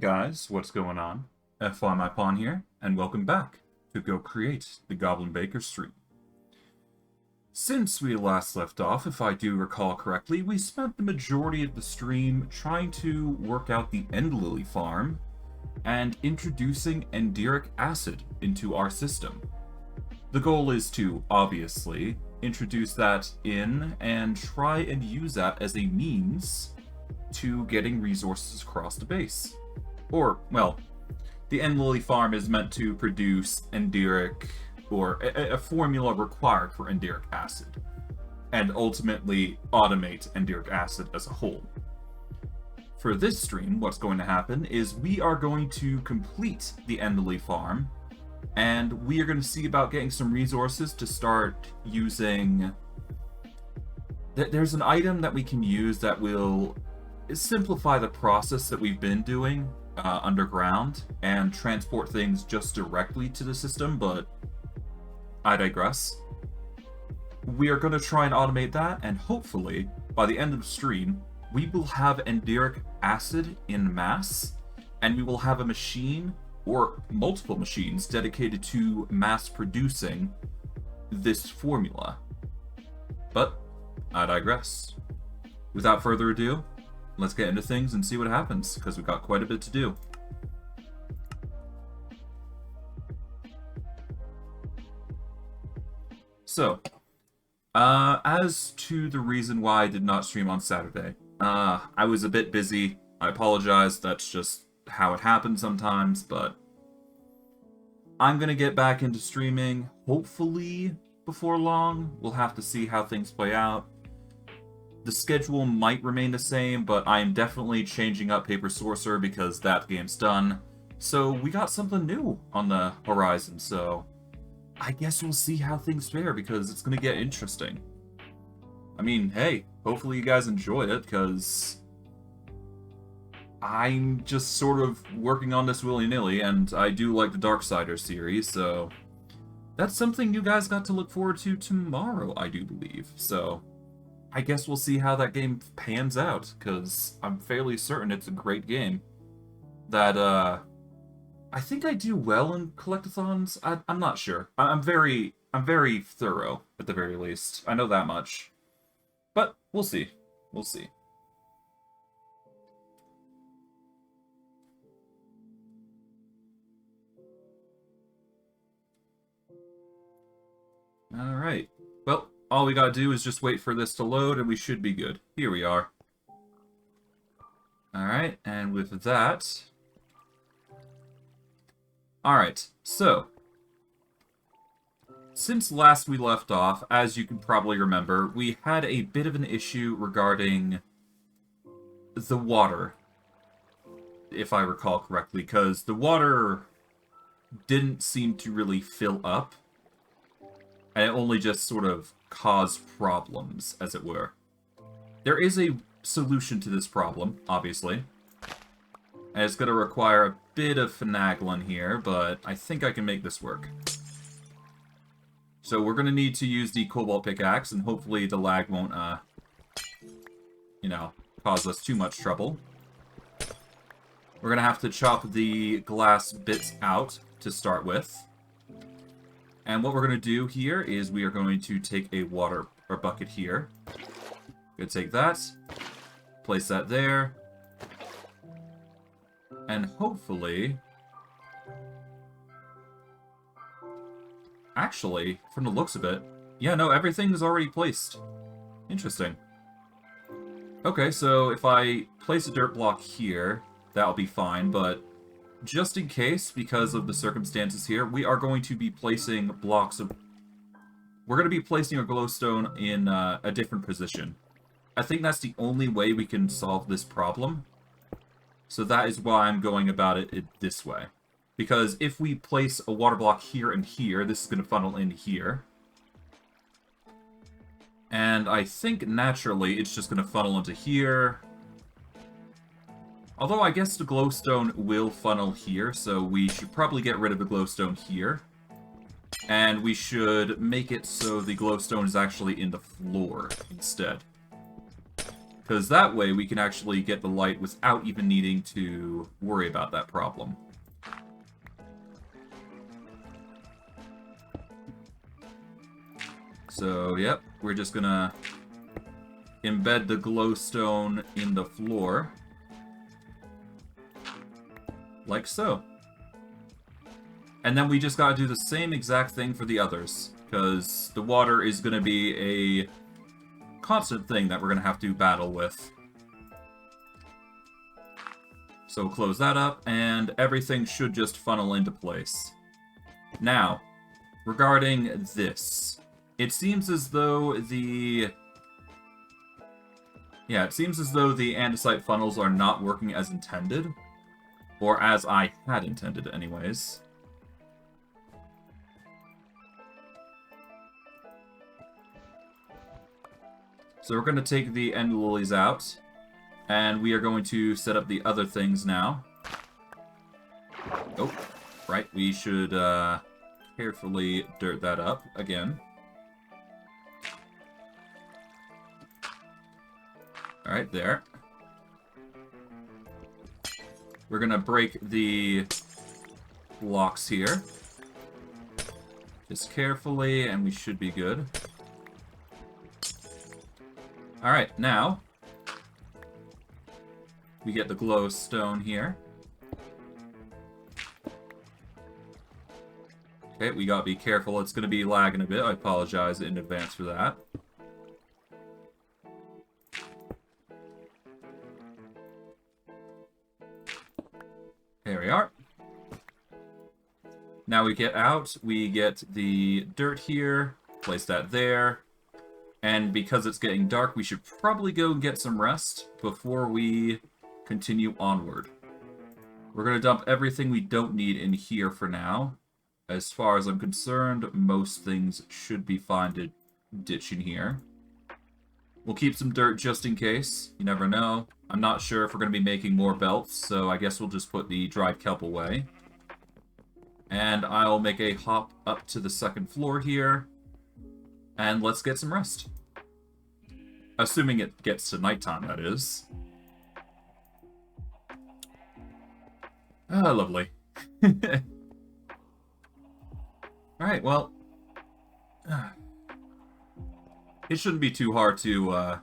Guys, what's going on? FY My Pawn here, and welcome back to Go Create the Goblin Baker stream. Since we last left off, if I do recall correctly, we spent the majority of the stream trying to work out the End Lilly farm and introducing enderic acid into our system. The goal is to, obviously, introduce that in and try and use that as a means to getting resources across the base. Or, well, the End Lilly farm is meant to produce enderic, or a formula required for enderic acid, and ultimately automate enderic acid as a whole. For this stream, what's going to happen is we are going to complete the End Lilly farm, and we are going to see about getting some resources to start using. There's an item that we can use that will simplify the process that we've been doing underground and transport things just directly to the system, but I digress. We are going to try and automate that, and hopefully, by the end of the stream, we will have enderic acid in mass, and we will have a machine, or multiple machines, dedicated to mass producing this formula. But I digress. Without further ado, let's get into things and see what happens, because we've got quite a bit to do. So, as to the reason why I did not stream on Saturday, I was a bit busy. I apologize, that's just how it happens sometimes, but I'm gonna get back into streaming, hopefully before long. We'll have to see how things play out. The schedule might remain the same, but I am definitely changing up Paper Sorcerer because that game's done. So we got something new on the horizon, so I guess we'll see how things fare because it's going to get interesting. I mean, hey, hopefully you guys enjoy it because I'm just sort of working on this willy-nilly, and I do like the Darksiders series, so that's something you guys got to look forward to tomorrow, I do believe. So I guess we'll see how that game pans out, because I'm fairly certain it's a great game. That, I think I do well in collectathons. I'm not sure. I'm very thorough, at the very least. I know that much. But, we'll see. We'll see. Alright. Well, all we gotta do is just wait for this to load, and we should be good. Here we are. Alright, and with that... Alright, so... Since last we left off, as you can probably remember, we had a bit of an issue regarding the water, if I recall correctly, because the water didn't seem to really fill up, and it only just sort of caused problems, as it were. There is a solution to this problem, obviously. And it's going to require a bit of finagling here, but I think I can make this work. So we're going to need to use the cobalt pickaxe, and hopefully the lag won't, you know, cause us too much trouble. We're going to have to chop the glass bits out to start with. And what we're going to do here is we are going to take a water or bucket here. Gonna take that, place that there, and hopefully... Actually, from the looks of it, yeah, no, everything is already placed. Interesting. Okay, so if I place a dirt block here, that'll be fine, but just in case, because of the circumstances here, we are going to be placing blocks of... We're going to be placing a glowstone in a different position. I think that's the only way we can solve this problem. So that is why I'm going about it this way. Because if we place a water block here and here, this is going to funnel in here. And I think naturally it's just going to funnel into here. Although I guess the glowstone will funnel here, so we should probably get rid of the glowstone here. And we should make it so the glowstone is actually in the floor instead. Because that way we can actually get the light without even needing to worry about that problem. So, yep, we're just gonna embed the glowstone in the floor. Like so. And then we just gotta do the same exact thing for the others, because the water is gonna be a constant thing that we're gonna have to battle with. So we'll close that up, and everything should just funnel into place. Now, regarding this, it seems as though the... Yeah, it seems as though the andesite funnels are not working as intended. Or as I had intended, anyways. So we're going to take the End Lillies out, and we are going to set up the other things now. Oh, right, we should carefully dirt that up again. Alright, there. We're going to break the blocks here. Just carefully, and we should be good. Alright, now we get the glowstone here. Okay, we gotta be careful. It's gonna be lagging a bit. I apologize in advance for that. There we are. Now we get out, we get the dirt here, place that there. And because it's getting dark, we should probably go and get some rest before we continue onward. We're going to dump everything we don't need in here for now. As far as I'm concerned, most things should be fine to ditch in here. We'll keep some dirt just in case. You never know. I'm not sure if we're going to be making more belts, so I guess we'll just put the dried kelp away. And I'll make a hop up to the second floor here. And let's get some rest. Assuming it gets to nighttime, that is. Ah, lovely. Alright, well... It shouldn't be too hard to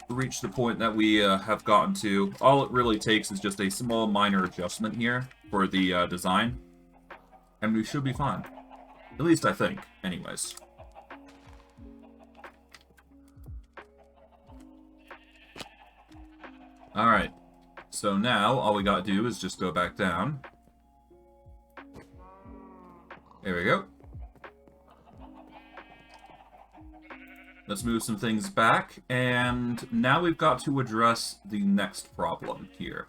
reach the point that we have gotten to. All it really takes is just a small minor adjustment here for the design. And we should be fine. At least I think, anyways. Alright. So now, all we gotta do is just go back down. There we go. Let's move some things back, and now we've got to address the next problem here.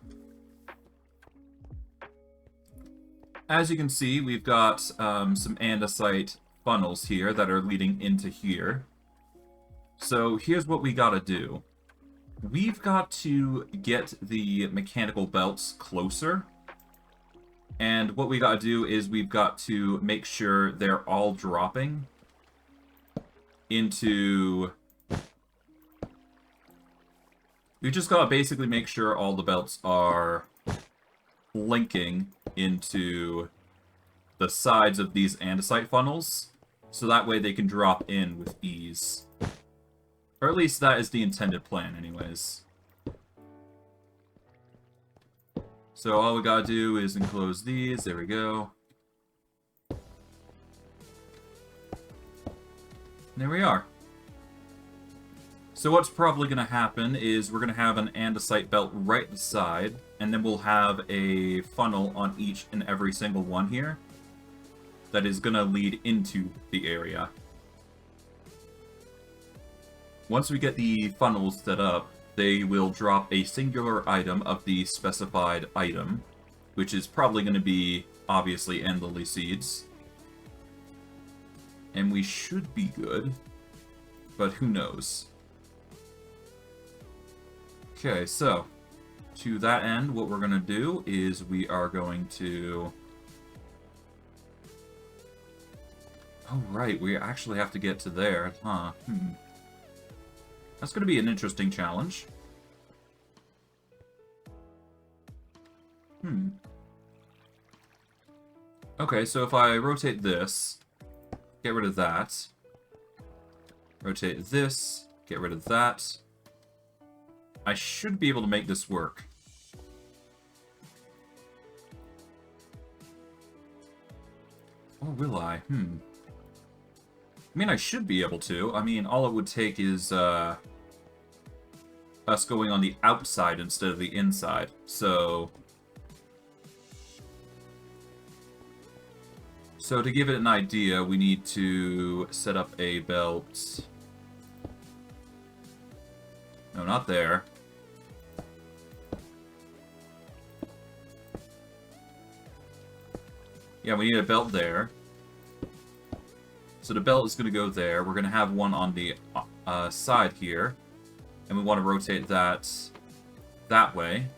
As you can see, we've got some andesite funnels here that are leading into here. So here's what we gotta do. We've got to get the mechanical belts closer. And what we gotta do is we've got to make sure they're all dropping into... We've just gotta basically make sure all the belts are linking into the sides of these andesite funnels, so that way they can drop in with ease. Or at least that is the intended plan, anyways. So all we gotta do is enclose these, there we go. There we are. So what's probably gonna happen is we're gonna have an andesite belt right beside, and then we'll have a funnel on each and every single one here that is going to lead into the area. Once we get the funnels set up, they will drop a singular item of the specified item, which is probably going to be, obviously, End Lilly seeds. And we should be good, but who knows. Okay, so... to that end, what we're going to do is we are going to... Oh, right, we actually have to get to there, huh? That's going to be an interesting challenge. Okay, so if I rotate this, get rid of that, rotate this, get rid of that, I should be able to make this work. Or will I? I mean, I should be able to. I mean, all it would take is, us going on the outside instead of the inside. So to give it an idea, we need to set up a belt. No, not there. Yeah, we need a belt there. So the belt is going to go there. We're going to have one on the side here. And we want to rotate that way.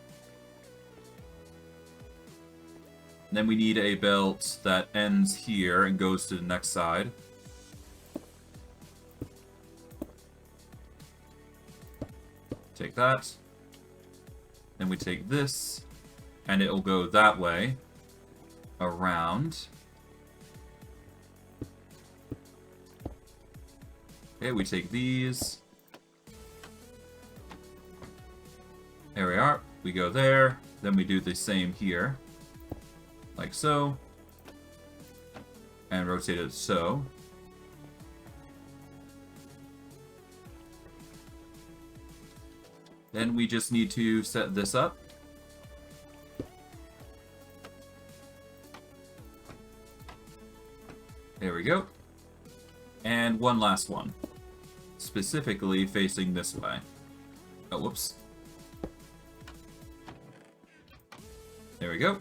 And then we need a belt that ends here and goes to the next side. Take that. Then we take this, and it'll go that way, around. Okay, we take these. There we are. We go there. Then we do the same here. Like so. And rotate it so. Then we just need to set this up. There we go. And one last one. Specifically facing this way. Oh, whoops. There we go.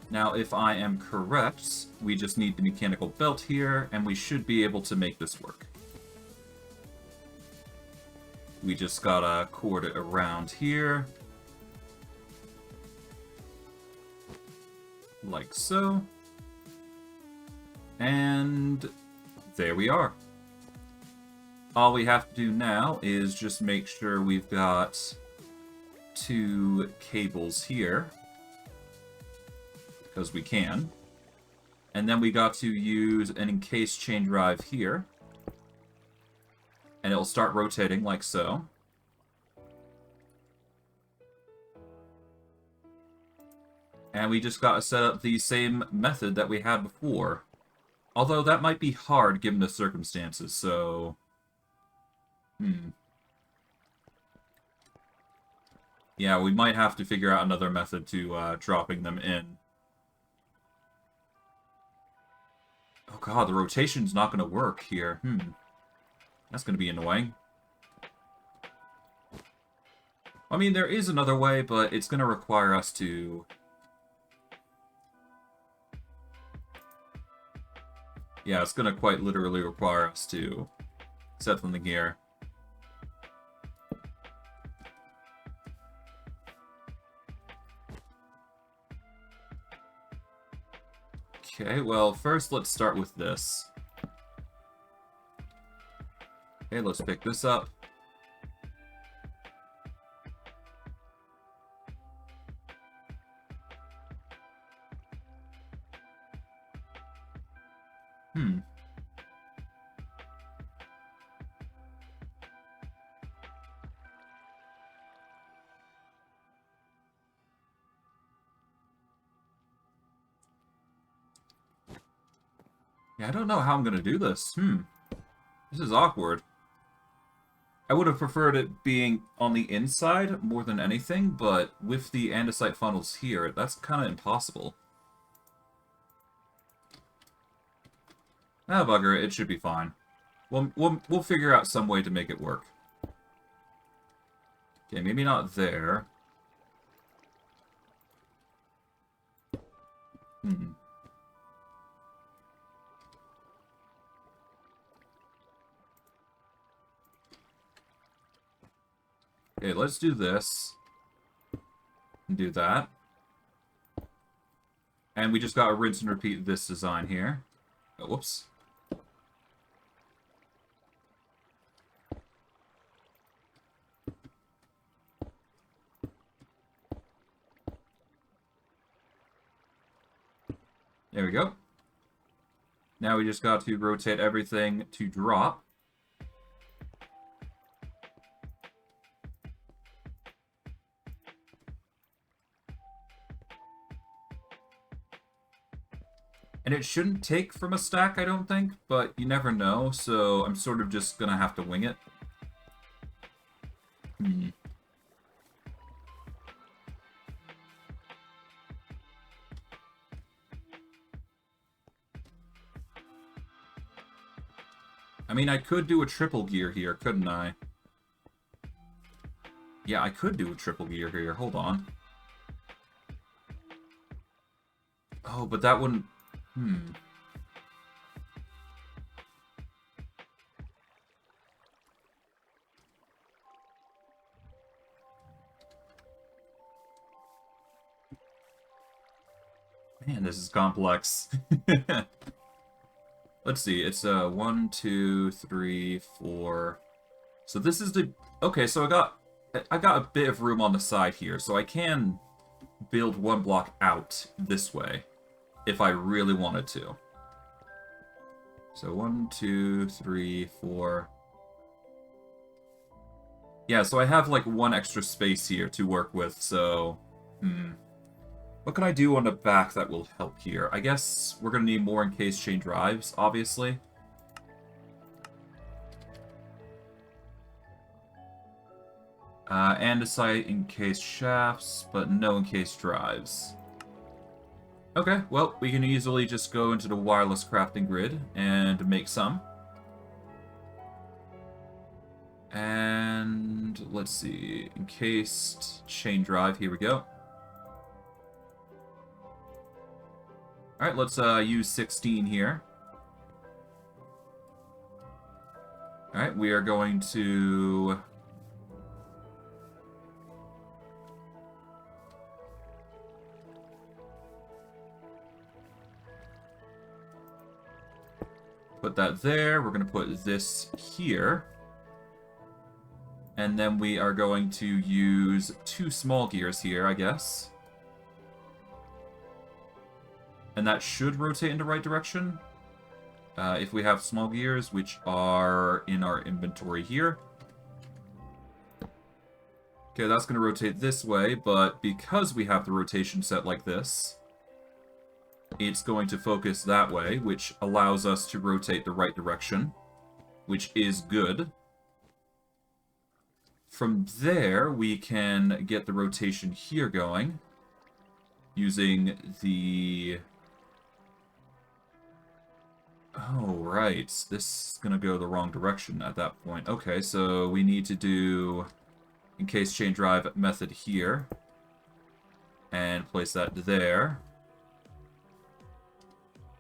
Now, if I am correct, we just need the mechanical belt here, and we should be able to make this work. We just gotta cord it around here. Like so. And there we are. All we have to do now is just make sure we've got 2 cables here. Because we can. And then we got to use an encased chain drive here. And it'll start rotating like so. And we just got to set up the same method that we had before. Although that might be hard given the circumstances, so... Yeah, we might have to figure out another method to dropping them in. Oh god, the rotation's not going to work here. That's going to be annoying. I mean, there is another way, but it's going to require us to... Yeah, it's going to quite literally require us to set something here. Okay, well, first let's start with this. Okay, let's pick this up. Yeah, I don't know how I'm gonna do this. This is awkward. I would have preferred it being on the inside more than anything, but with the andesite funnels here, that's kind of impossible. Ah, bugger it. It should be fine. We'll figure out some way to make it work. Okay, maybe not there. Okay, let's do this. And do that. And we just gotta rinse and repeat this design here. Oh, whoops. There we go. Now we just got to rotate everything to drop. And it shouldn't take from a stack, I don't think, but you never know, so I'm sort of just gonna have to wing it. I mean, I could do a triple gear here, couldn't I? Yeah, I could do a triple gear here. Hold on. Oh, but that wouldn't... Man, this is complex. Let's see, it's 1, 2, 3, 4. So this is the... Okay, so I got a bit of room on the side here, so I can build one block out this way if I really wanted to. So 1, 2, 3, 4. Yeah, so I have like one extra space here to work with, so... What can I do on the back that will help here? I guess we're going to need more encased chain drives, obviously. Andesite encased shafts, but no encased drives. Okay, well, we can easily just go into the wireless crafting grid and make some. And let's see, encased chain drive, here we go. Alright, let's use 16 here. Alright, we are going to... put that there. We're going to put this here. And then we are going to use 2 small gears here, I guess. And that should rotate in the right direction. If we have small gears, which are in our inventory here. Okay, that's going to rotate this way, but because we have the rotation set like this, it's going to focus that way, which allows us to rotate the right direction, which is good. From there, we can get the rotation here going, using the... Oh, right. This is going to go the wrong direction at that point. Okay, so we need to do encased chain drive method here. And place that there.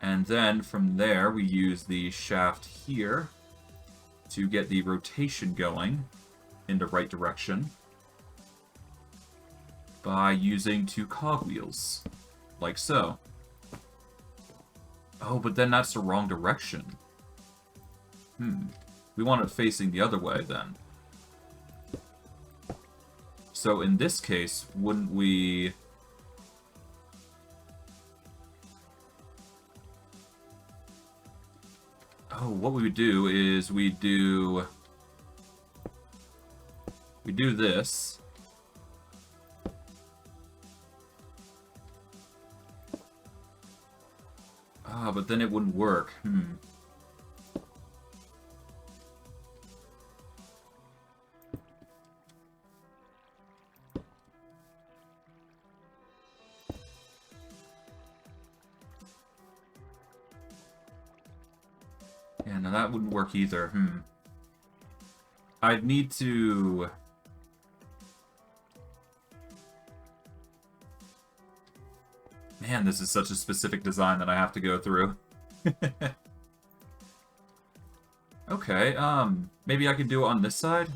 And then from there, we use the shaft here to get the rotation going in the right direction by using 2 cogwheels, like so. Oh, but then that's the wrong direction. We want it facing the other way, then. So in this case, wouldn't we... Oh, what we would do is we do this. Ah, but then it wouldn't work. Yeah, no, that wouldn't work either. I'd need to... Man, this is such a specific design that I have to go through. Okay, maybe I can do it on this side?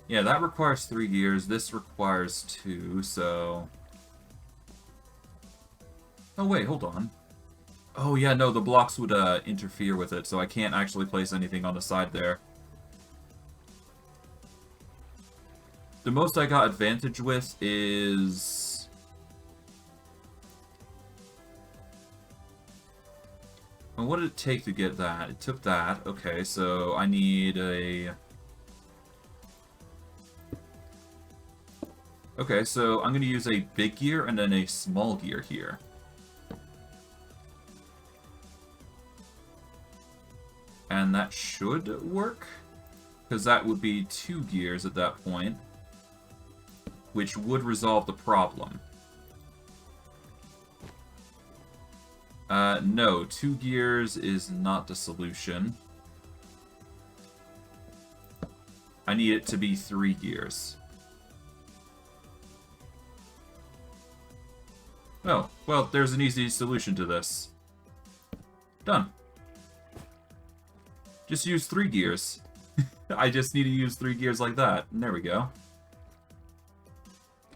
Yeah, that requires 3 gears, this requires 2, so... Oh wait, hold on. Oh yeah, no, the blocks would interfere with it, so I can't actually place anything on the side there. The most I got advantage with is... Well, what did it take to get that? It took that. Okay, so I need a... Okay, so I'm going to use a big gear and then a small gear here. And that should work, because that would be 2 gears at that point, which would resolve the problem. No, 2 gears is not the solution. I need it to be 3 gears. Oh, well, there's an easy solution to this. Done. Just use 3 gears. I just need to use 3 gears like that. And there we go.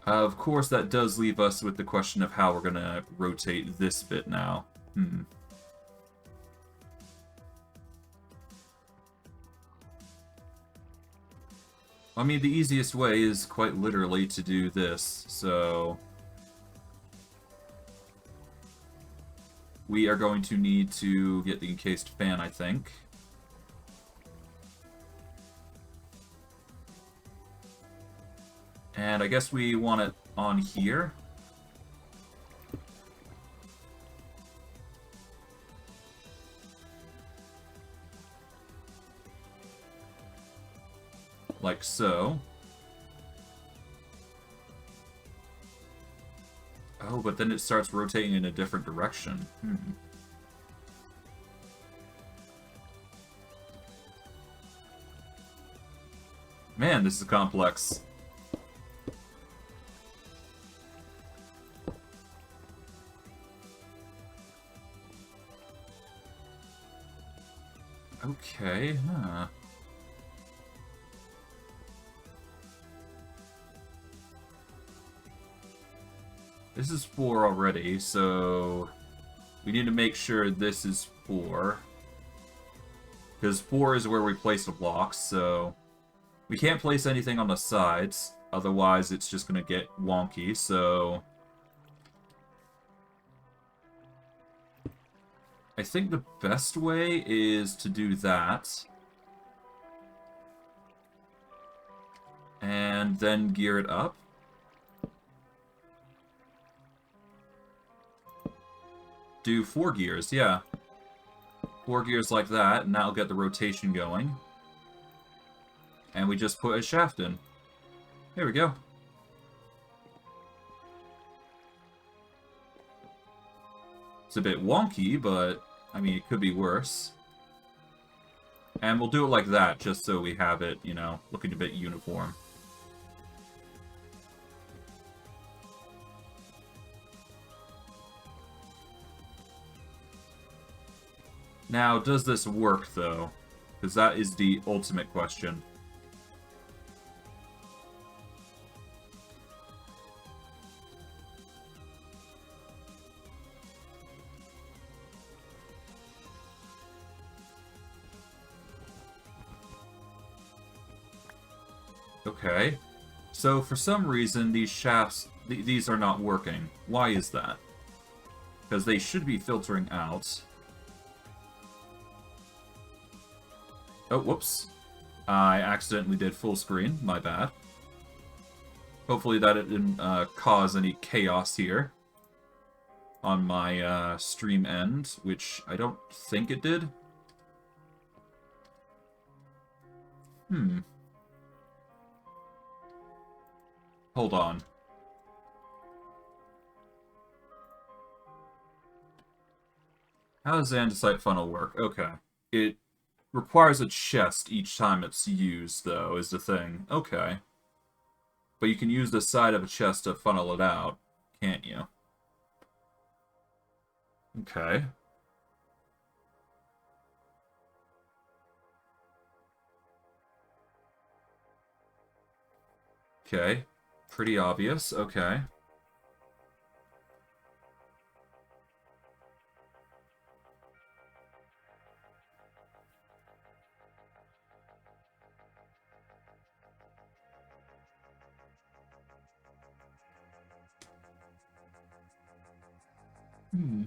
Of course, that does leave us with the question of how we're going to rotate this bit now. I mean, the easiest way is quite literally to do this, so... We are going to need to get the encased fan, I think. And I guess we want it on here. Like so. Oh, but then it starts rotating in a different direction. Man, this is complex. Okay, huh. This is 4 already, so we need to make sure this is 4. Because 4 is where we place the blocks, so we can't place anything on the sides, otherwise it's just going to get wonky, so... I think the best way is to do that. And then gear it up. Do 4 gears, yeah. 4 gears like that, and that'll get the rotation going. And we just put a shaft in. There we go. It's a bit wonky, but, I mean, it could be worse. And we'll do it like that, just so we have it, you know, looking a bit uniform. Now, does this work, though? Because that is the ultimate question. Okay. So, for some reason, these shafts, these are not working. Why is that? Because they should be filtering out. Oh, whoops. I accidentally did full screen. My bad. Hopefully that didn't cause any chaos here on my stream end, which I don't think it did. Hold on. How does the andesite funnel work? Okay. It requires a chest each time it's used, though, is the thing. Okay. But you can use the side of a chest to funnel it out, can't you? Okay. Okay. Pretty obvious. Okay. Hmm.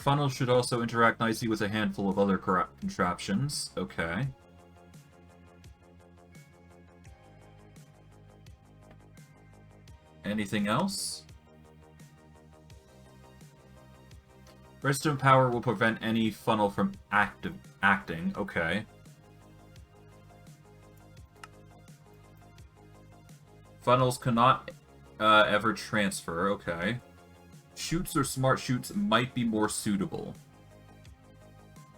Funnels should also interact nicely with a handful of other contraptions. Okay. Anything else? Redstone power will prevent any funnel from acting. Okay. Funnels cannot ever transfer. Okay. Chutes or smart chutes might be more suitable.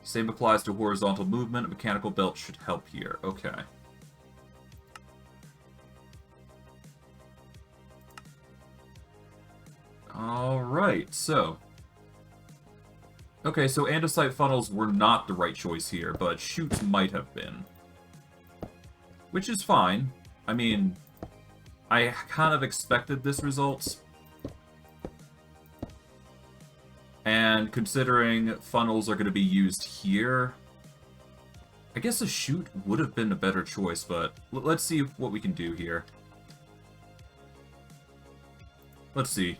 Same applies to horizontal movement. A mechanical belt should help here. Okay. Alright, so... Okay, so andesite funnels were not the right choice here, but chutes might have been. Which is fine. I mean, I kind of expected this result. And considering funnels are going to be used here, I guess a chute would have been a better choice, but let's see what we can do here. Let's see.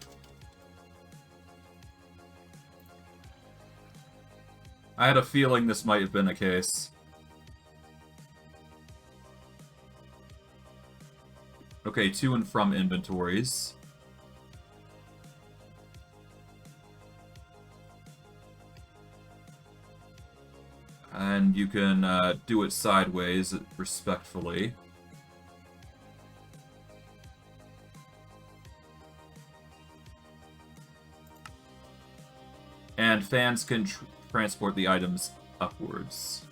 I had a feeling this might have been the case. Okay, to and from inventories. And you can do it sideways, respectfully. And fans can transport the items upwards.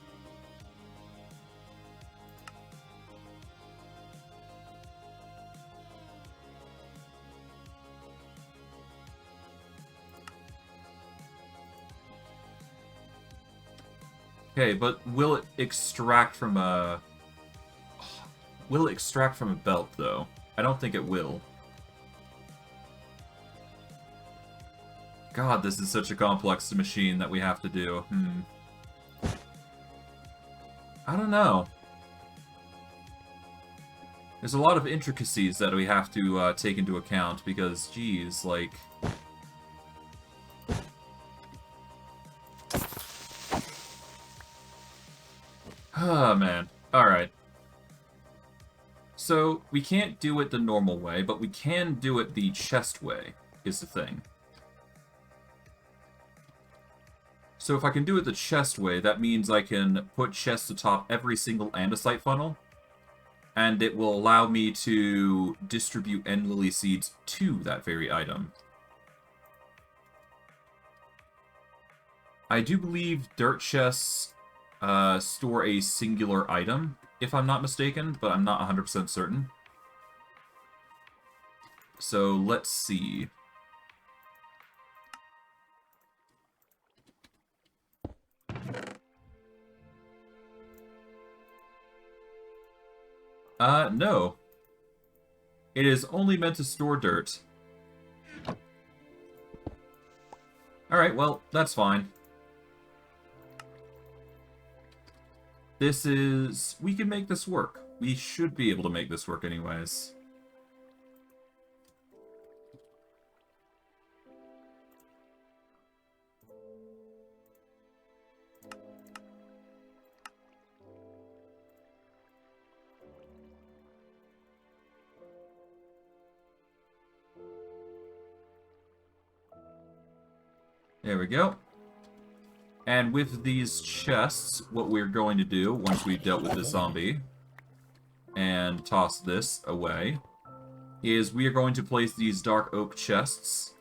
Okay, but will it extract from a... Will it extract from a belt, though? I don't think it will. God, this is such a complex machine that we have to do. I don't know. There's a lot of intricacies that we have to take into account, because, geez, like... Oh, man. Alright. So, we can't do it the normal way, but we can do it the chest way, is the thing. So if I can do it the chest way, that means I can put chests atop every single andesite funnel, and it will allow me to distribute End Lilly seeds to that very item. I do believe dirt chests store a singular item, if I'm not mistaken, but I'm not 100% certain. So let's see. No. It is only meant to store dirt. Alright, well, that's fine. This is... We can make this work. We should be able to make this work anyways. There we go. And with these chests, what we're going to do, once we've dealt with the zombie, and toss this away, is we are going to place these dark oak chests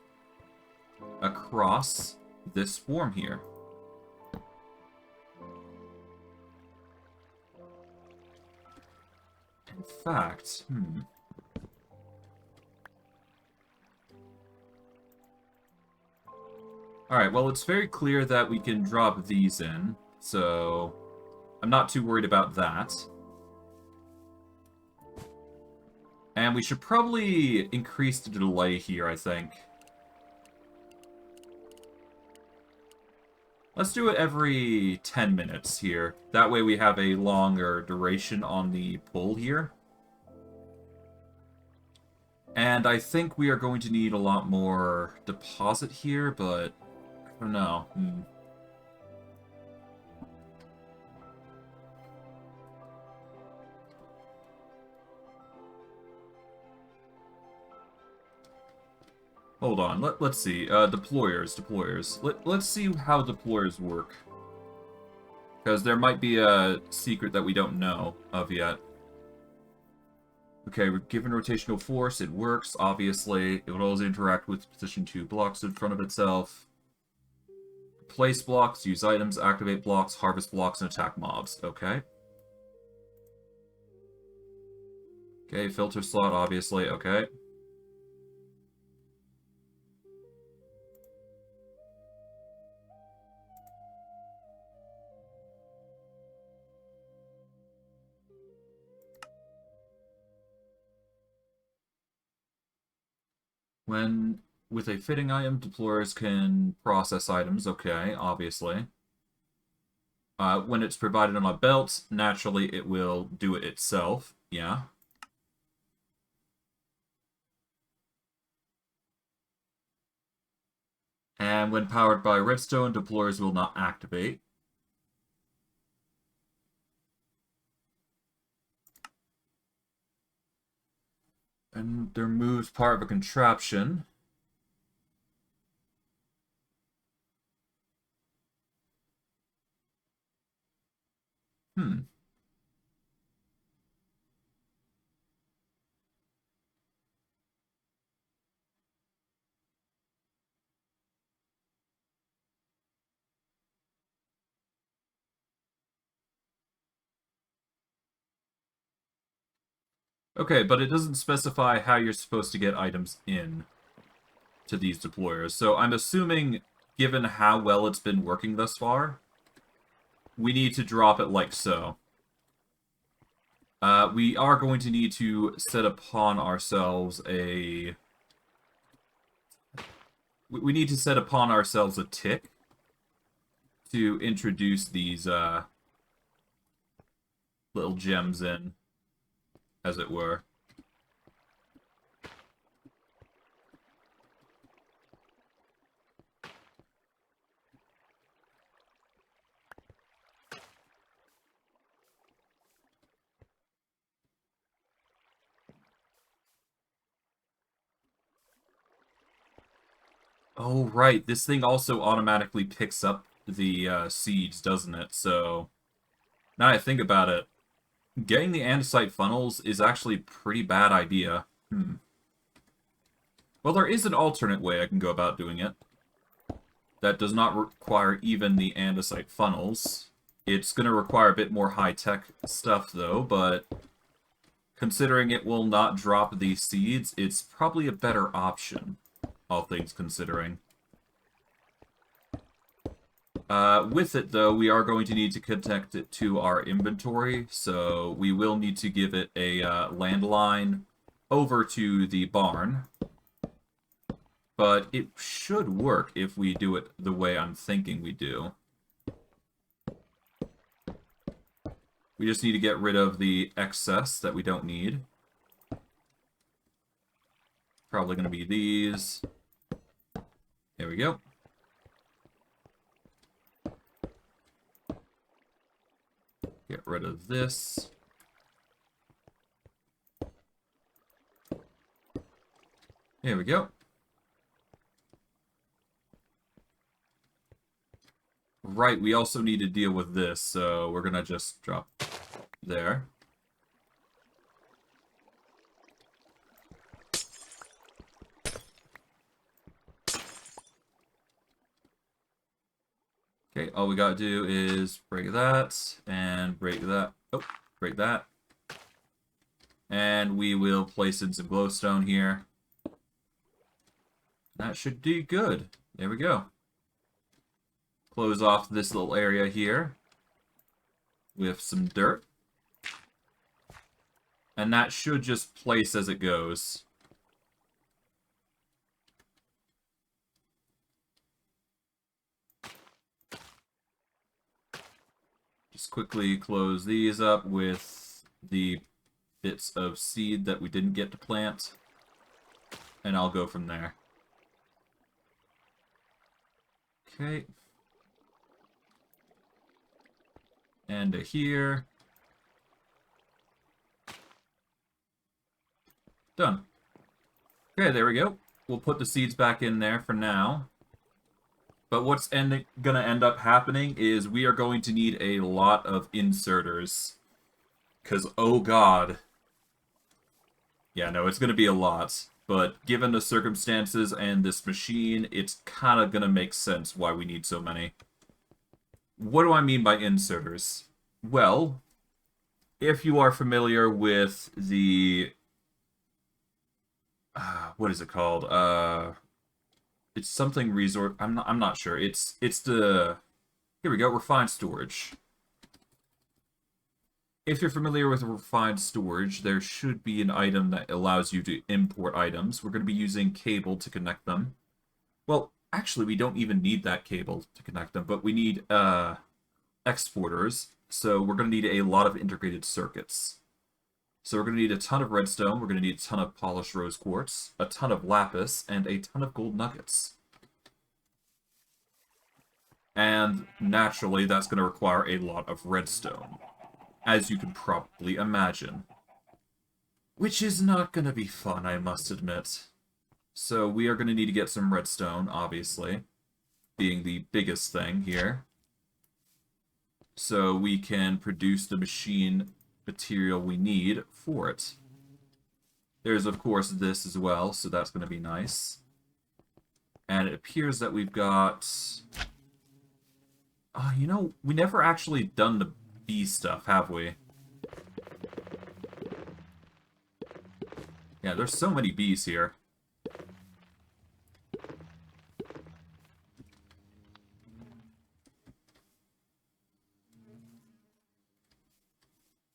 across this swarm here. In fact, Alright, well, it's very clear that we can drop these in, so I'm not too worried about that. And we should probably increase the delay here, I think. Let's do it every 10 minutes here. That way we have a longer duration on the pull here. And I think we are going to need a lot more deposit here, but I don't know. Hold on, let's see. Deployers. Let's see how deployers work. Because there might be a secret that we don't know of yet. Okay, we're given rotational force, it works, obviously. It will always interact with position 2 blocks in front of itself. Place blocks, use items, activate blocks, harvest blocks, and attack mobs. Okay. Okay, filter slot, obviously. Okay. When with a fitting item, deployers can process items. Okay, obviously. When it's provided on a belt, naturally it will do it itself. Yeah. And when powered by redstone, deployers will not activate. And they're moved part of a contraption. Hmm. Okay, but it doesn't specify how you're supposed to get items in to these deployers. So I'm assuming, given how well it's been working thus far, we need to drop it like so. We are going to need to set upon ourselves a... We need to set upon ourselves a tick to introduce these little gems in, as it were. Oh, right. This thing also automatically picks up the seeds, doesn't it? So, now I think about it, getting the andesite funnels is actually a pretty bad idea. Well, there is an alternate way I can go about doing it that does not require even the andesite funnels. It's going to require a bit more high-tech stuff, though, but considering it will not drop these seeds, it's probably a better option, all things considering. With it, though, we are going to need to connect it to our inventory, so we will need to give it a landline over to the barn. But it should work if we do it the way I'm thinking we do. We just need to get rid of the excess that we don't need. Probably going to be these. There we go. Get rid of this. There we go. Right, we also need to deal with this, so we're gonna just drop there. Okay, all we gotta do is break that, and break that. Oh, break that. And we will place in some glowstone here. That should do good. There we go. Close off this little area here with some dirt. And that should just place as it goes. Just quickly close these up with the bits of seed that we didn't get to plant. And I'll go from there. Okay. And here. Done. Okay, there we go. We'll put the seeds back in there for now. But what's gonna end up happening is we are going to need a lot of inserters. Because, oh god. Yeah, no, it's gonna be a lot. But given the circumstances and this machine, it's kind of gonna make sense why we need so many. What do I mean by inserters? Well, if you are familiar with the... what is it called? It's something resort. I'm not sure. It's the... Here we go, refined storage. If you're familiar with refined storage, there should be an item that allows you to import items. We're going to be using cable to connect them. Well, actually, we don't even need that cable to connect them, but we need exporters. So we're going to need a lot of integrated circuits. So we're going to need a ton of redstone, we're going to need a ton of polished rose quartz, a ton of lapis, and a ton of gold nuggets. And naturally, that's going to require a lot of redstone, as you can probably imagine. Which is not going to be fun, I must admit. So we are going to need to get some redstone, obviously, being the biggest thing here. So we can produce the machine material we need for it. There's, of course, this as well, so that's going to be nice. And it appears that we've got... you know, we never actually done the bee stuff, have we? Yeah, there's so many bees here.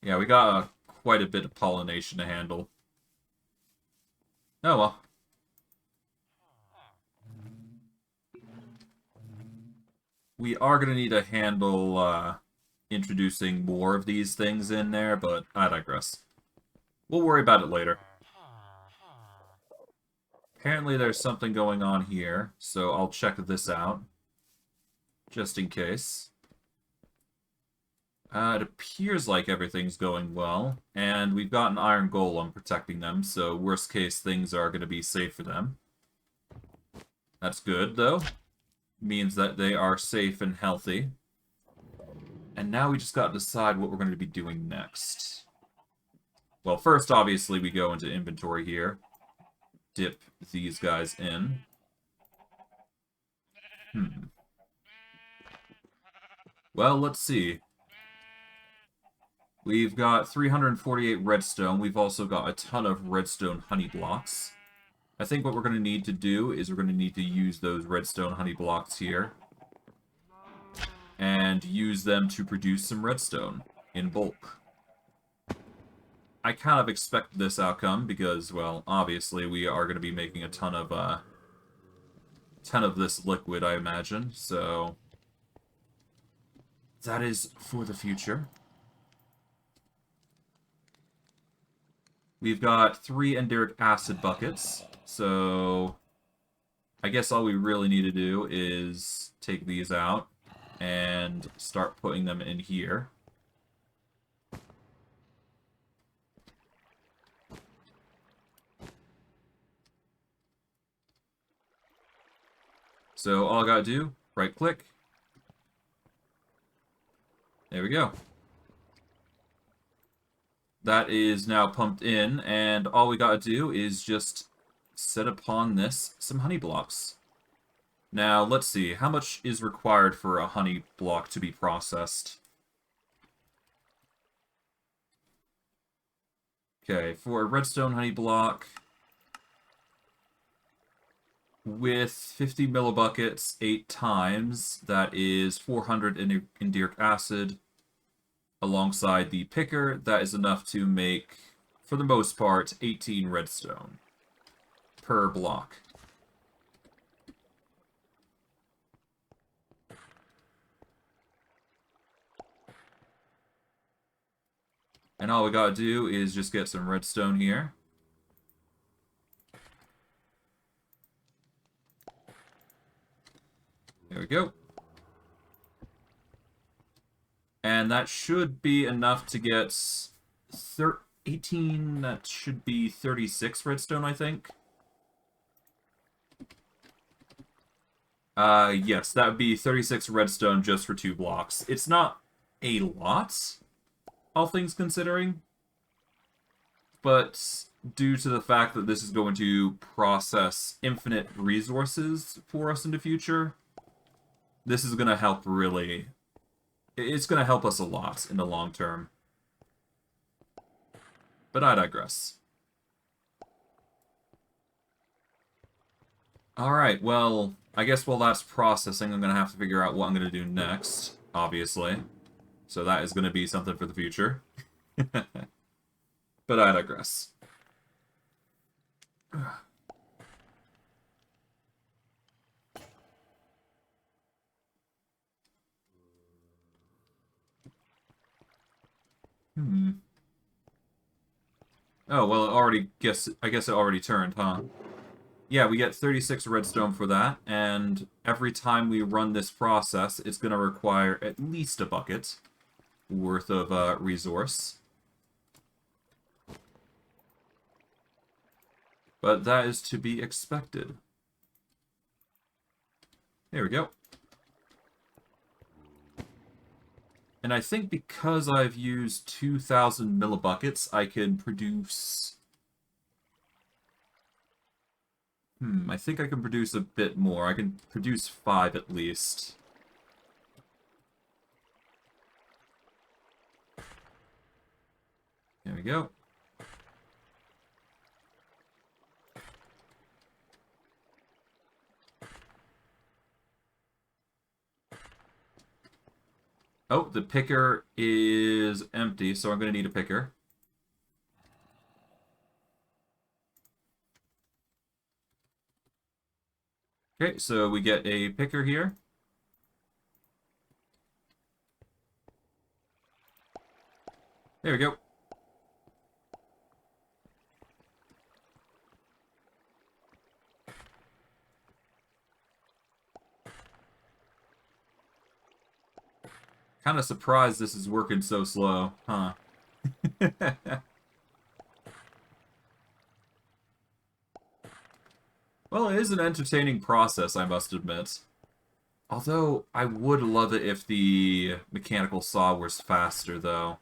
Yeah, we got quite a bit of pollination to handle. Oh well. We are going to need to handle introducing more of these things in there, but I digress. We'll worry about it later. Apparently there's something going on here, so I'll check this out. Just in case. It appears like everything's going well, and we've got an iron golem protecting them, so worst case things are going to be safe for them. That's good, though. Means that they are safe and healthy. And now we just got to decide what we're going to be doing next. Well, first, obviously, we go into inventory here. Dip these guys in. Well, let's see. We've got 348 redstone. We've also got a ton of redstone honey blocks. I think what we're going to need to do is we're going to need to use those redstone honey blocks here. And use them to produce some redstone in bulk. I kind of expect this outcome because, well, obviously we are going to be making a ton of this liquid, I imagine. So that is for the future. We've got 3 enderic acid buckets, so I guess all we really need to do is take these out and start putting them in here. So all I gotta do, right click. There we go. That is now pumped in, and all we gotta do is just set upon this some honey blocks. Now, let's see, how much is required for a honey block to be processed? Okay, for a redstone honey block, with 50 millibuckets 8 times, that is 400 enderic acid. Alongside the picker, that is enough to make, for the most part, 18 redstone per block. And all we gotta do is just get some redstone here. There we go. And that should be enough to get 18, that should be 36 redstone, I think. Yes, that would be 36 redstone just for 2 blocks. It's not a lot, all things considering, but due to the fact that this is going to process infinite resources for us in the future, this is going to help really... It's going to help us a lot in the long term. But I digress. Alright, well, I guess while that's processing, I'm going to have to figure out what I'm going to do next, obviously. So that is going to be something for the future. But I digress. Oh, well, I guess it already turned, huh? Yeah, we get 36 redstone for that, and every time we run this process, it's going to require at least a bucket worth of resource. But that is to be expected. There we go. And I think because I've used 2,000 millibuckets, I can produce... I think I can produce a bit more. I can produce 5 at least. There we go. Oh, the picker is empty, so I'm going to need a picker. Okay, so we get a picker here. There we go. Kind of surprised this is working so slow, huh? Well, it is an entertaining process, I must admit. Although, I would love it if the mechanical saw was faster, though.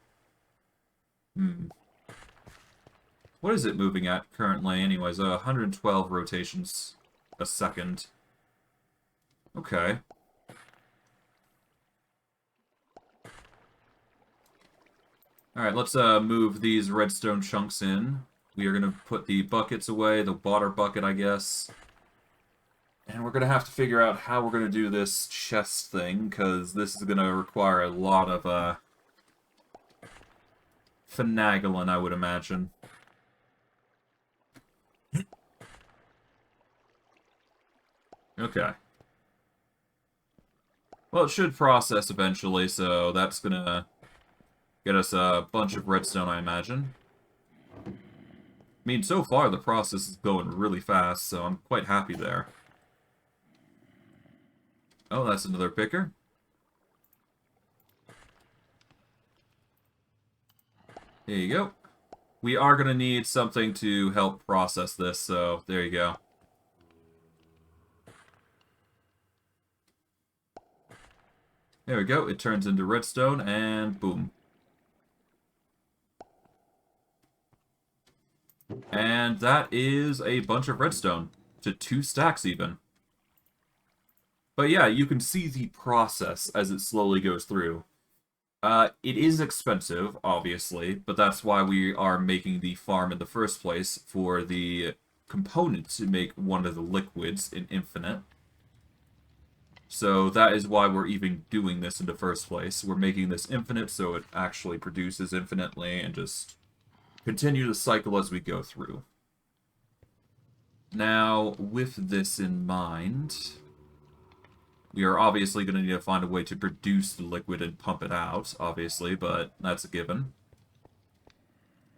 What is it moving at currently, anyways? 112 rotations a second. Okay. Alright, let's move these redstone chunks in. We are going to put the buckets away, the water bucket, I guess. And we're going to have to figure out how we're going to do this chest thing, because this is going to require a lot of finagling, I would imagine. Okay. Well, it should process eventually, so that's going to get us a bunch of redstone, I imagine. I mean, so far the process is going really fast, so I'm quite happy there. Oh, that's another picker. There you go. We are going to need something to help process this, so there you go. There we go. It turns into redstone, and boom. And that is a bunch of redstone. To 2 stacks, even. But yeah, you can see the process as it slowly goes through. It is expensive, obviously, but that's why we are making the farm in the first place, for the component to make one of the liquids in infinite. So that is why we're even doing this in the first place. We're making this infinite so it actually produces infinitely, and just continue the cycle as we go through. Now, with this in mind, we are obviously going to need to find a way to produce the liquid and pump it out, obviously, but that's a given.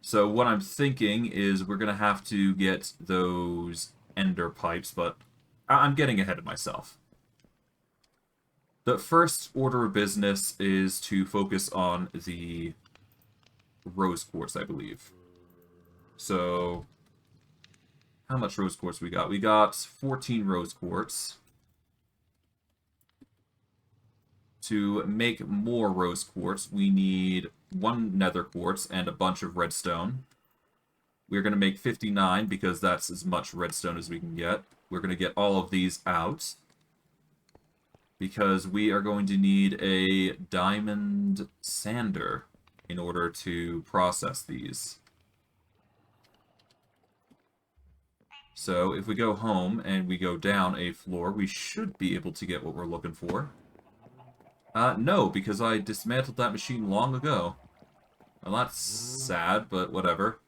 So what I'm thinking is we're going to have to get those ender pipes, but I'm getting ahead of myself. The first order of business is to focus on the rose quartz, I believe. So, how much rose quartz we got? We got 14 rose quartz. To make more rose quartz, we need 1 nether quartz and a bunch of redstone. We're going to make 59 because that's as much redstone as we can get. We're going to get all of these out because we are going to need a diamond sander in order to process these. So if we go home and we go down a floor, we should be able to get what we're looking for. No, because I dismantled that machine long ago. Well, that's sad, but whatever.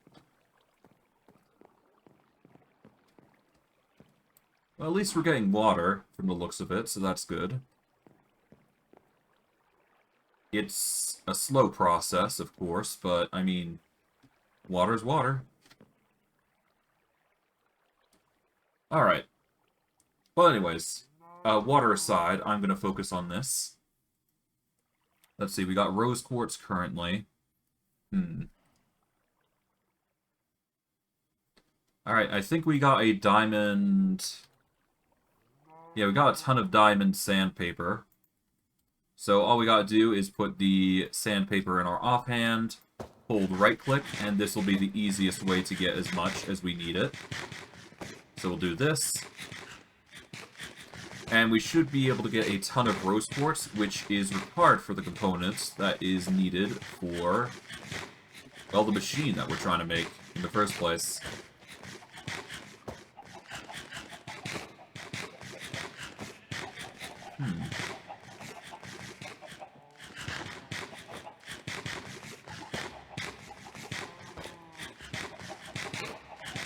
Well, at least we're getting water from the looks of it, so that's good. It's a slow process, of course, but, I mean, water's water. Alright. Well, anyways, water aside, I'm going to focus on this. Let's see, we got rose quartz currently. Alright, I think we got a diamond... Yeah, we got a ton of diamond sandpaper. So all we gotta do is put the sandpaper in our offhand, hold right-click, and this will be the easiest way to get as much as we need it. So we'll do this. And we should be able to get a ton of rose quartz, which is required for the components that is needed for, well, the machine that we're trying to make in the first place.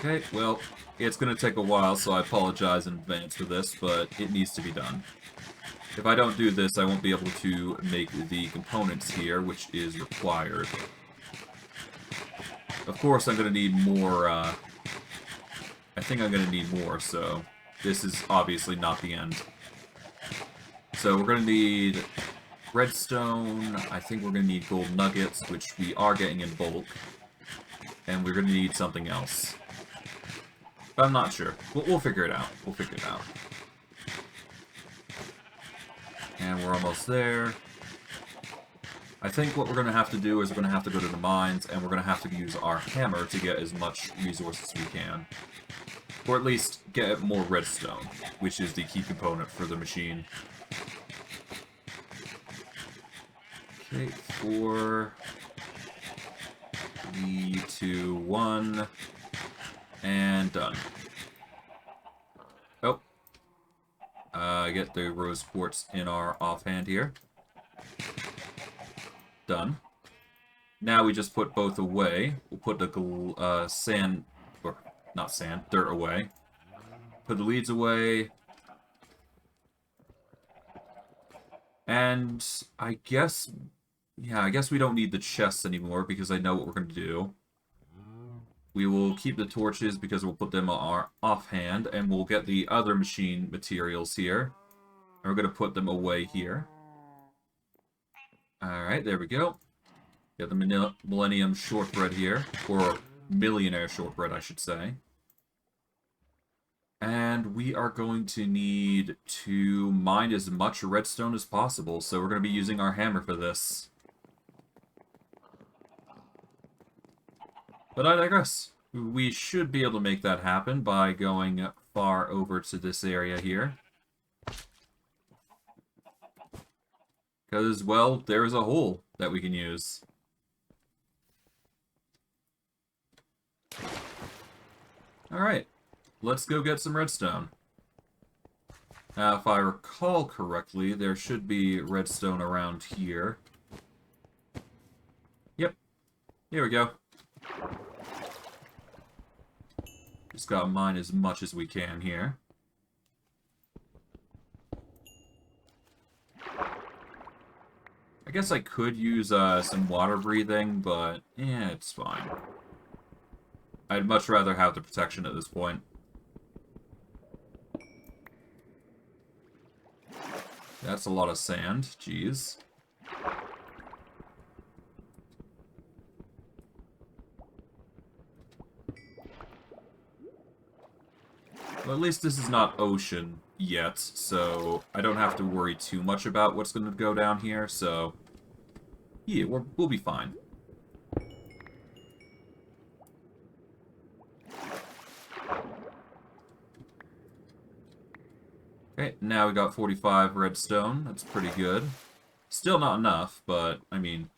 Okay, well, it's going to take a while, so I apologize in advance for this, but it needs to be done. If I don't do this, I won't be able to make the components here, which is required. Of course, I'm going to need more, I think I'm going to need more, so this is obviously not the end. So we're going to need redstone, I think we're going to need gold nuggets, which we are getting in bulk, and we're going to need something else. But I'm not sure. We'll figure it out. We'll figure it out. And we're almost there. I think what we're going to have to do is we're going to have to go to the mines, and we're going to have to use our hammer to get as much resources as we can. Or at least get more redstone, which is the key component for the machine. Okay, 4, 3, 2, 1, and done. Oh. Get the rose quartz in our offhand here. Done. Now we just put both away. We'll put the sand, or not sand, dirt away. Put the leads away. And I guess, yeah, I guess we don't need the chests anymore because I know what we're going to do. We will keep the torches because we'll put them on our offhand, and we'll get the other machine materials here. And we're going to put them away here. Alright, there we go. Get the Millennium Shortbread here, or Millionaire Shortbread, I should say. And we are going to need to mine as much redstone as possible, so we're going to be using our hammer for this. But I digress. We should be able to make that happen by going far over to this area here. Because, well, there's a hole that we can use. Alright, let's go get some redstone. Now, if I recall correctly, there should be redstone around here. Yep, here we go. Just gotta mine as much as we can here. I guess I could use some water breathing, but yeah, it's fine. I'd much rather have the protection at this point. That's a lot of sand. Jeez. Well, at least this is not ocean yet, so I don't have to worry too much about what's going to go down here, so... yeah, we'll be fine. Okay, now we got 45 redstone. That's pretty good. Still not enough, but, I mean,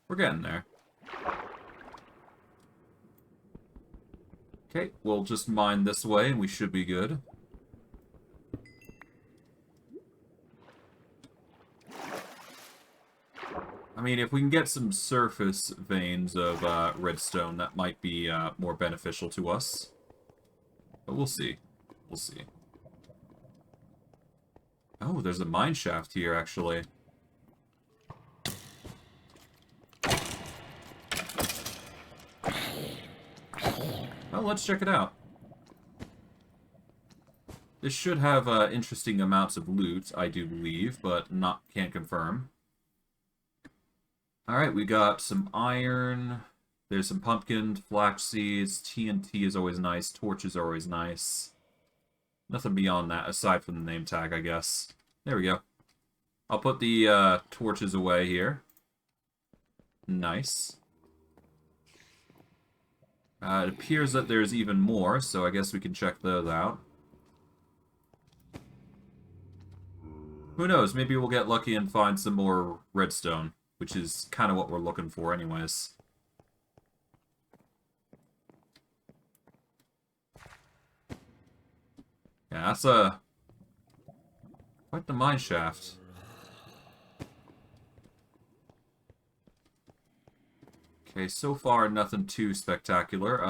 we're getting there. Okay, we'll just mine this way and we should be good. I mean, if we can get some surface veins of redstone, that might be more beneficial to us. But we'll see. We'll see. Oh, there's a mine shaft here, actually. Well, let's check it out. This should have interesting amounts of loot, I do believe, but can't confirm. Alright, we got some iron. There's some pumpkin, flax seeds. TNT is always nice. Torches are always nice. Nothing beyond that, aside from the name tag, I guess. There we go. I'll put the torches away here. Nice. It appears that there's even more, so I guess we can check those out. Who knows, maybe we'll get lucky and find some more redstone, which is kind of what we're looking for anyways. Yeah, that's quite the mine shaft. Okay, so far nothing too spectacular.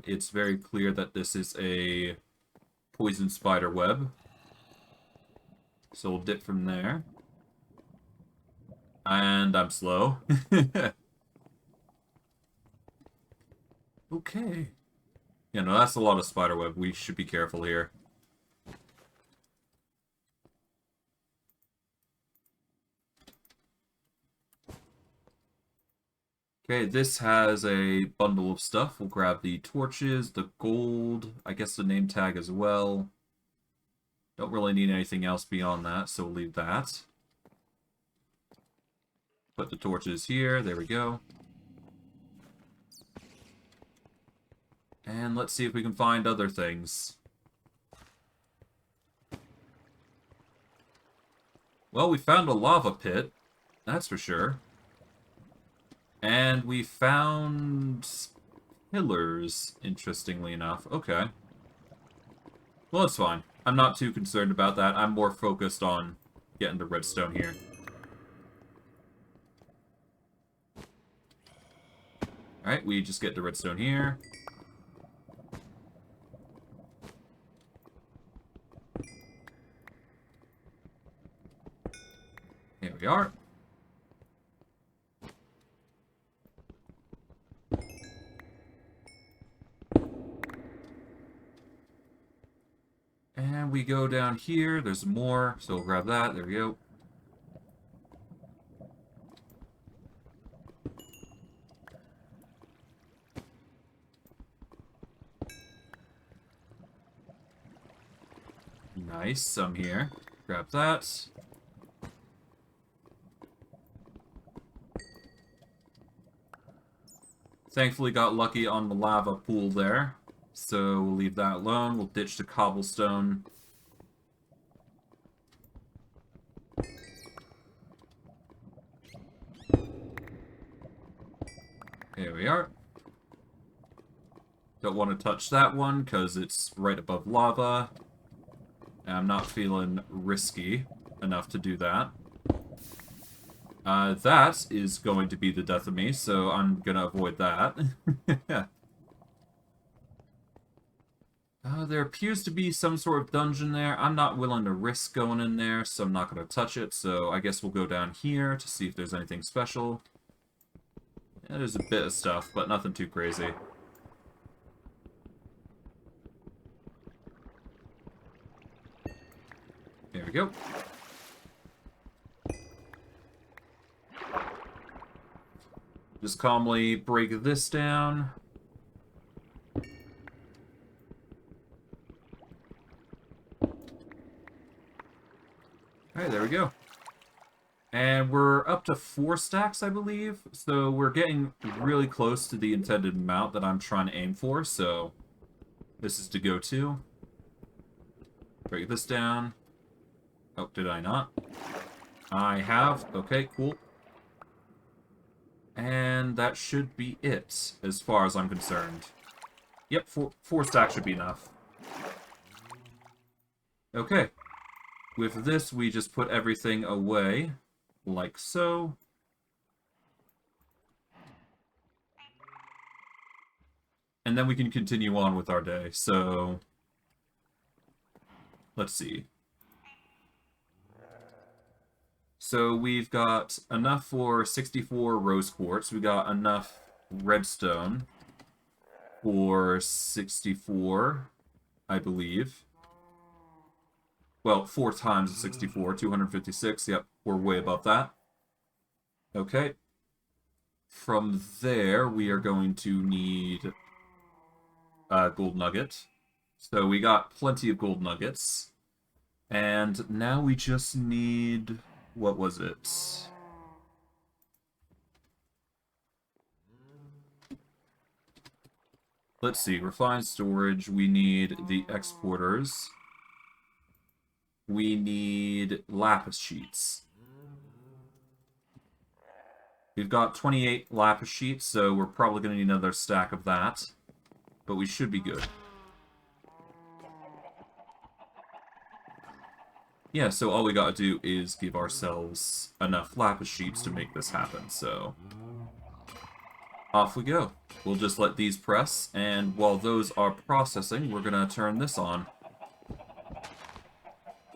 It's very clear that this is a poison spider web. So we'll dip from there. And I'm slow. Okay. Yeah, no, that's a lot of spider web. We should be careful here. Okay, this has a bundle of stuff. We'll grab the torches, the gold, I guess the name tag as well. Don't really need anything else beyond that, so we'll leave that. Put the torches here, there we go. And let's see if we can find other things. Well, we found a lava pit, that's for sure. And we found pillars, interestingly enough. Okay. Well, it's fine. I'm not too concerned about that. I'm more focused on getting the redstone here. Alright, we just get the redstone here. Here we are. And we go down here. There's more, so we'll grab that. There we go. Nice, some here. Grab that. Thankfully got lucky on the lava pool there. So we'll leave that alone. We'll ditch the cobblestone. Here we are. Don't want to touch that one because it's right above lava. And I'm not feeling risky enough to do that. That is going to be the death of me, so I'm gonna avoid that. There appears to be some sort of dungeon there. I'm not willing to risk going in there, so I'm not going to touch it. So I guess we'll go down here to see if there's anything special. Yeah, there's a bit of stuff, but nothing too crazy. we go. Just calmly break this down. Alright, there we go. And we're up to 4 stacks, I believe. So we're getting really close to the intended amount that I'm trying to aim for. So this is to go to. Break this down. Oh, did I not? I have. Okay, cool. And that should be it, as far as I'm concerned. Yep, four stacks should be enough. Okay. With this, we just put everything away, like so. And then we can continue on with our day, so... Let's see. So we've got enough for 64 rose quartz. We got enough redstone for 64, I believe. Well, 4 times 64, 256. Yep, we're way above that. Okay. From there, we are going to need a gold nugget. So we got plenty of gold nuggets. And now we just need... What was it? Let's see. Refined storage. We need the exporters. We need lapis sheets. We've got 28 lapis sheets, so we're probably going to need another stack of that. But we should be good. Yeah, so all we gotta do is give ourselves enough lapis sheets to make this happen, so... Off we go. We'll just let these press, and while those are processing, we're gonna turn this on.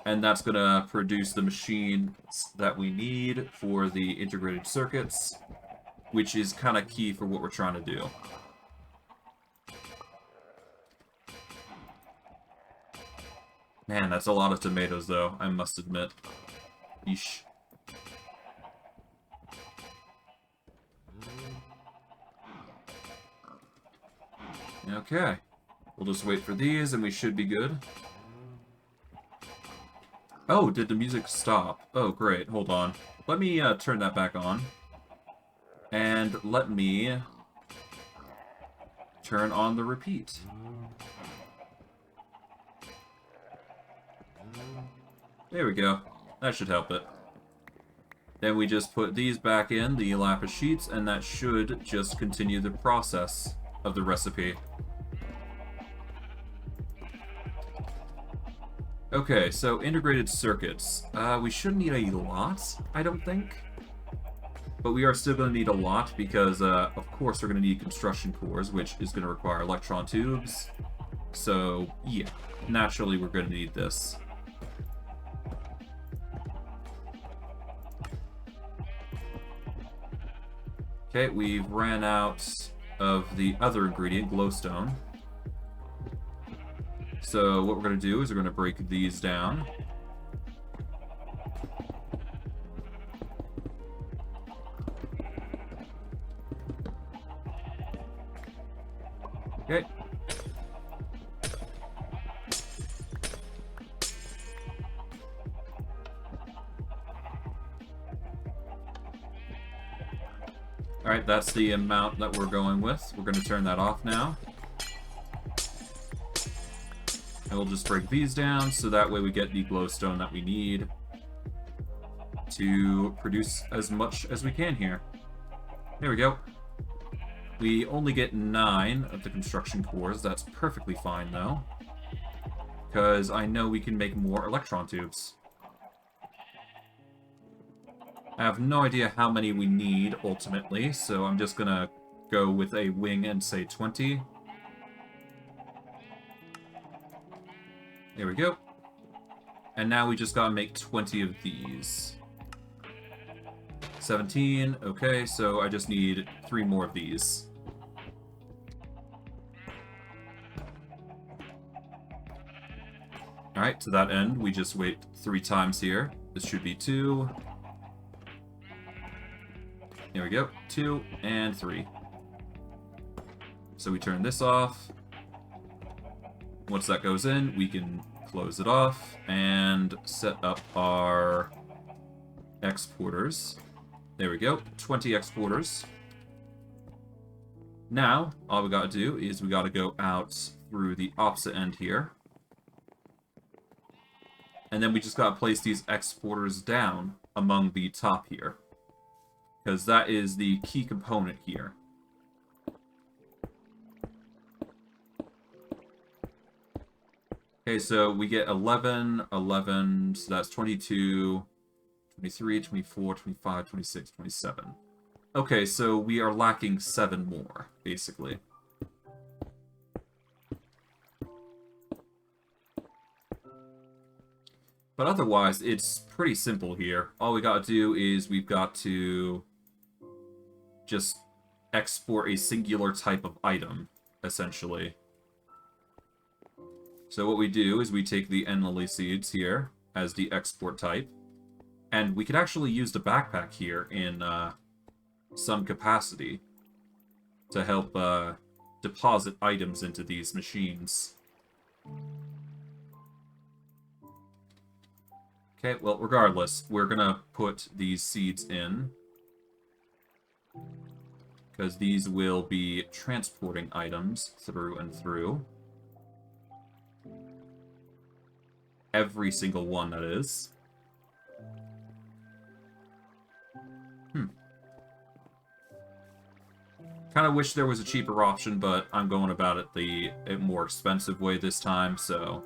And that's gonna produce the machines that we need for the integrated circuits, which is kind of key for what we're trying to do. Man, that's a lot of tomatoes, though, I must admit. Yeesh. Okay. We'll just wait for these, and we should be good. Oh, did the music stop? Oh, great. Hold on. Let me turn that back on. And let me turn on the repeat. There we go. That should help it. Then we just put these back in, the lapis sheets, and that should just continue the process of the recipe. Okay, so integrated circuits. We shouldn't need a lot, I don't think. But we are still going to need a lot because, of course, we're going to need construction cores, which is going to require electron tubes. So, yeah, naturally we're going to need this. Okay, we've ran out of the other ingredient, glowstone. So what we're going to do is we're going to break these down. Okay. Alright, that's the amount that we're going with. We're going to turn that off now. And we'll just break these down, so that way we get the glowstone that we need to produce as much as we can here. There we go. We only get 9 of the construction cores. That's perfectly fine, though. Because I know we can make more electron tubes. I have no idea how many we need, ultimately, so I'm just gonna go with a wing and say 20. There we go. And now we just gotta make 20 of these. 17, okay, so I just need 3 more of these. Alright. Alright, to that end, we just wait 3 times here. This should be 2. Here we go. 2 and 3. So we turn this off. Once that goes in, we can close it off and set up our exporters. There we go. 20 exporters. Now, all we gotta do is we gotta go out through the opposite end here. And then we just gotta place these exporters down among the top here. Because that is the key component here. Okay, so we get 11, 11, so that's 22, 23, 24, 25, 26, 27. Okay, so we are lacking 7 more, basically. But otherwise, it's pretty simple here. All we gotta do is we've got to just export a singular type of item, essentially. So what we do is we take the End Lilly seeds here as the export type. And we could actually use the backpack here in some capacity to help deposit items into these machines. Okay, well, regardless, we're gonna put these seeds in, because these will be transporting items through and through. Every single one, that is. Kind of wish there was a cheaper option, but I'm going about it the more expensive way this time, so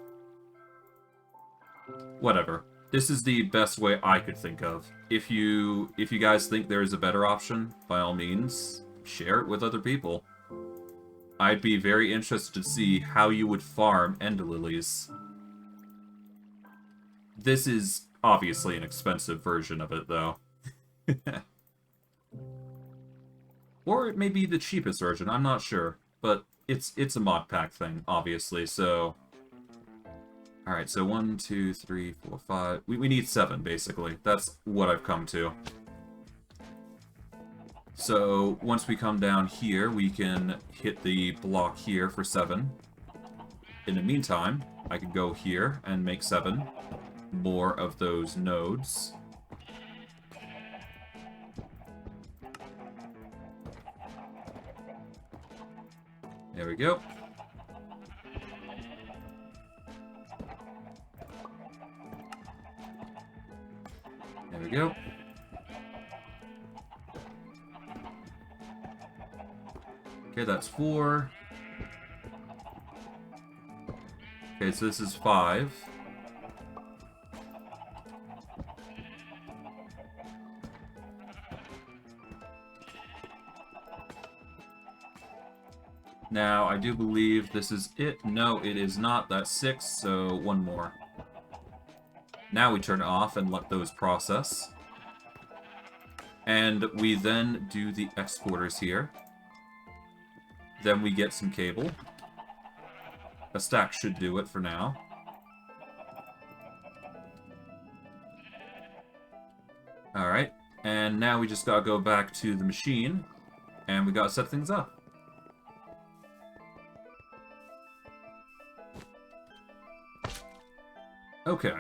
whatever. This is the best way I could think of. If you guys think there is a better option, by all means, share it with other people. I'd be very interested to see how you would farm End Lillies. This is obviously an expensive version of it, though. Or it may be the cheapest version, I'm not sure. But it's a mod pack thing, obviously, so... Alright, so 1, 2, 3, 4, 5... We need 7, basically. That's what I've come to. So, once we come down here, we can hit the block here for 7. In the meantime, I can go here and make 7 more of those nodes. There we go. There we go. Okay, that's 4. Okay, so this is 5. Now, I do believe this is it. No, it is not. That's 6, so 1 more. Now we turn it off and let those process. And we then do the exporters here. Then we get some cable. A stack should do it for now. Alright, and now we just gotta go back to the machine, and we gotta set things up. Okay,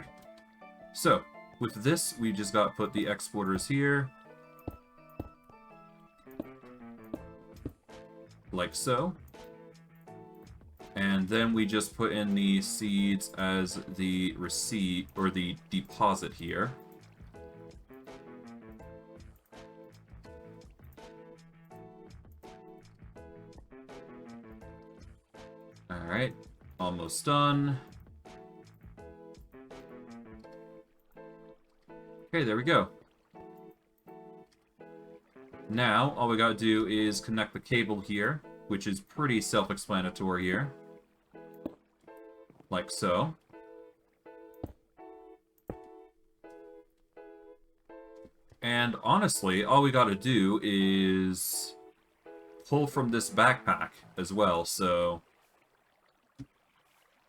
so with this, we just got to put the exporters here, like so, and then we just put in the seeds as the receipt, or the deposit here. Alright, almost done. Okay, there we go. Now, all we gotta do is connect the cable here, which is pretty self-explanatory here. Like so. And honestly, all we gotta do is pull from this backpack as well, so...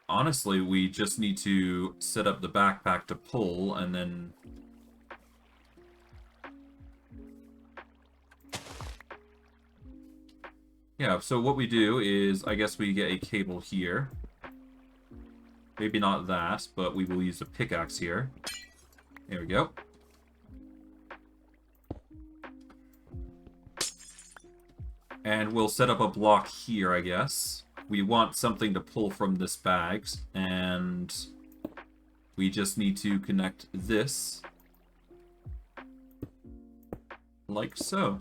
Honestly, we just need to set up the backpack to pull, and then... Yeah, so what we do is, I guess we get a cable here. Maybe not that, but we will use a pickaxe here. There we go. And we'll set up a block here, I guess. We want something to pull from this bag, and we just need to connect this like so.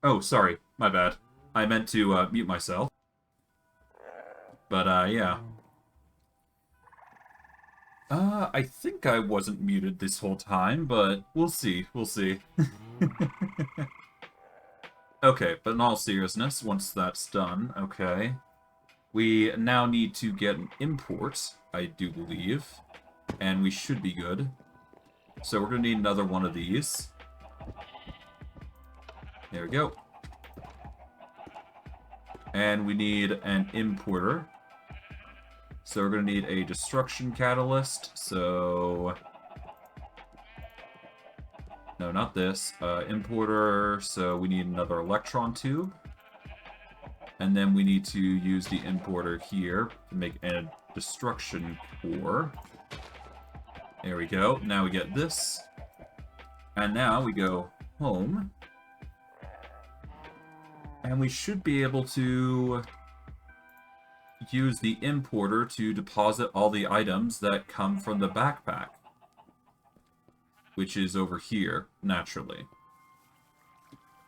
Oh, sorry. My bad. I meant to mute myself. But, yeah. I think I wasn't muted this whole time, but we'll see. We'll see. Okay, but in all seriousness, once that's done, okay. We now need to get an import, I do believe. And we should be good. So we're going to need another one of these. There we go. And we need an importer. So we're going to need a destruction catalyst. So... no, not this. Importer, so we need another electron tube. And then we need to use the importer here to make a destruction core. There we go. Now we get this. And now we go home. And we should be able to use the importer to deposit all the items that come from the backpack. Which is over here, naturally.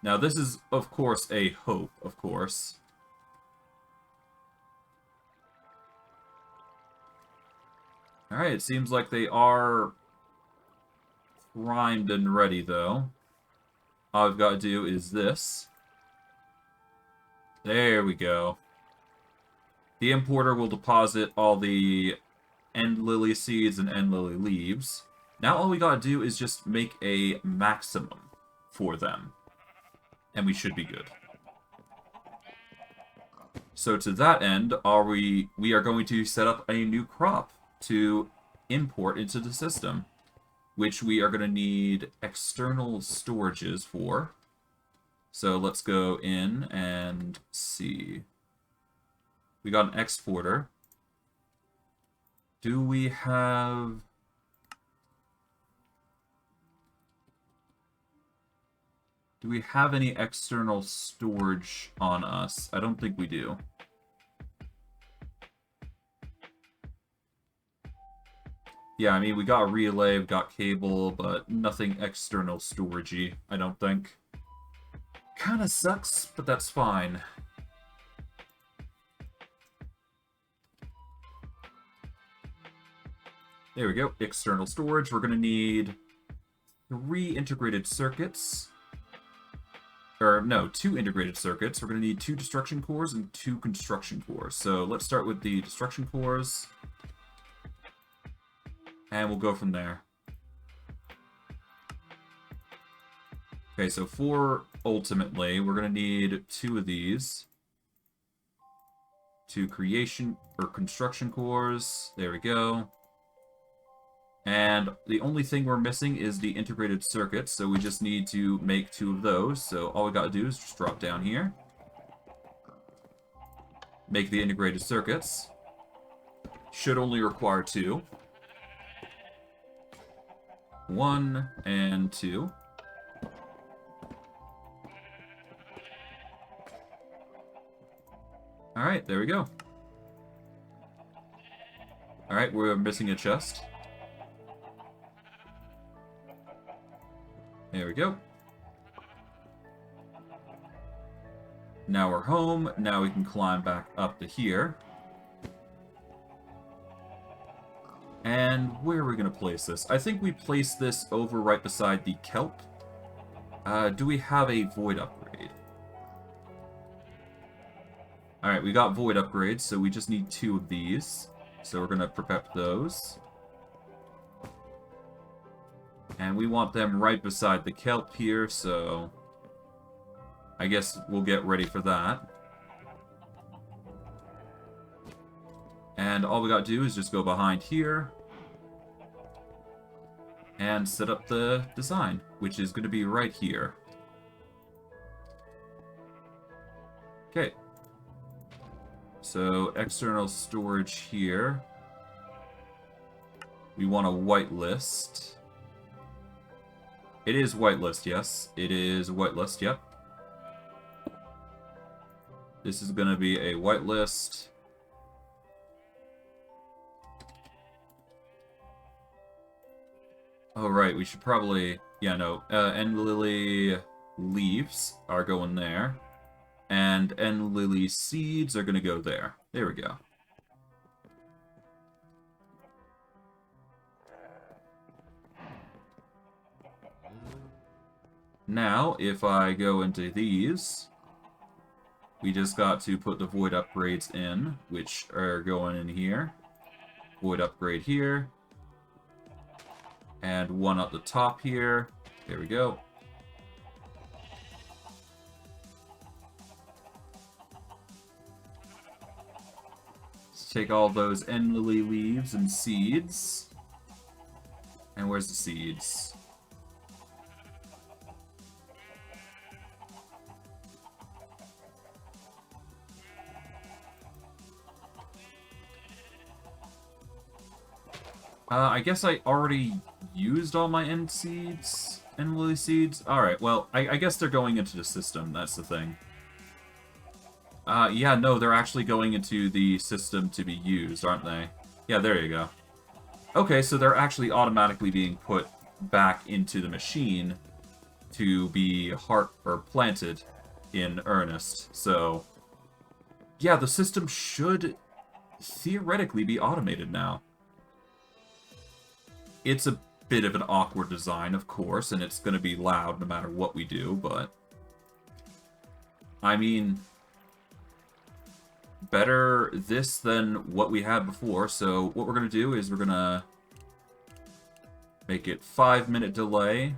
Now this is, of course, a hope, of course. Alright, it seems like they are primed and ready, though. All I've got to do is this. There we go. The importer will deposit all the End Lilly seeds and End Lilly leaves. Now all we gotta do is just make a maximum for them. And we should be good. So to that end, we are going to set up a new crop to import into the system, which we are going to need external storages for. So let's go in and see. We got an exporter. Do we have... do we have any external storage on us? I don't think we do. Yeah, I mean, we got a relay, we got cable, but nothing external storagey, I don't think. Kinda sucks, but that's fine. There we go, external storage. We're gonna need 3 integrated circuits. Or, no, 2 integrated circuits. We're gonna need 2 destruction cores and 2 construction cores. So let's start with the destruction cores. And we'll go from there. Okay, so for ultimately, we're going to need 2 of these. 2 creation or construction cores. There we go. And the only thing we're missing is the integrated circuits, so we just need to make 2 of those. So all we got to do is just drop down here. Make the integrated circuits. Should only require 2. 1 and 2. Alright, there we go. Alright, we're missing a chest. There we go. Now we're home. Now we can climb back up to here. And where are we going to place this? I think we place this over right beside the kelp. Do we have a void upgrade? Alright, we got void upgrades, so we just need 2 of these. So we're going to prepare those. And we want them right beside the kelp here, so I guess we'll get ready for that. And all we got to do is just go behind here and set up the design, which is going to be right here. Okay. So, external storage here. We want a whitelist. It is whitelist, yes. It is whitelist, yep. This is going to be a whitelist. Oh, right, we should probably... yeah, no. End Lilly... leaves are going there. And End Lillies seeds are going to go there. There we go. Now, if I go into these, we just got to put the void upgrades in, which are going in here. Void upgrade here. And one at the top here. There we go. Let's take all those End Lilly leaves and seeds. And where's the seeds? I guess I already used all my End Lilly seeds. Alright, well, I guess they're going into the system, that's the thing. Yeah, no, they're actually going into the system to be used, aren't they? Yeah, there you go. Okay, so they're actually automatically being put back into the machine to be planted in earnest. So, yeah, the system should theoretically be automated now. It's a bit of an awkward design, of course, and it's going to be loud no matter what we do, but... I mean... better this than what we had before, so what we're going to do is we're going to make it 5-minute delay.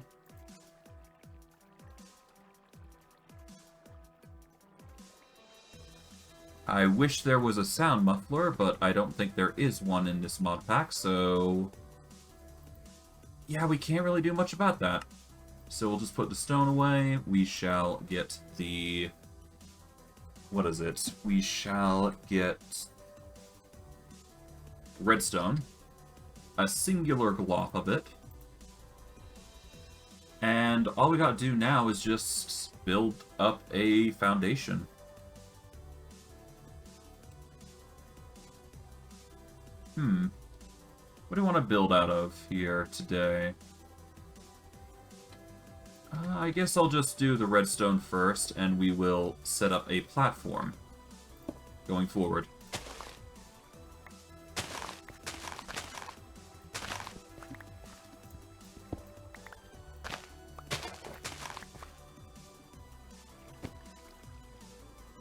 I wish there was a sound muffler, but I don't think there is one in this mod pack, so... yeah, we can't really do much about that. So we'll just put the stone away. We shall get the... what is it? We shall get... redstone. A singular glop of it. And all we gotta do now is just build up a foundation. What do I want to build out of here today? I guess I'll just do the redstone first, and we will set up a platform going forward.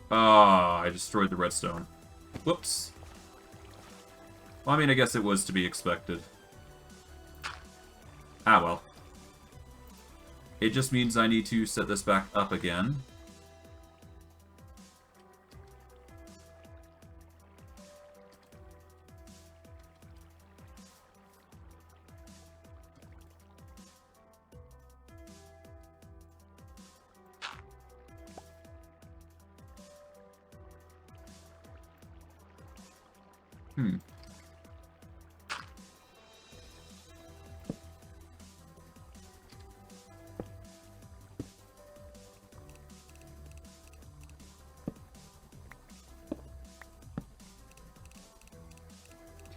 Ah, I destroyed the redstone. Whoops. Well, I mean, I guess it was to be expected. Ah, well. It just means I need to set this back up again.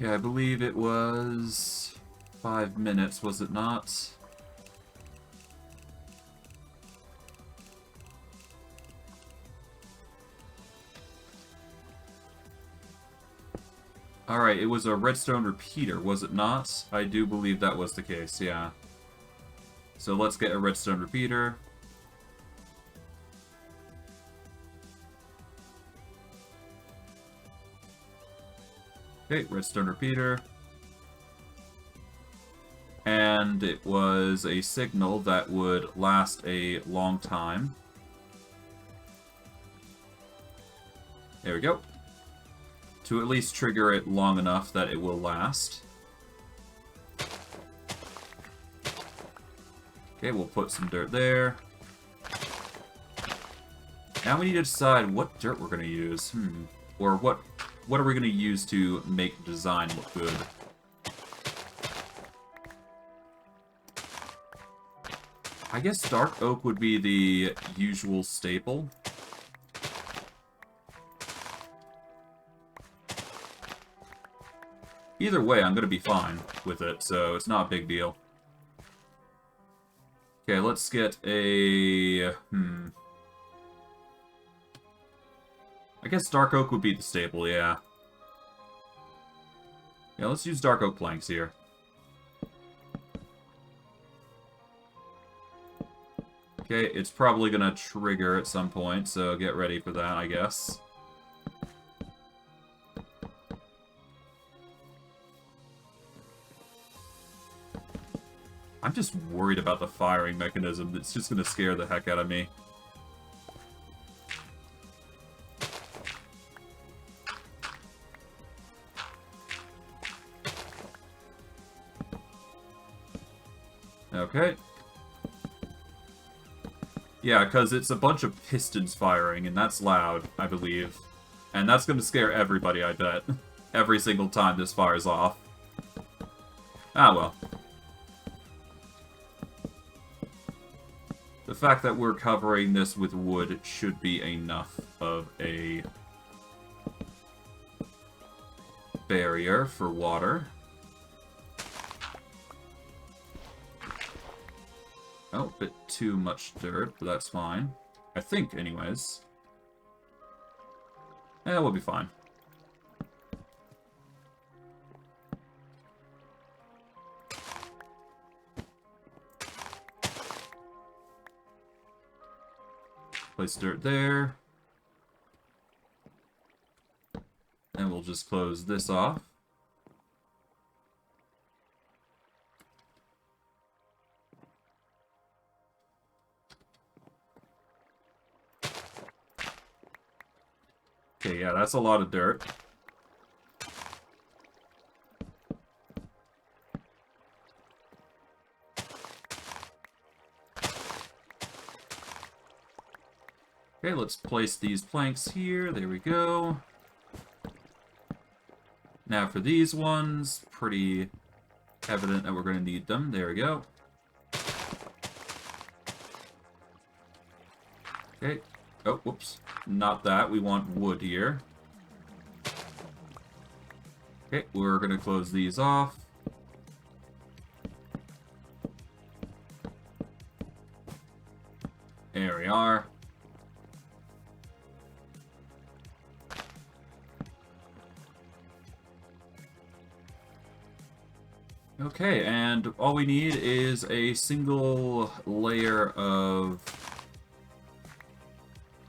Okay, I believe it was 5 minutes, was it not? Alright, it was a redstone repeater, was it not? I do believe that was the case, yeah. So let's get a redstone repeater. Okay, redstone repeater. And it was a signal that would last a long time. There we go. To at least trigger it long enough that it will last. Okay, we'll put some dirt there. Now we need to decide what dirt we're going to use. Or what are we going to use to make the design look good? I guess dark oak would be the usual staple. Either way, I'm going to be fine with it, so it's not a big deal. Okay, let's get a... I guess Dark Oak would be the staple, yeah. Yeah, let's use Dark Oak planks here. Okay, it's probably gonna trigger at some point, so get ready for that, I guess. I'm just worried about the firing mechanism. It's just gonna scare the heck out of me. Okay. Yeah, because it's a bunch of pistons firing, and that's loud, I believe. And that's gonna scare everybody, I bet. Every single time this fires off. Ah, well. The fact that we're covering this with wood should be enough of a barrier for water. Oh, a bit too much dirt, but that's fine. I think, anyways. Yeah, we'll be fine. Place dirt there. And we'll just close this off. Okay, yeah, that's a lot of dirt. Okay, let's place these planks here. There we go. Now for these ones, pretty evident that we're going to need them. There we go. Okay. Oh, whoops. Not that. We want wood here. Okay, we're going to close these off. There we are. Okay, and all we need is a single layer of...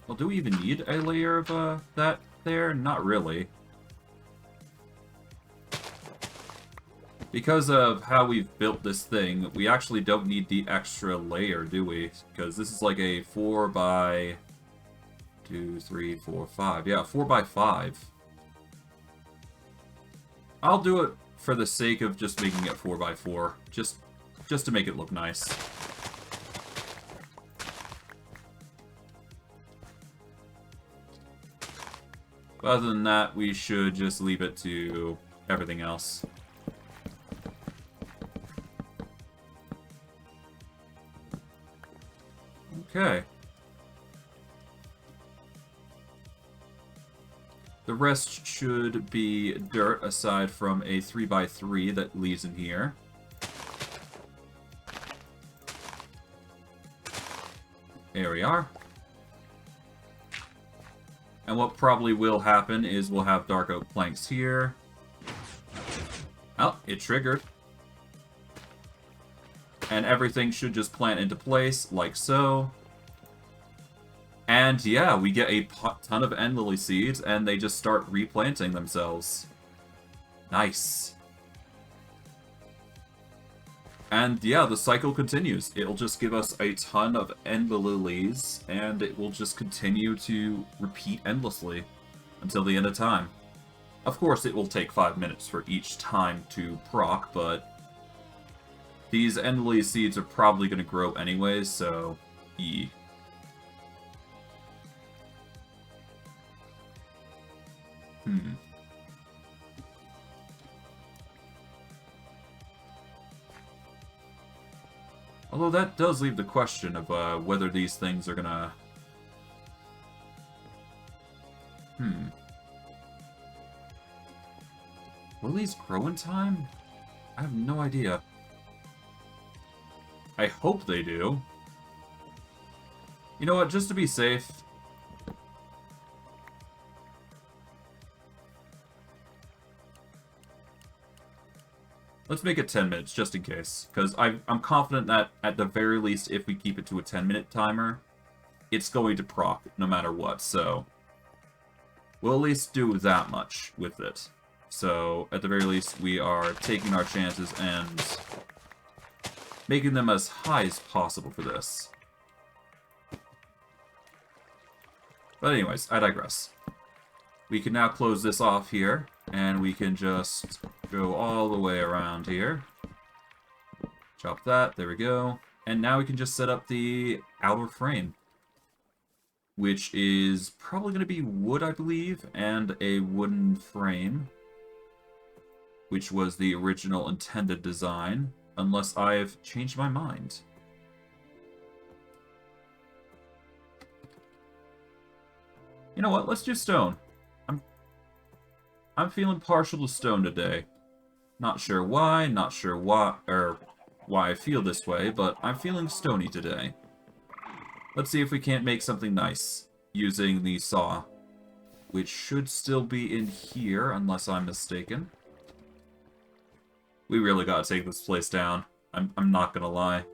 Well, do we even need a layer of that there? Not really. Because of how we've built this thing, we actually don't need the extra layer, do we? Because this is like a 4 by 2, 3, 4, 5. Yeah, 4 by 5. I'll do it for the sake of just making it 4 by 4. Just to make it look nice. Other than that, we should just leave it to everything else. Okay. The rest should be dirt, aside from a 3 by 3 that leaves in here. There we are. And what probably will happen is we'll have dark oak planks here. Oh, it triggered. And everything should just plant into place, like so. And yeah, we get a ton of End Lilly seeds, and they just start replanting themselves. Nice. And yeah, the cycle continues. It'll just give us a ton of End Lillies, and it will just continue to repeat endlessly until the end of time. Of course, it will take 5 minutes for each time to proc, but these End Lilly seeds are probably going to grow anyways, so Although that does leave the question of whether these things are gonna... Will these grow in time? I have no idea. I hope they do. You know what, just to be safe... let's make it 10 minutes, just in case. Because I'm confident that, at the very least, if we keep it to a 10-minute timer, it's going to proc, no matter what, so... we'll at least do that much with it. So, at the very least, we are taking our chances and making them as high as possible for this. But anyways, I digress. We can now close this off here, and we can just go all the way around here. Chop that, there we go. And now we can just set up the outer frame, which is probably going to be wood, I believe, and a wooden frame, which was the original intended design, unless I've changed my mind. You know what, let's do stone. I'm feeling partial to stone today. Not sure why, not sure why I feel this way, but I'm feeling stony today. Let's see if we can't make something nice using the saw, which should still be in here, unless I'm mistaken. We really gotta take this place down. I'm not gonna lie.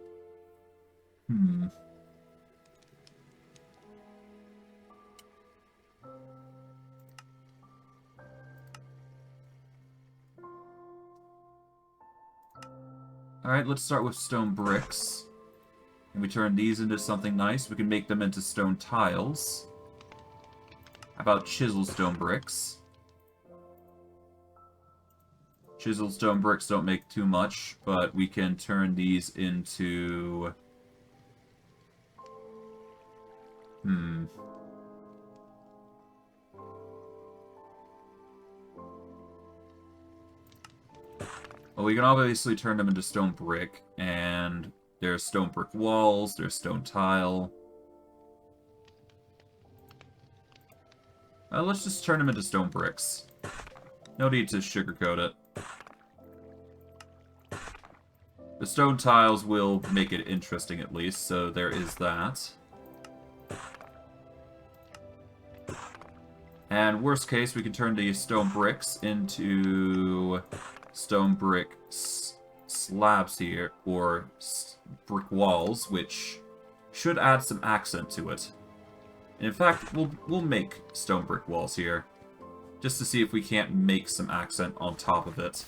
Alright, let's start with stone bricks. And we turn these into something nice. We can make them into stone tiles. How about chisel stone bricks? Chisel stone bricks don't make too much, but we can turn these into... Well, we can obviously turn them into stone brick, and there's stone brick walls, there's stone tile. Let's just turn them into stone bricks. No need to sugarcoat it. The stone tiles will make it interesting at least, so there is that. And worst case, we can turn these stone bricks into stone brick slabs here, or brick walls, which should add some accent to it. And in fact, we'll make stone brick walls here, just to see if we can't make some accent on top of it.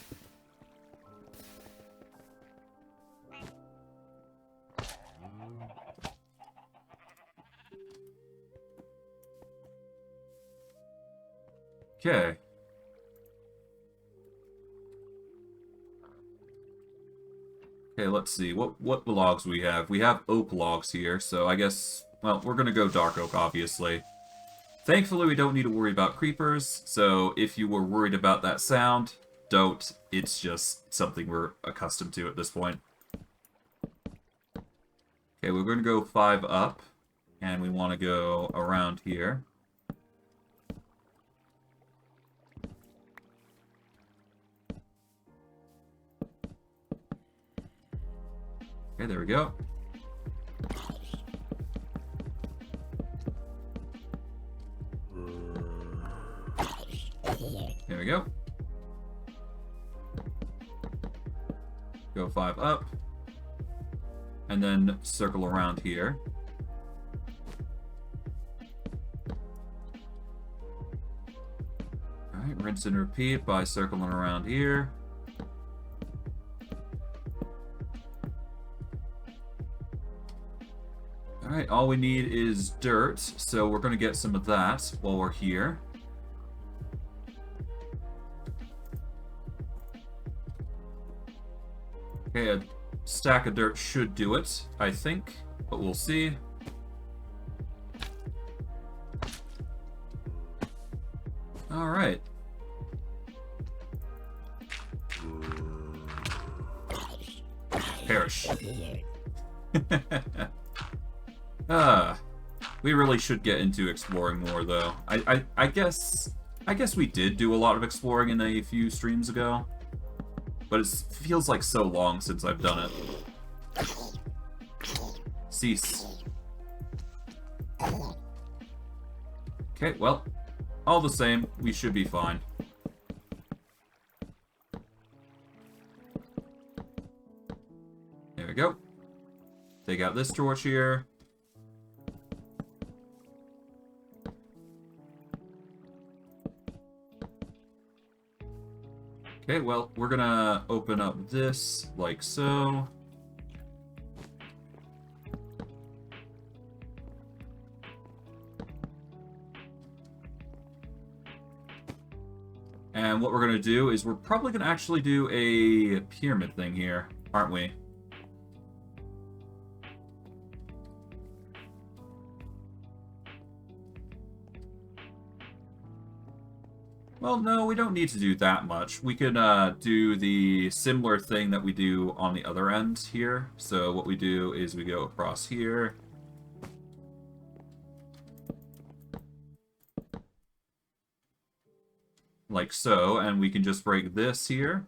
Okay. Okay, let's see. What logs we have? We have oak logs here, so I guess, well, we're gonna go dark oak, obviously. Thankfully, we don't need to worry about creepers, so if you were worried about that sound, don't. It's just something we're accustomed to at this point. Okay, we're gonna go 5 up, and we want to go around here. Okay, there we go. There we go. Go 5 up. And then circle around here. Alright, rinse and repeat by circling around here. Alright, all we need is dirt, so we're going to get some of that while we're here. Okay, a stack of dirt should do it, I think, but we'll see. Alright. Perish. We really should get into exploring more, though. I guess we did do a lot of exploring in a few streams ago, but it feels like so long since I've done it. Cease. Okay, well, all the same, we should be fine. There we go. Take out this torch here. Okay, well, we're gonna open up this like so. And what we're going to do is we're probably going to actually do a pyramid thing here, aren't we? Well, no, we don't need to do that much. We could do the similar thing that we do on the other end here. So what we do is we go across here. Like so, and we can just break this here.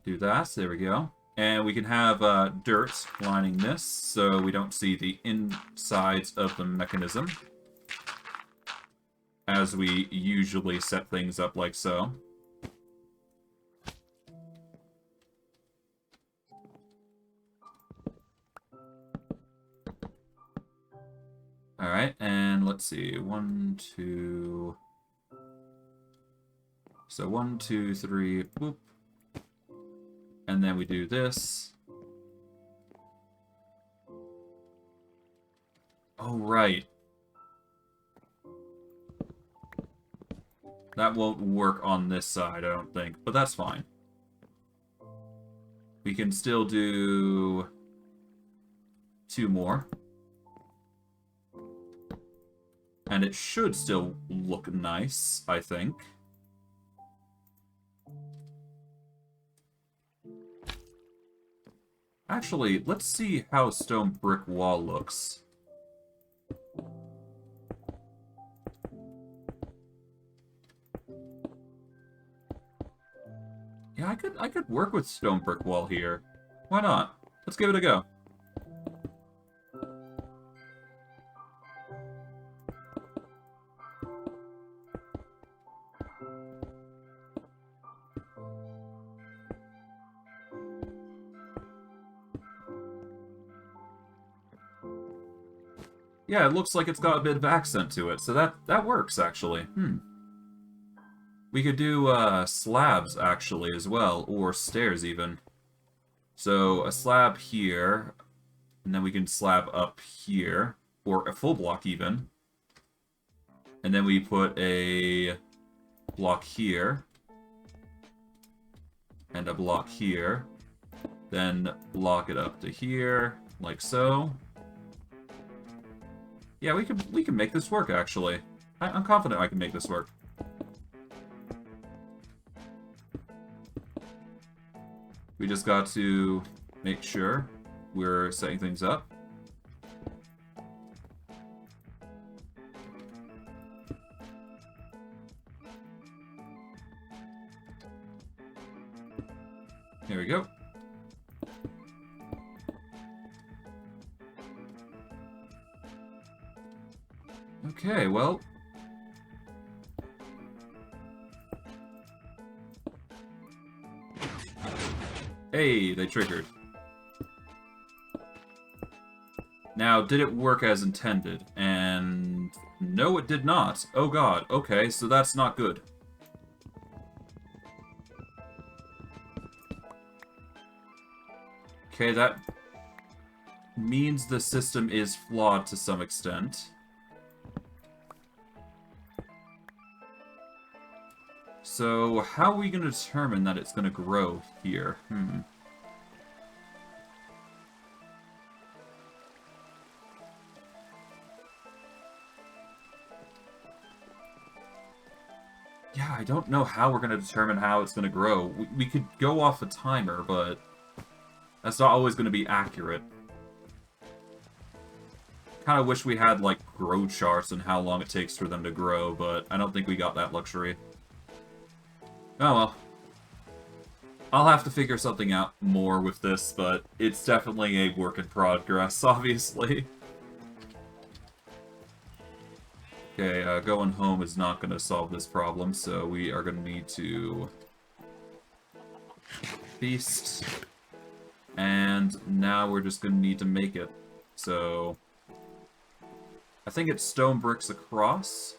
Do that, there we go. And we can have dirt lining this, so we don't see the insides of the mechanism. As we usually set things up like so. Alright, and let's see. 1, 2... So 1, 2, 3, boop. And then we do this. Oh, right. That won't work on this side, I don't think, but that's fine. We can still do 2 more. And it should still look nice, I think. Actually, let's see how a stone brick wall looks. Yeah, I could work with stone brick wall here. Why not? Let's give it a go. Yeah, it looks like it's got a bit of accent to it, so that works, actually. We could do slabs, actually, as well, or stairs, even. So, a slab here, and then we can slab up here, or a full block, even. And then we put a block here, and a block here. Then block it up to here, like so. Yeah, we can make this work, actually. I'm confident I can make this work. We just got to make sure we're setting things up. Here we go. Okay, well... Hey, they triggered. Now, did it work as intended? And... no, it did not. Oh god, okay, so that's not good. Okay, that means the system is flawed to some extent. So, how are we going to determine that it's going to grow here? Yeah, I don't know how we're going to determine how it's going to grow. We could go off a timer, but that's not always going to be accurate. Kind of wish we had, like, grow charts and how long it takes for them to grow, but I don't think we got that luxury. Oh well. I'll have to figure something out more with this, but it's definitely a work in progress, obviously. Okay, going home is not going to solve this problem, so we are going to need to feast. And now we're just going to need to make it. So, I think it's stone bricks across.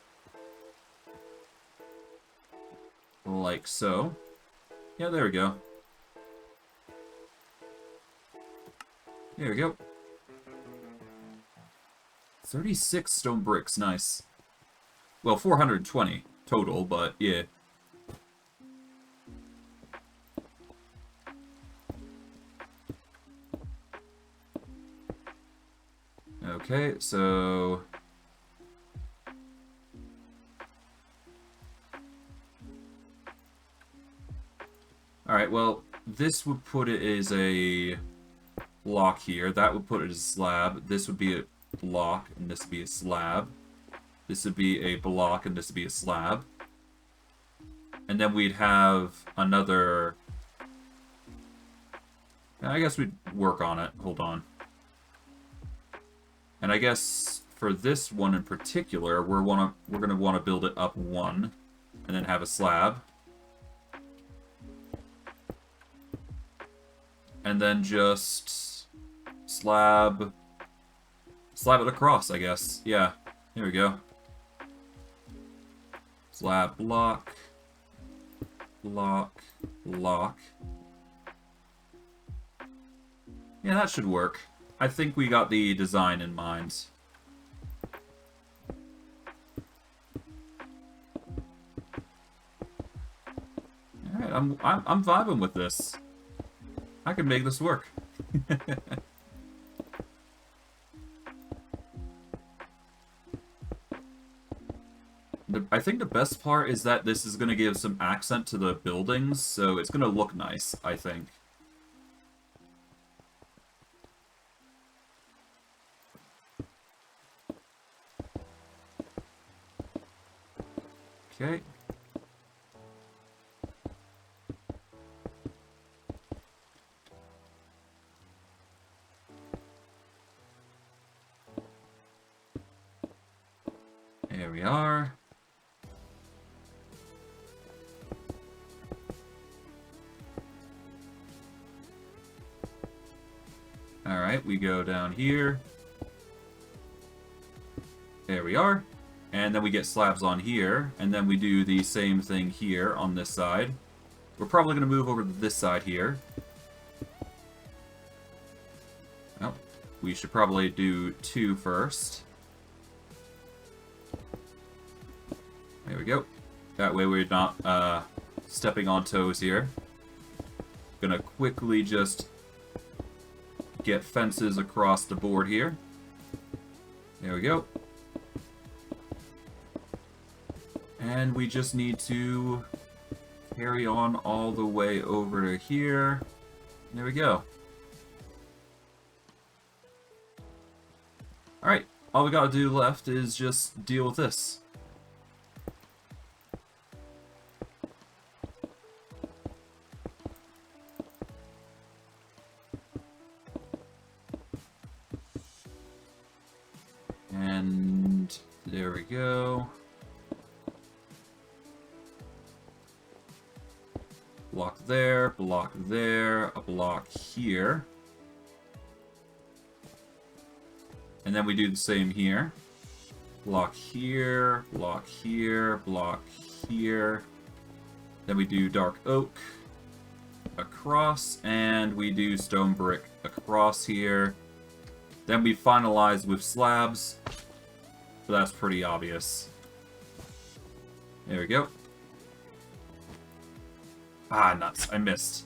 Like so. Yeah, there we go. There we go. 36 stone bricks, nice. Well, 420 total, but yeah. Okay, so... Alright, well, this would put it as a block here. That would put it as a slab. This would be a block, and this would be a slab. This would be a block, and this would be a slab. And then we'd have another... I guess we'd work on it. Hold on. And I guess for this one in particular, we're going to want to build it up one, and then have a slab. And then just slab it across, I guess. Yeah, here we go. Slab, block, block, block. Yeah, that should work. I think we got the design in mind. Alright, I'm vibing with this. I can make this work. I think the best part is that this is going to give some accent to the buildings, so it's going to look nice, I think. Okay. There we are. Alright, we go down here. There we are. And then we get slabs on here, and then we do the same thing here on this side. We're probably going to move over to this side here. Well, we should probably do 2 first. There we go. That way we're not stepping on toes here. Gonna quickly just get fences across the board here. There we go. And we just need to carry on all the way over to here. There we go. Alright, all we gotta do left is just deal with this. And there we go. Block there, a block here. And then we do the same here. Block here, block here, block here. Then we do dark oak across, and we do stone brick across here. Then we finalize with slabs, but that's pretty obvious. There we go. Ah, nuts. I missed.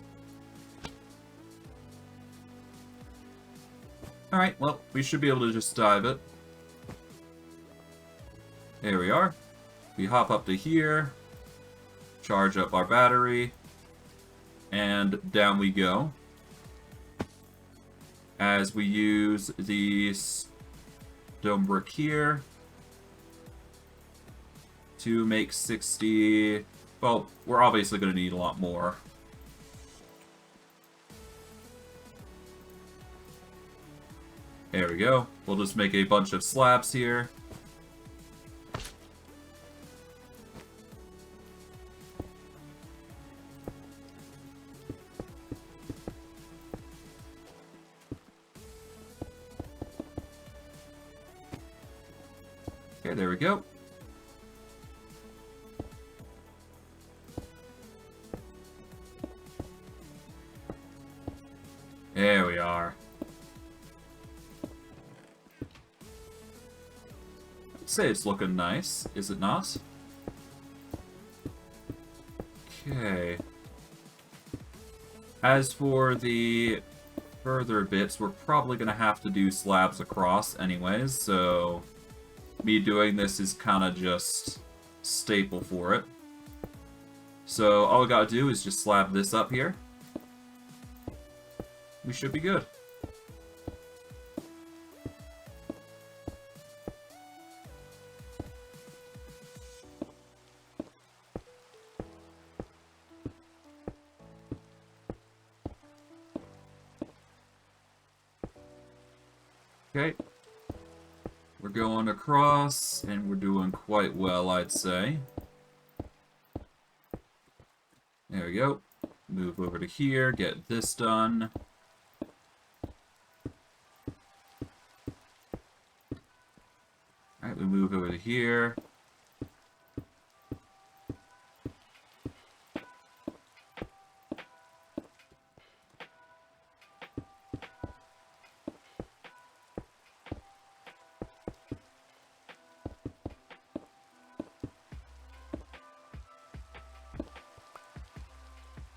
Alright, well, we should be able to just dive it. There we are. We hop up to here, charge up our battery, and down we go. As we use the stone brick here to make 60... Well, we're obviously going to need a lot more. There we go. We'll just make a bunch of slabs here. there we go. There we are. I'd say it's looking nice, is it not? Okay. As for the further bits, we're probably going to have to do slabs across anyways, so me doing this is kind of just staple for it. So all we gotta do is just slab this up here. We should be good. Okay. We're going across, and we're doing quite well, I'd say. There we go. Move over to here, get this done. Alright, we move over to here.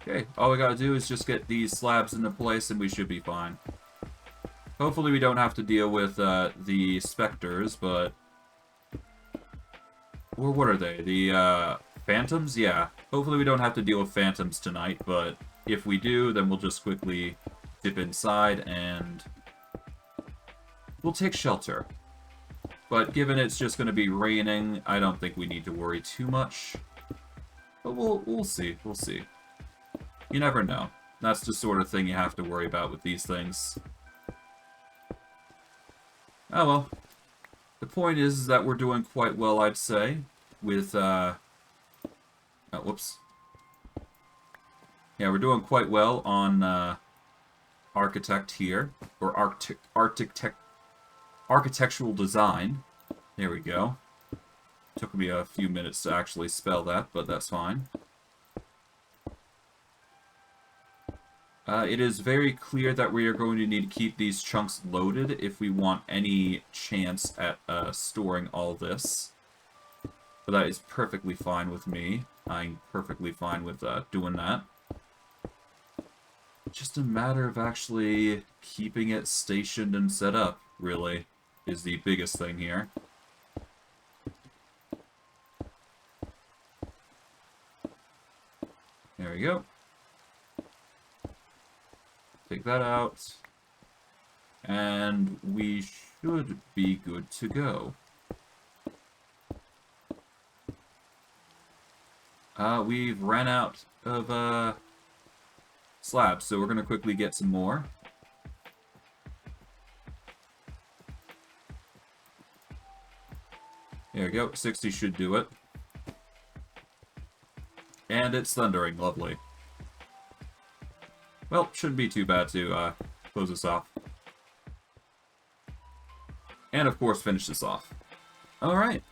Okay, all we gotta do is just get these slabs into place and we should be fine. Hopefully we don't have to deal with the specters, but... Or what are they? The phantoms? Yeah. Hopefully we don't have to deal with phantoms tonight, but if we do, then we'll just quickly dip inside and... we'll take shelter. But given it's just going to be raining, I don't think we need to worry too much. But we'll see. We'll see. You never know. That's the sort of thing you have to worry about with these things. Oh well. The point is that we're doing quite well, I'd say, with, oh, whoops. Yeah, we're doing quite well on, Architect here, or Architectural Design. There we go. Took me a few minutes to actually spell that, but that's fine. It is very clear that we are going to need to keep these chunks loaded if we want any chance at storing all this. But that is perfectly fine with me. I'm perfectly fine with doing that. Just a matter of actually keeping it stationed and set up, really, is the biggest thing here. There we go. Take that out. And we should be good to go. We've ran out of slabs, so we're going to quickly get some more. There we go, 60 should do it. And it's thundering, lovely. Well, shouldn't be too bad to close this off. And of course, finish this off. Alright.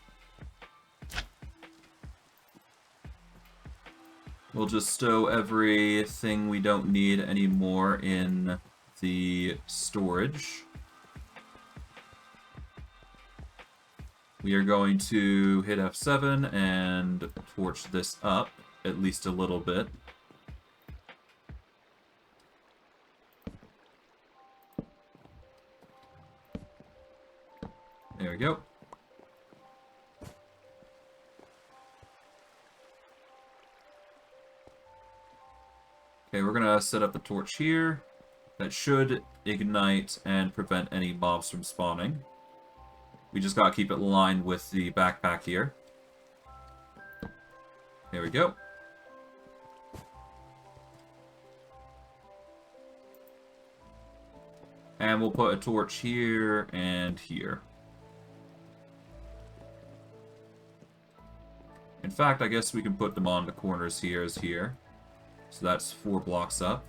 We'll just stow everything we don't need anymore in the storage. We are going to hit F7 and torch this up, at least a little bit. There we go. Okay, we're gonna set up the torch here. That should ignite and prevent any mobs from spawning. We just gotta keep it aligned with the backpack here. There we go. And we'll put a torch here and here. In fact, I guess we can put them on the corners here as here. So that's 4 blocks up.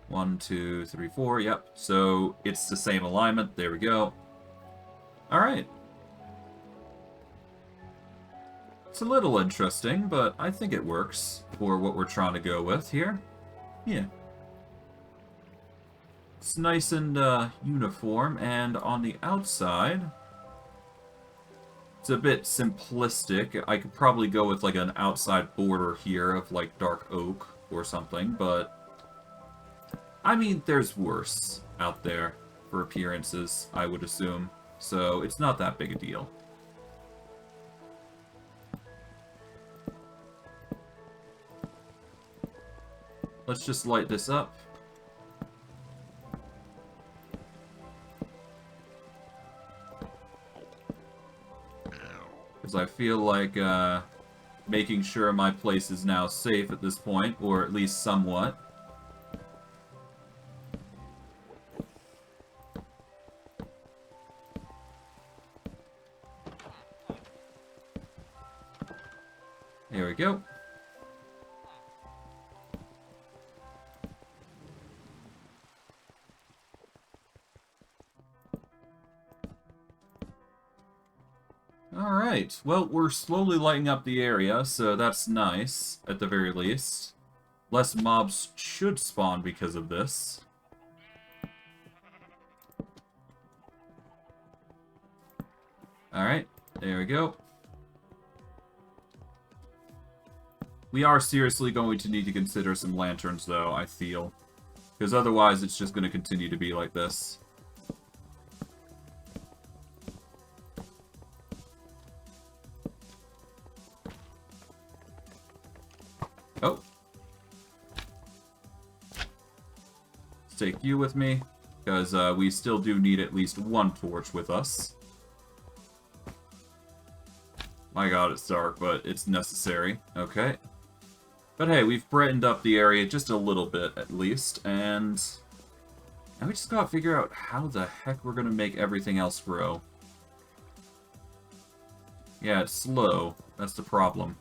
1, 2, 3, 4, yep. So it's the same alignment, there we go. Alright. It's a little interesting, but I think it works for what we're trying to go with here. Yeah. It's nice and uniform, and on the outside, it's a bit simplistic. I could probably go with like an outside border here of like dark oak or something, but I mean, there's worse out there for appearances, I would assume. So it's not that big a deal. Let's just light this up. Because I feel like making sure my place is now safe at this point, or at least somewhat. There we go. Alright, well, we're slowly lighting up the area, so that's nice, at the very least. Less mobs should spawn because of this. Alright, there we go. We are seriously going to need to consider some lanterns, though, I feel. Because otherwise, it's just going to continue to be like this. Oh. Let's take you with me, because we still do need at least one torch with us. My god, it's dark, but it's necessary. Okay. But hey, we've brightened up the area just a little bit, at least, and now we just gotta figure out how the heck we're gonna make everything else grow. Yeah, it's slow. That's the problem.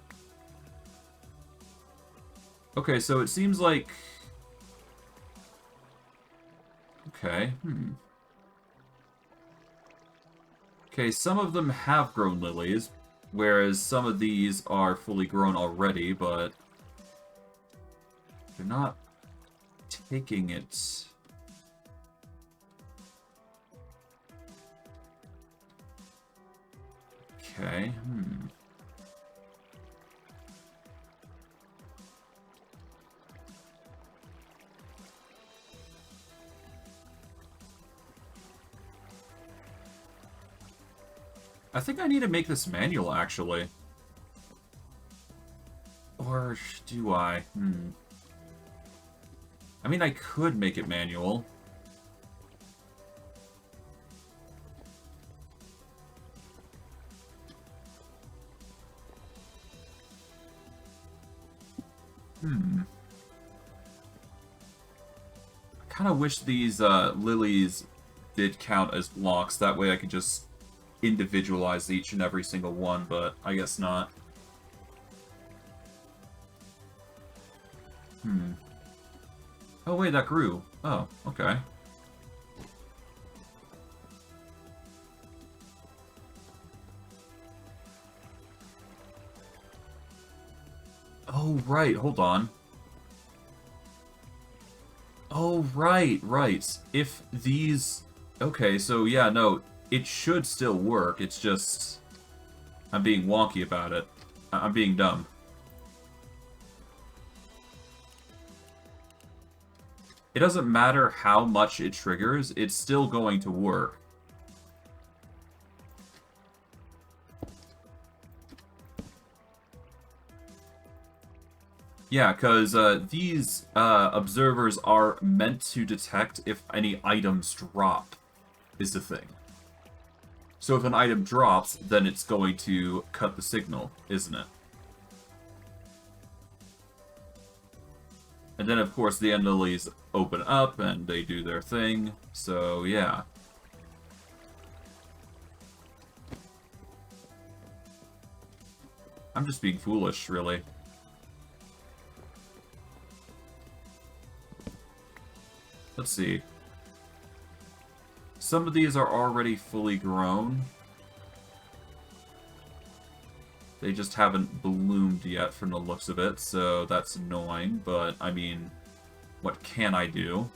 Okay, so it seems like... Okay, Okay, some of them have grown lilies, whereas some of these are fully grown already, but... they're not taking it. Okay, I think I need to make this manual, actually. Or do I? I mean, I could make it manual. I kind of wish these lilies did count as blocks. That way I could just individualize each and every single one, but I guess not. Oh wait, that grew. Oh, okay. Oh, right, hold on. Oh, right. If these... Okay, so yeah, no, it should still work, it's just... I'm being wonky about it. I'm being dumb. It doesn't matter how much it triggers, it's still going to work. Yeah, because these observers are meant to detect if any items drop, is the thing. So if an item drops, then it's going to cut the signal, isn't it? And then, of course, the End Lillies open up, and they do their thing. So, yeah. I'm just being foolish, really. Let's see. Some of these are already fully grown. They just haven't bloomed yet from the looks of it, so that's annoying, but, I mean, what can I do?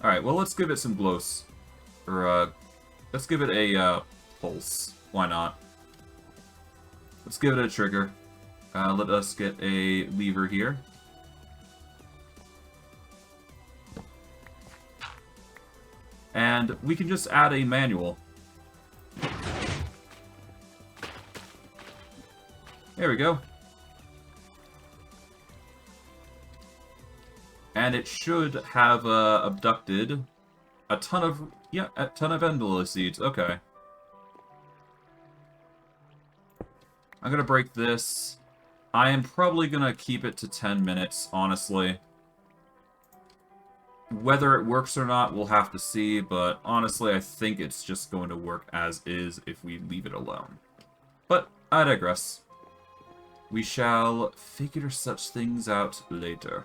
Alright, well, let's give it some glows. Or, let's give it a, pulse. Why not? Let's give it a trigger. Let us get a lever here. And we can just add a manual. There we go. And it should have abducted a ton of End Lillie seeds. Okay. I'm gonna break this. I am probably gonna keep it to 10 minutes, honestly. Whether it works or not, we'll have to see, but honestly, I think it's just going to work as is if we leave it alone. But I digress. We shall figure such things out later.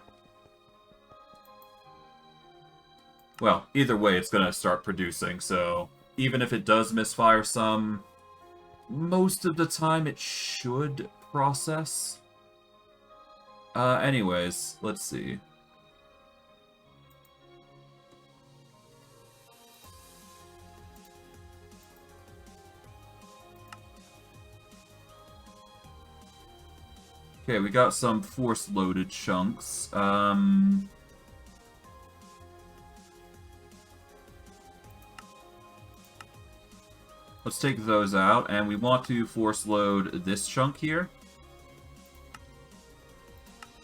Well, either way, it's going to start producing, so even if it does misfire some, most of the time it should process. Anyways, let's see. Okay, we got some force-loaded chunks. Let's take those out, and we want to force-load this chunk here.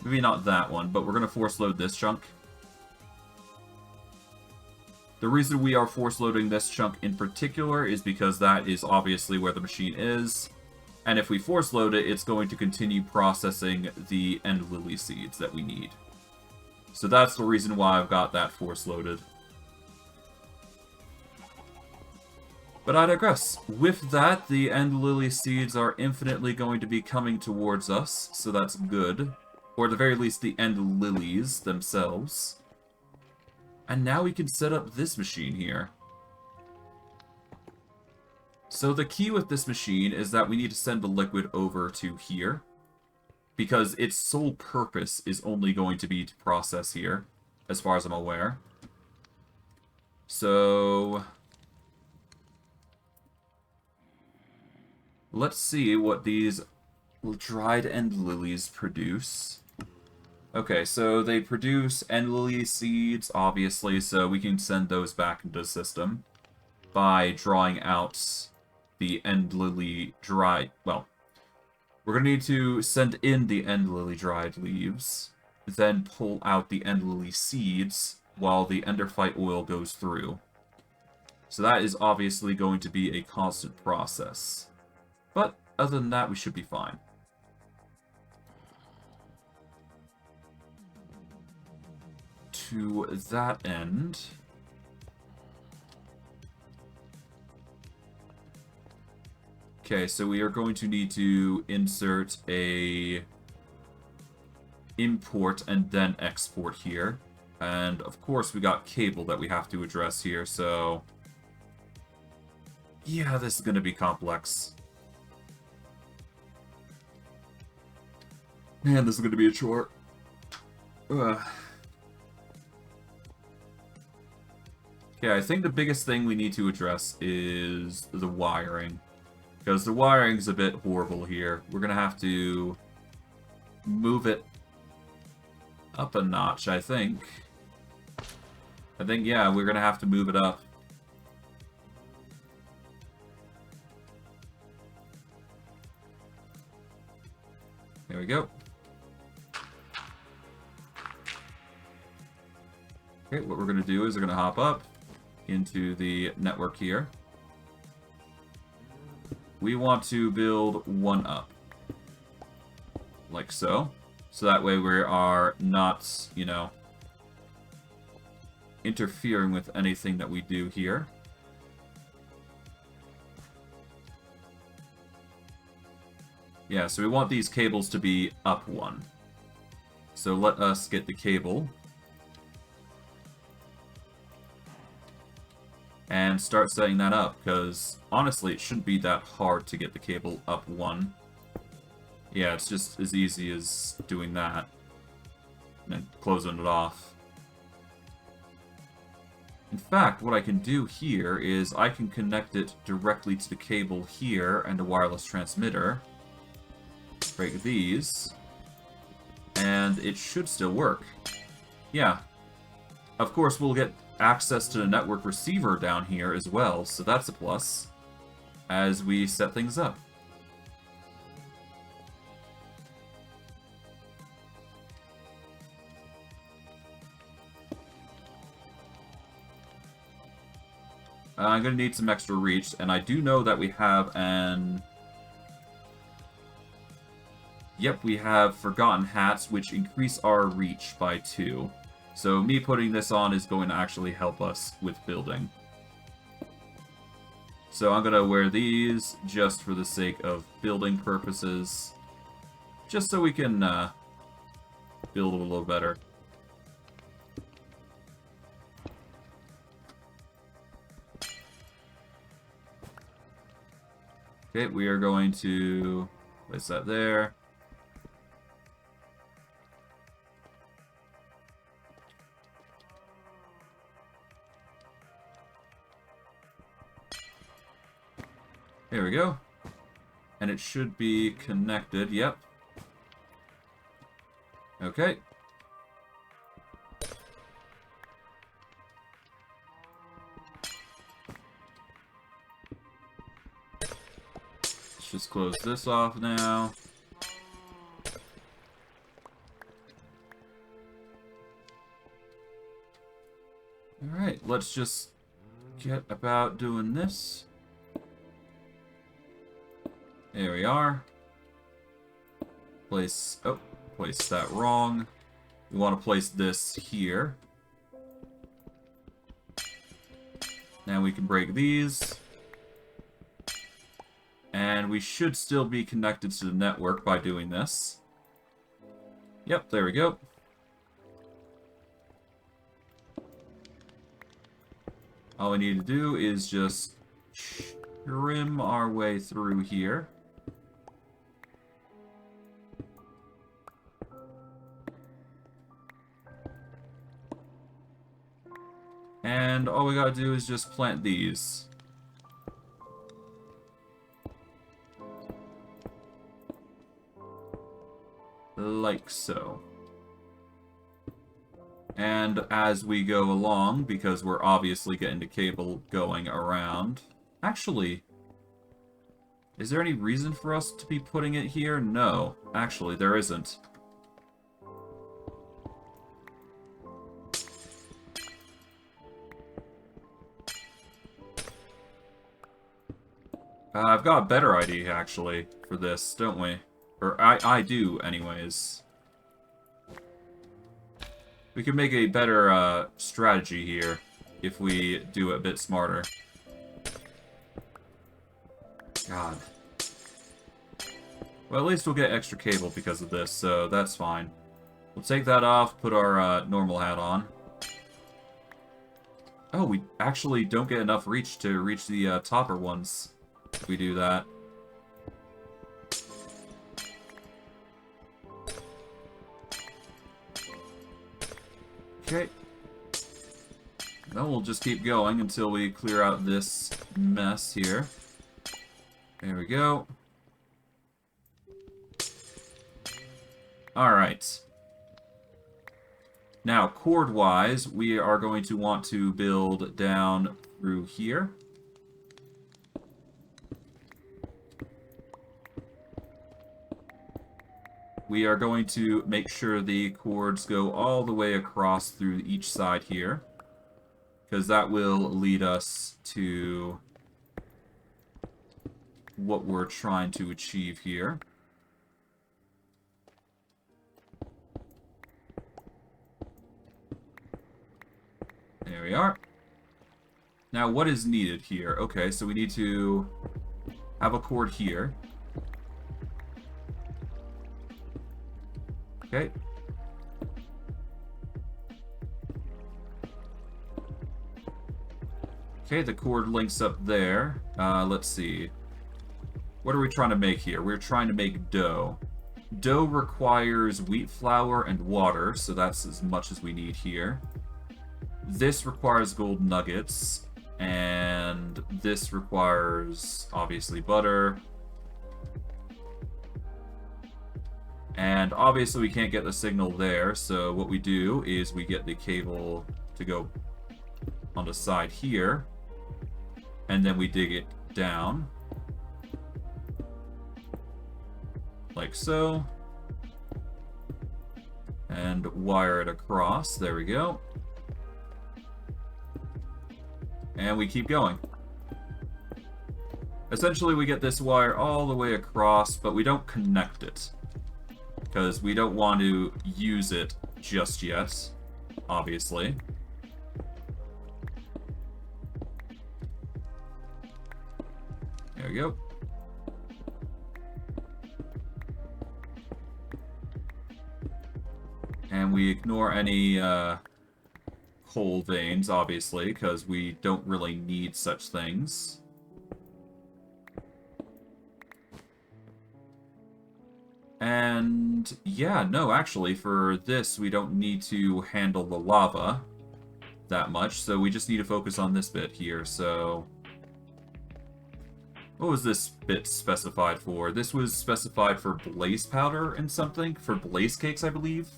Maybe not that one, but we're going to force-load this chunk. The reason we are force-loading this chunk in particular is because that is obviously where the machine is. And if we force load it, it's going to continue processing the End Lillie seeds that we need. So that's the reason why I've got that force loaded. But I digress. With that, the End Lillie seeds are infinitely going to be coming towards us, so that's good. Or at the very least, the End Lillies themselves. And now we can set up this machine here. So the key with this machine is that we need to send the liquid over to here, because its sole purpose is only going to be to process here, as far as I'm aware. So let's see what these dried End Lillies produce. Okay, so they produce End Lillie seeds, obviously, so we can send those back into the system by drawing out the End Lillie dried... Well, we're going to need to send in the End Lillie dried leaves, then pull out the End Lillie seeds while the Enderflight oil goes through. So that is obviously going to be a constant process. But other than that, we should be fine. To that end... Okay, so we are going to need to insert a import and then export here. And of course we got cable that we have to address here, so... Yeah, this is going to be complex. Man, this is going to be a chore. Ugh. Okay, I think the biggest thing we need to address is the wiring. Because the wiring's a bit horrible here. We're going to have to move it up a notch, I think. Yeah, we're going to have to move it up. There we go. Okay, what we're going to do is we're going to hop up into the network here. We want to build one up. Like so. So that way we are not, you know, interfering with anything that we do here. Yeah, so we want these cables to be up one. So let us get the cable. And and start setting that up, because honestly, it shouldn't be that hard to get the cable up one. Yeah, it's just as easy as doing that, and then closing it off. In fact, what I can do here is I can connect it directly to the cable here and a wireless transmitter. Break these, and it should still work. Yeah. Of course, we'll get access to the network receiver down here as well, so that's a plus as we set things up. I'm going to need some extra reach, and I do know that we have an... Yep, we have Forgotten Hats, which increase our reach by 2. So me putting this on is going to actually help us with building. So I'm going to wear these just for the sake of building purposes. Just so we can build a little better. Okay, we are going to place that there. There we go. And it should be connected, yep. Okay. Let's just close this off now. Alright, let's just get about doing this. There we are. Place that wrong. We want to place this here. Now we can break these. And we should still be connected to the network by doing this. Yep, there we go. All we need to do is just trim our way through here. And all we gotta do is just plant these. Like so. And as we go along, because we're obviously getting the cable going around... Actually, is there any reason for us to be putting it here? No, actually, there isn't. I've got a better idea, actually, for this, don't we? Or I do, anyways. We could make a better strategy here if we do it a bit smarter. God. Well, at least we'll get extra cable because of this, so that's fine. We'll take that off, put our normal hat on. Oh, we actually don't get enough reach to reach the topper ones if we do that. Okay. Then we'll just keep going until we clear out this mess here. There we go. Alright. Now, cord-wise, we are going to want to build down through here. We are going to make sure the cords go all the way across through each side here, because that will lead us to what we're trying to achieve here. There we are. Now, what is needed here? Okay, so we need to have a cord here. Okay. Okay, the cord links up there. Let's see. What are we trying to make here? We're trying to make dough. Dough requires wheat flour and water, so that's as much as we need here. This requires gold nuggets, and this requires, obviously, butter. And obviously we can't get the signal there, so what we do is we get the cable to go on the side here, and then we dig it down. Like so. And wire it across. There we go. And we keep going. Essentially, we get this wire all the way across, but we don't connect it. Because we don't want to use it just yet, obviously. There we go. And we ignore any coal veins, obviously, because we don't really need such things. And yeah, no, actually, for this, we don't need to handle the lava that much, so we just need to focus on this bit here, so... What was this bit specified for? This was specified for blaze powder and something? For blaze cakes, I believe?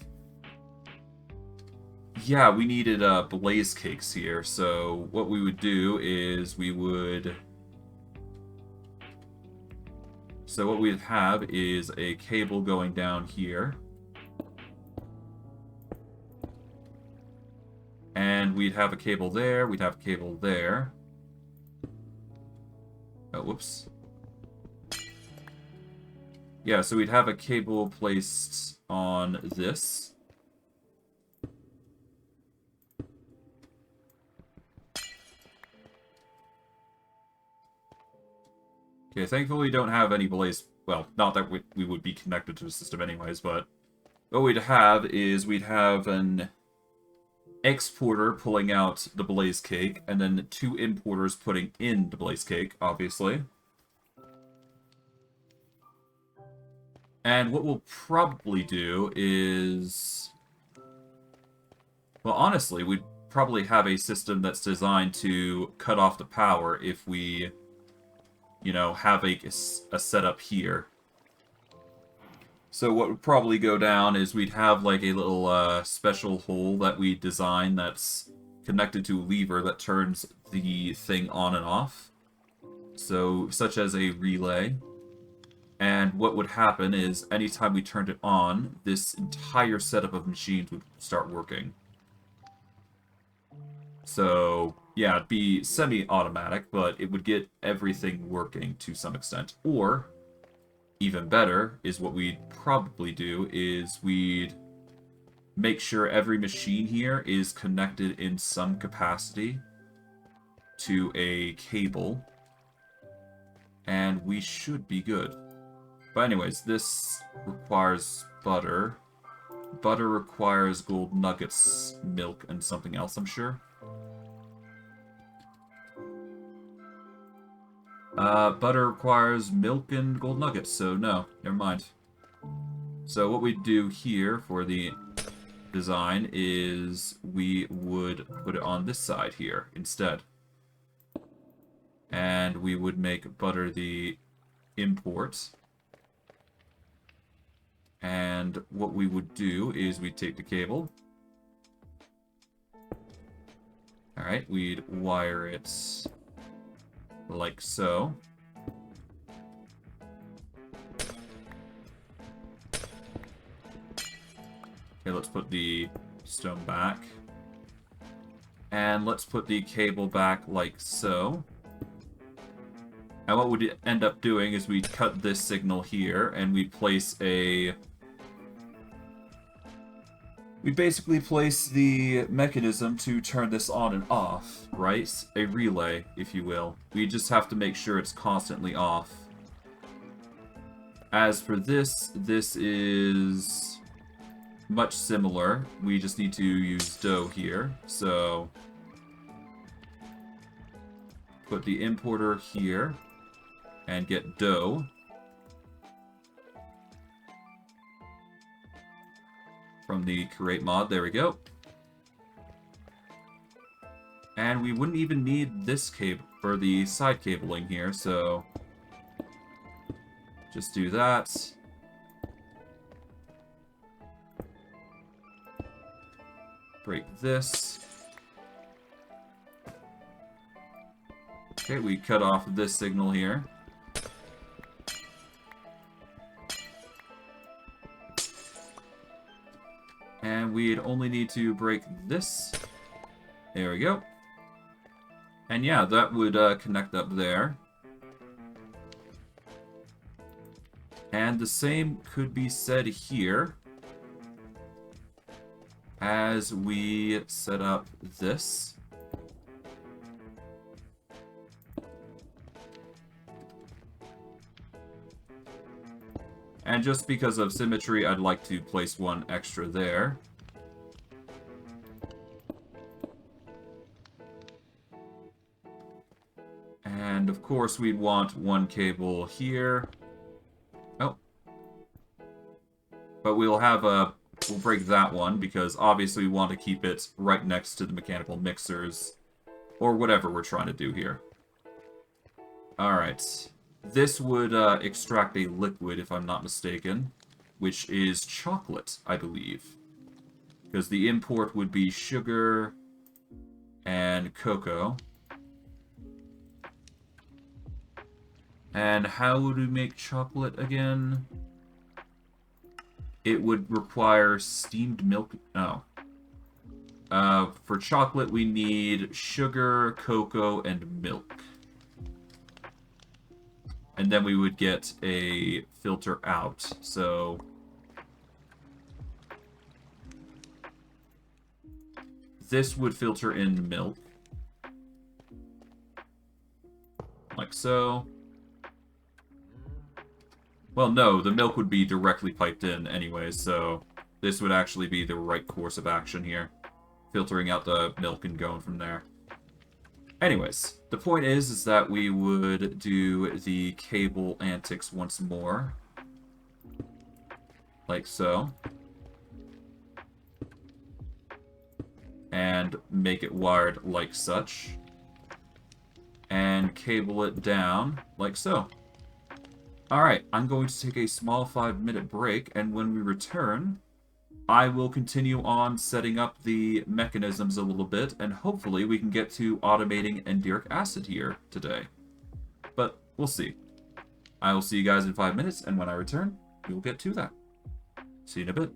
Yeah, we needed blaze cakes here, so what we would do is we would... So what we'd have is a cable going down here. And we'd have a cable there, we'd have a cable there. Oh, whoops. Yeah, so we'd have a cable placed on this. Okay, thankfully we don't have any blaze... Well, not that we would be connected to the system anyways, but... What we'd have is we'd have an exporter pulling out the blaze cake, and then 2 importers putting in the blaze cake, obviously. And what we'll probably do is... Well, honestly, we'd probably have a system that's designed to cut off the power if we... you know, have a setup here. So what would probably go down is we'd have like a little special hole that we design that's connected to a lever that turns the thing on and off. So, such as a relay. And what would happen is anytime we turned it on, this entire setup of machines would start working. So... yeah, it'd be semi-automatic, but it would get everything working to some extent. Or, even better, is what we'd probably do is we'd make sure every machine here is connected in some capacity to a cable. And we should be good. But anyways, this requires butter. Butter requires gold nuggets, milk, and something else, I'm sure. Butter requires milk and gold nuggets, so no, never mind. So what we do here for the design is we would put it on this side here instead. And we would make butter the import. And what we would do is we'd take the cable. Alright, we'd wire it like so. Okay, let's put the stone back. And let's put the cable back like so. And what we'd end up doing is we'd cut this signal here, and we'd place a... we basically place the mechanism to turn this on and off, right? A relay, if you will. We just have to make sure it's constantly off. As for this, this is much similar. We just need to use dough here, so... put the importer here and get dough from the create mod. There we go. And we wouldn't even need this cable for the side cabling here, so just do that. Break this. Okay, we cut off this signal here. And we'd only need to break this. There we go. And yeah, that would connect up there. And the same could be said here as we set up this. And just because of symmetry, I'd like to place one extra there. And of course, we'd want one cable here. Oh. But we'll have a... We'll break that one, because obviously we want to keep it right next to the mechanical mixers, or whatever we're trying to do here. Alright. This would extract a liquid, if I'm not mistaken, which is chocolate, I believe. Because the import would be sugar and cocoa. And how would we make chocolate again? It would require steamed milk. Oh. For chocolate, we need sugar, cocoa, and milk. And then we would get a filter out. So this would filter in milk. Like so. Well, no, the milk would be directly piped in anyway, so this would actually be the right course of action here. Filtering out the milk and going from there. Anyways, the point is that we would do the cable antics once more. Like so. And make it wired like such. And cable it down like so. Alright, I'm going to take a small 5-minute break, and when we return, I will continue on setting up the mechanisms a little bit, and hopefully we can get to automating Enderic Acid here today. But we'll see. I will see you guys in 5 minutes, and when I return, we will get to that. See you in a bit.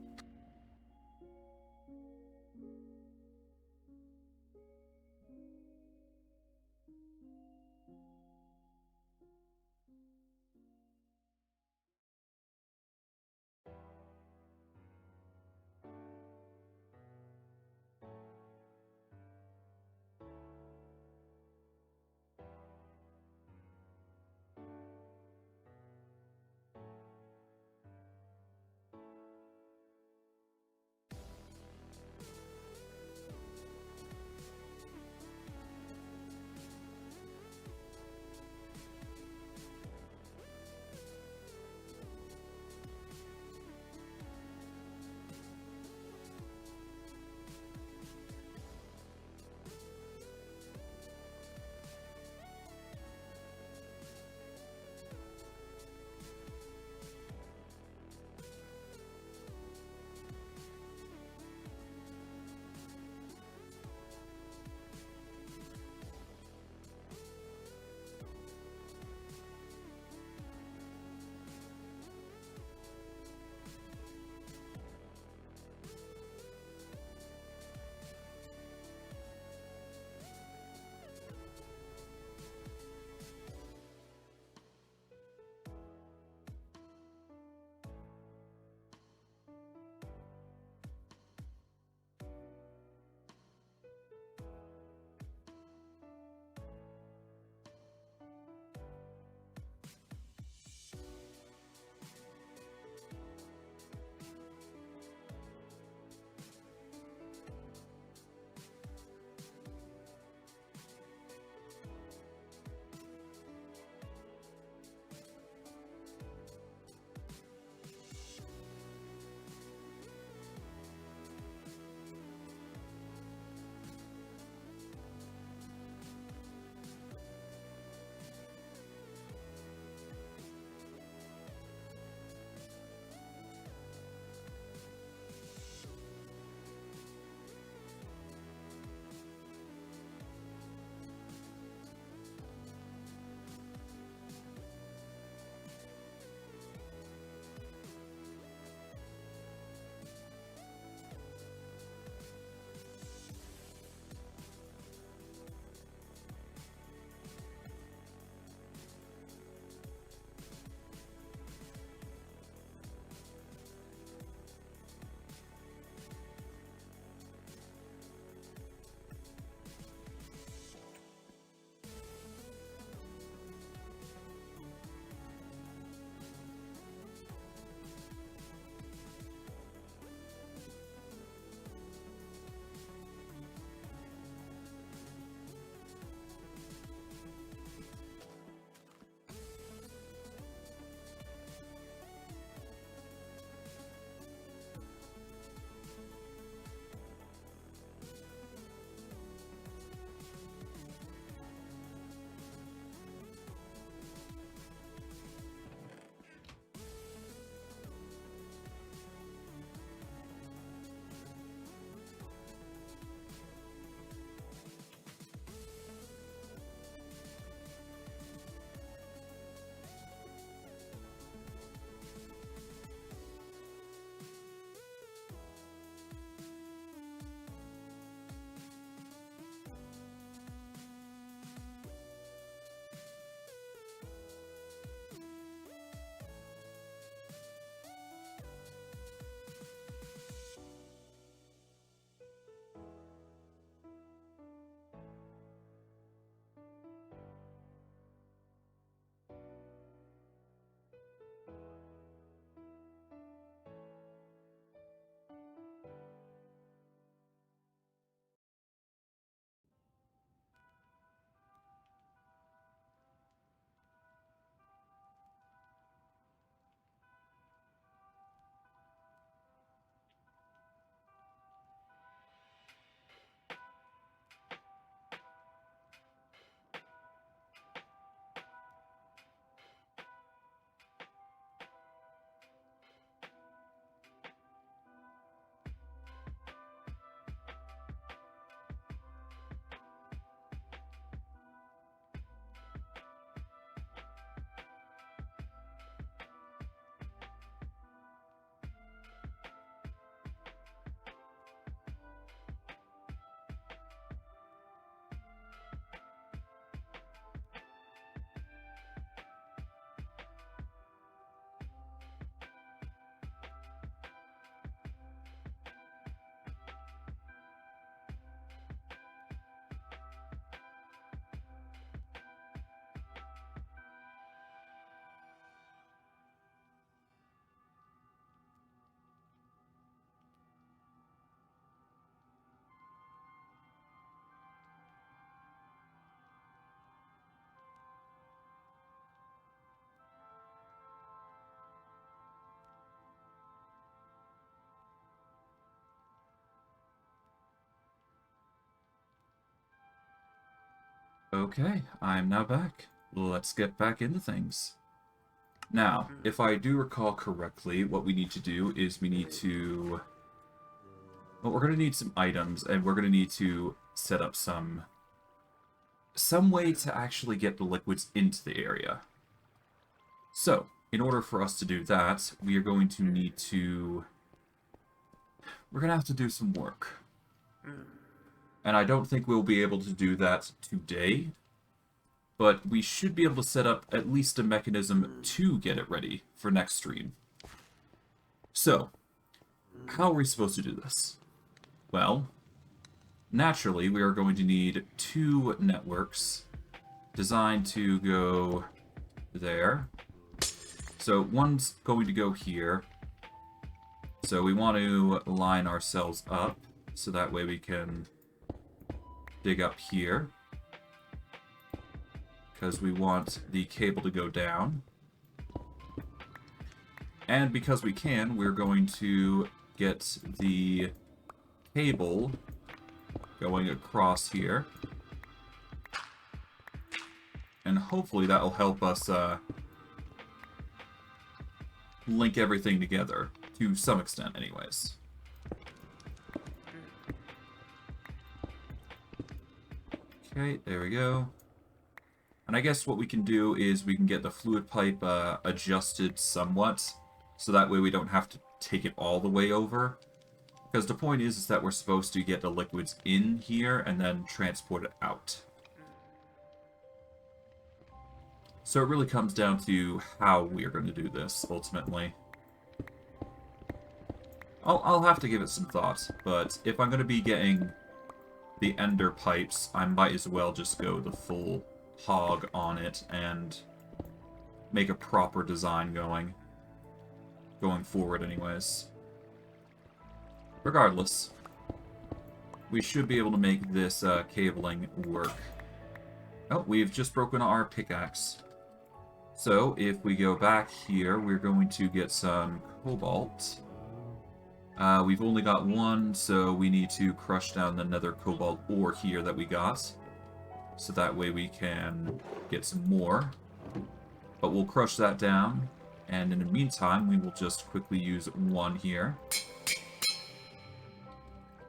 Okay, I'm now back. Let's get back into things. Now, if I do recall correctly, what we need to do is we need to... Well, we're going to need some items, and we're going to need to set up some way to actually get the liquids into the area. So, in order for us to do that, we are going to need to... We're going to have to do some work. And I don't think we'll be able to do that today, but we should be able to set up at least a mechanism to get it ready for next stream. So, how are we supposed to do this? Well, naturally we are going to need 2 networks designed to go there. So one's going to go here. So we want to line ourselves up so that way we can dig up here, because we want the cable to go down. And because we can, we're going to get the cable going across here. And hopefully that will help us link everything together, to some extent anyways. Okay, there we go. And I guess what we can do is we can get the fluid pipe adjusted somewhat, so that way we don't have to take it all the way over. Because the point is that we're supposed to get the liquids in here and then transport it out. So it really comes down to how we are going to do this, ultimately. I'll have to give it some thought, but if I'm going to be getting the ender pipes, I might as well just go the full hog on it and make a proper design going forward anyways. Regardless, we should be able to make this cabling work. Oh, we've just broken our pickaxe. So, if we go back here, we're going to get some cobalt. We've only got 1, so we need to crush down the nether cobalt ore here that we got. So that way we can get some more. But we'll crush that down, and in the meantime, we will just quickly use 1 here.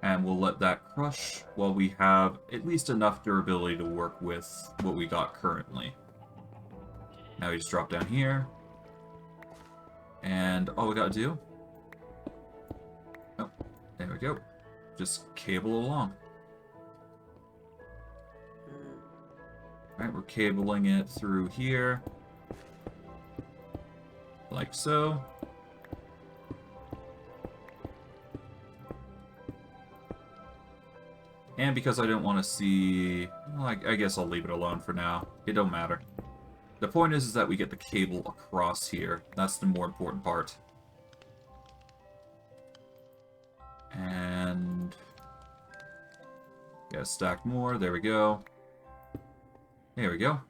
And we'll let that crush while we have at least enough durability to work with what we got currently. Now we just drop down here. And all we gotta do... Oh, there we go. Just cable along. Alright, we're cabling it through here. Like so. And because I don't want to see... Well, I guess I'll leave it alone for now. It don't matter. The point is that we get the cable across here. That's the more important part. And... Gotta stack more. There we go. There we go.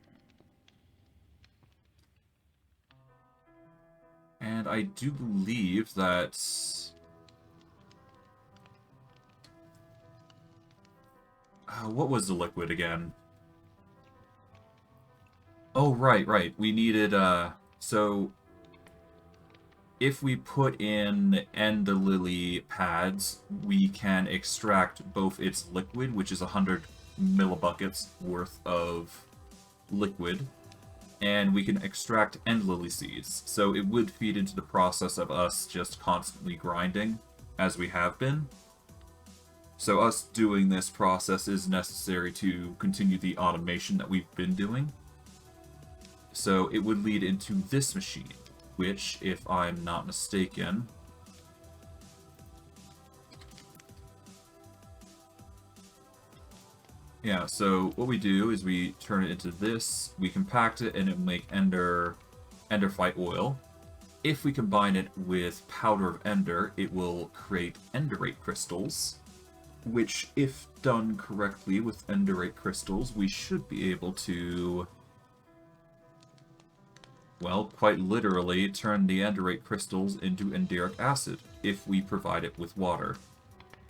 And I do believe that... what was the liquid again? Oh, right. We needed, so... If we put in End Lillie pads, we can extract both its liquid, which is 100 millibuckets worth of liquid, and we can extract End Lillie seeds. So it would feed into the process of us just constantly grinding, as we have been. So us doing this process is necessary to continue the automation that we've been doing. So it would lead into this machine, which, if I'm not mistaken... Yeah, so what we do is we turn it into this, we compact it, and it'll make Enderite oil. If we combine it with powder of ender, it will create Enderite crystals, which, if done correctly with Enderite crystals, we should be able to, well, quite literally turn the Enderite crystals into enderic acid, if we provide it with water,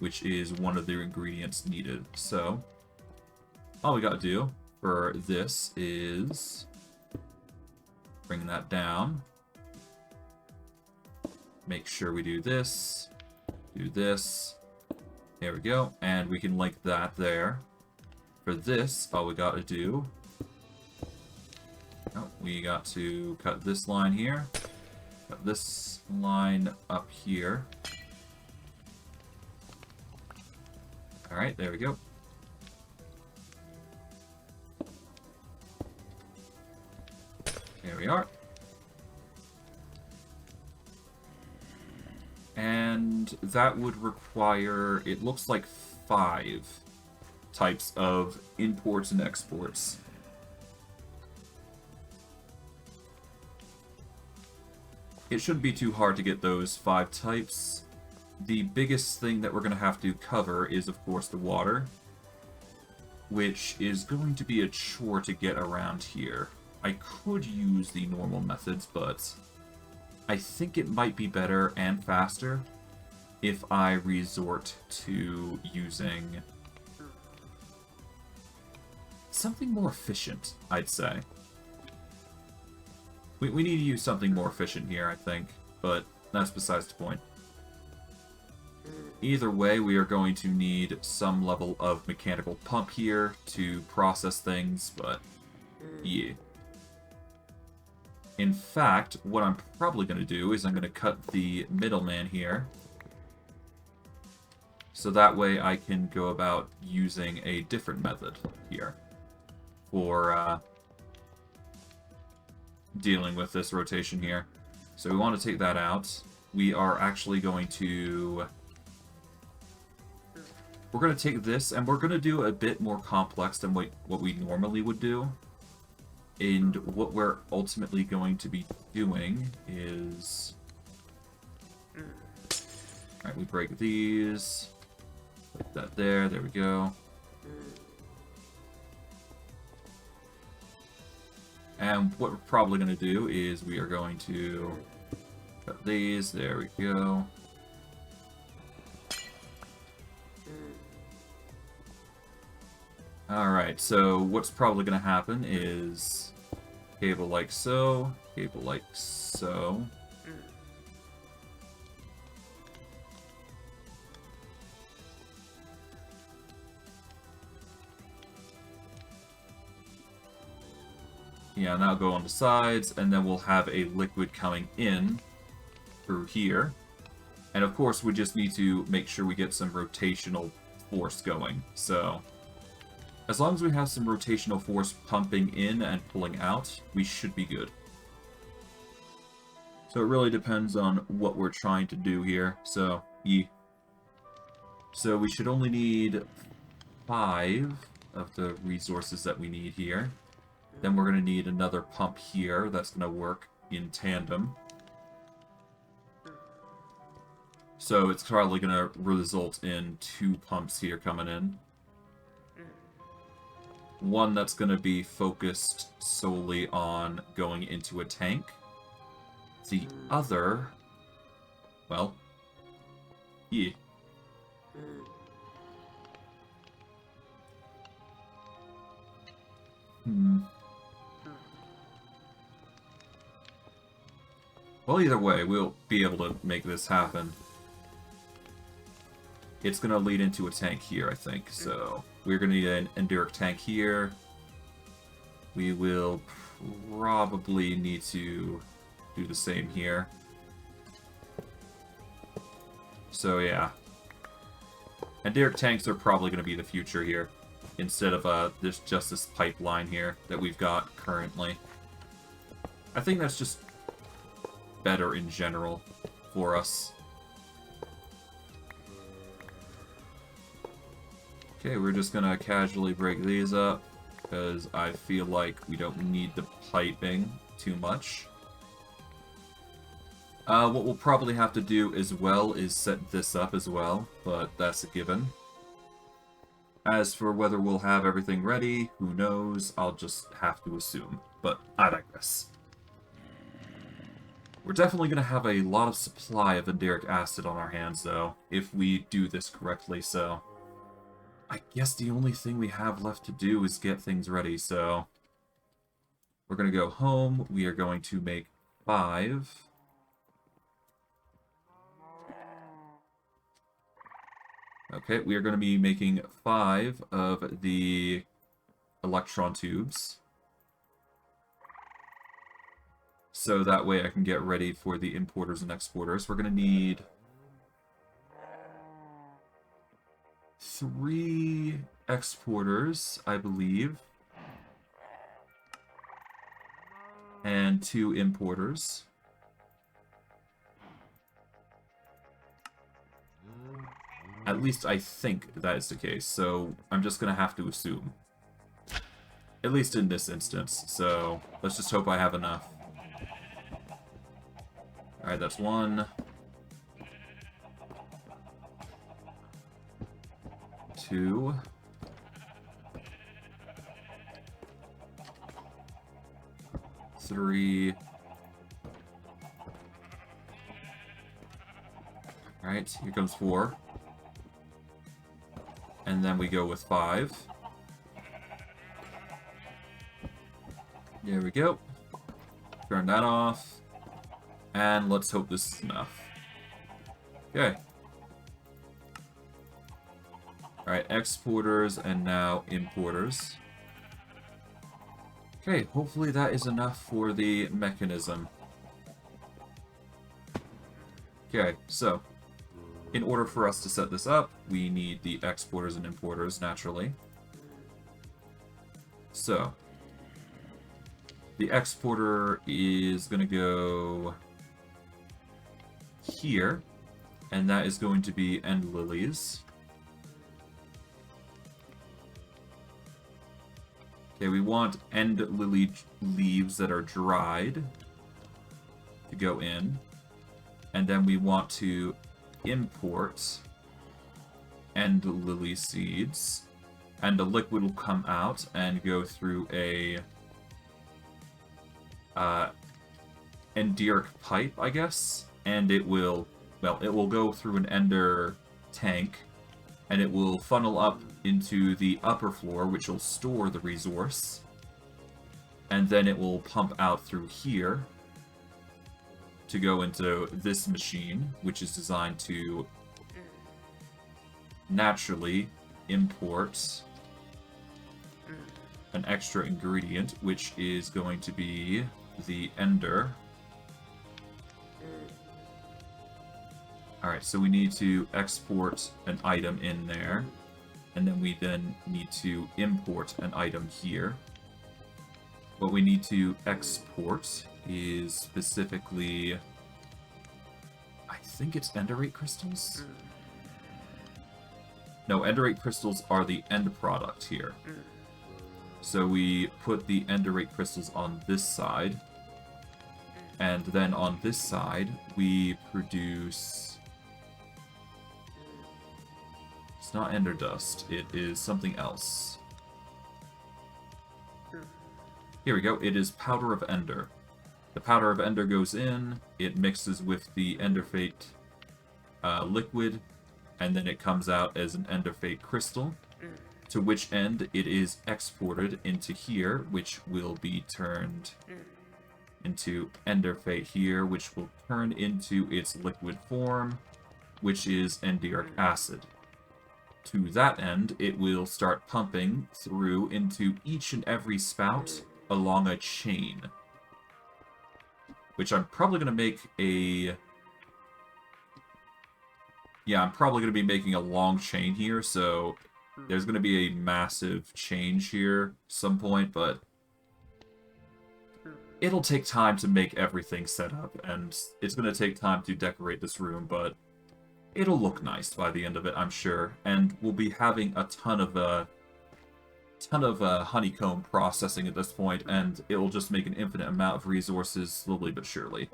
which is one of the ingredients needed. So all we gotta do for this is bring that down. Make sure we do this. Do this. There we go. And we can link that there. For this, all we got to do... Oh, we got to cut this line here. Cut this line up here. Alright, there we go. There we are. And that would require, it looks like 5 types of imports and exports. It shouldn't be too hard to get those 5 types. The biggest thing that we're going to have to cover is, of course, the water, which is going to be a chore to get around here. I could use the normal methods, but I think it might be better and faster if I resort to using something more efficient, I'd say. We need to use something more efficient here, I think, but that's besides the point. Either way, we are going to need some level of mechanical pump here to process things, but yeah. In fact, what I'm probably going to do is I'm going to cut the middleman here, so that way I can go about using a different method here for dealing with this rotation here. So we want to take that out. We are actually going to... We're going to take this, and we're going to do a bit more complex than what we normally would do. And what we're ultimately going to be doing is... Alright, we break these. Put that there, there we go. And what we're probably going to do is we are going to cut these, there we go. Alright, so what's probably going to happen is cable like so, cable like so. Yeah, and that'll go on the sides, and then we'll have a liquid coming in through here. And of course, we just need to make sure we get some rotational force going, so... As long as we have some rotational force pumping in and pulling out, we should be good. So it really depends on what we're trying to do here. So, yeah. So we should only need 5 of the resources that we need here. Then we're going to need another pump here that's going to work in tandem. So it's probably going to result in 2 pumps here coming in. One that's going to be focused solely on going into a tank. The other... Well... Yeah. Well, either way, we'll be able to make this happen. It's going to lead into a tank here, I think, so... We're going to need an Enduric tank here. We will probably need to do the same here. So, yeah. Enduric tanks are probably going to be the future here, instead of just this pipeline here that we've got currently. I think that's just better in general for us. Okay, we're just gonna casually break these up, because I feel like we don't need the piping too much. What we'll probably have to do as well is set this up as well, but that's a given. As for whether we'll have everything ready, who knows, I'll just have to assume, but I digress. We're definitely going to have a lot of supply of Enduric acid on our hands, though, if we do this correctly, so... I guess the only thing we have left to do is get things ready, so... We're going to go home. We are going to make 5. Okay, we are going to be making 5 of the electron tubes. So that way I can get ready for the importers and exporters. We're going to need 3 exporters, I believe. And 2 importers. At least I think that is the case, so I'm just going to have to assume. At least in this instance, so let's just hope I have enough. Alright, that's 1. 2. 3. Alright, here comes 4. And then we go with 5. There we go. Turn that off. And let's hope this is enough. Okay. Alright, exporters and now importers. Okay, hopefully that is enough for the mechanism. Okay, so in order for us to set this up, we need the exporters and importers, naturally. So, the exporter is going to go here, and that is going to be End Lillies. Okay, we want End Lily leaves that are dried to go in, and then we want to import End Lily seeds, and the liquid will come out and go through a Enderic pipe, I guess, and it will, well, it will go through an Ender tank, and it will funnel up into the upper floor, which will store the resource, and then it will pump out through here to go into this machine, which is designed to naturally import an extra ingredient, which is going to be the Ender. Alright, so we need to export an item in there, and then we then need to import an item here. What we need to export is specifically, I think it's Enderite Crystals? No, Enderite Crystals are the end product here. So we put the Enderite Crystals on this side, and then on this side we produce... It's not Ender Dust, it is something else. Here we go, it is Powder of Ender. The Powder of Ender goes in, it mixes with the Ender Fate liquid, and then it comes out as an Ender Fate crystal, to which end it is exported into here, which will be turned into Ender Fate here, which will turn into its liquid form, which is Enderic Acid. To that end, it will start pumping through into each and every spout along a chain. Which I'm probably going to make a... Yeah, I'm probably going to be making a long chain here, so there's going to be a massive change here at some point, but it'll take time to make everything set up, and it's going to take time to decorate this room, but it'll look nice by the end of it, I'm sure, and we'll be having a ton of honeycomb processing at this point, and it will just make an infinite amount of resources slowly but surely.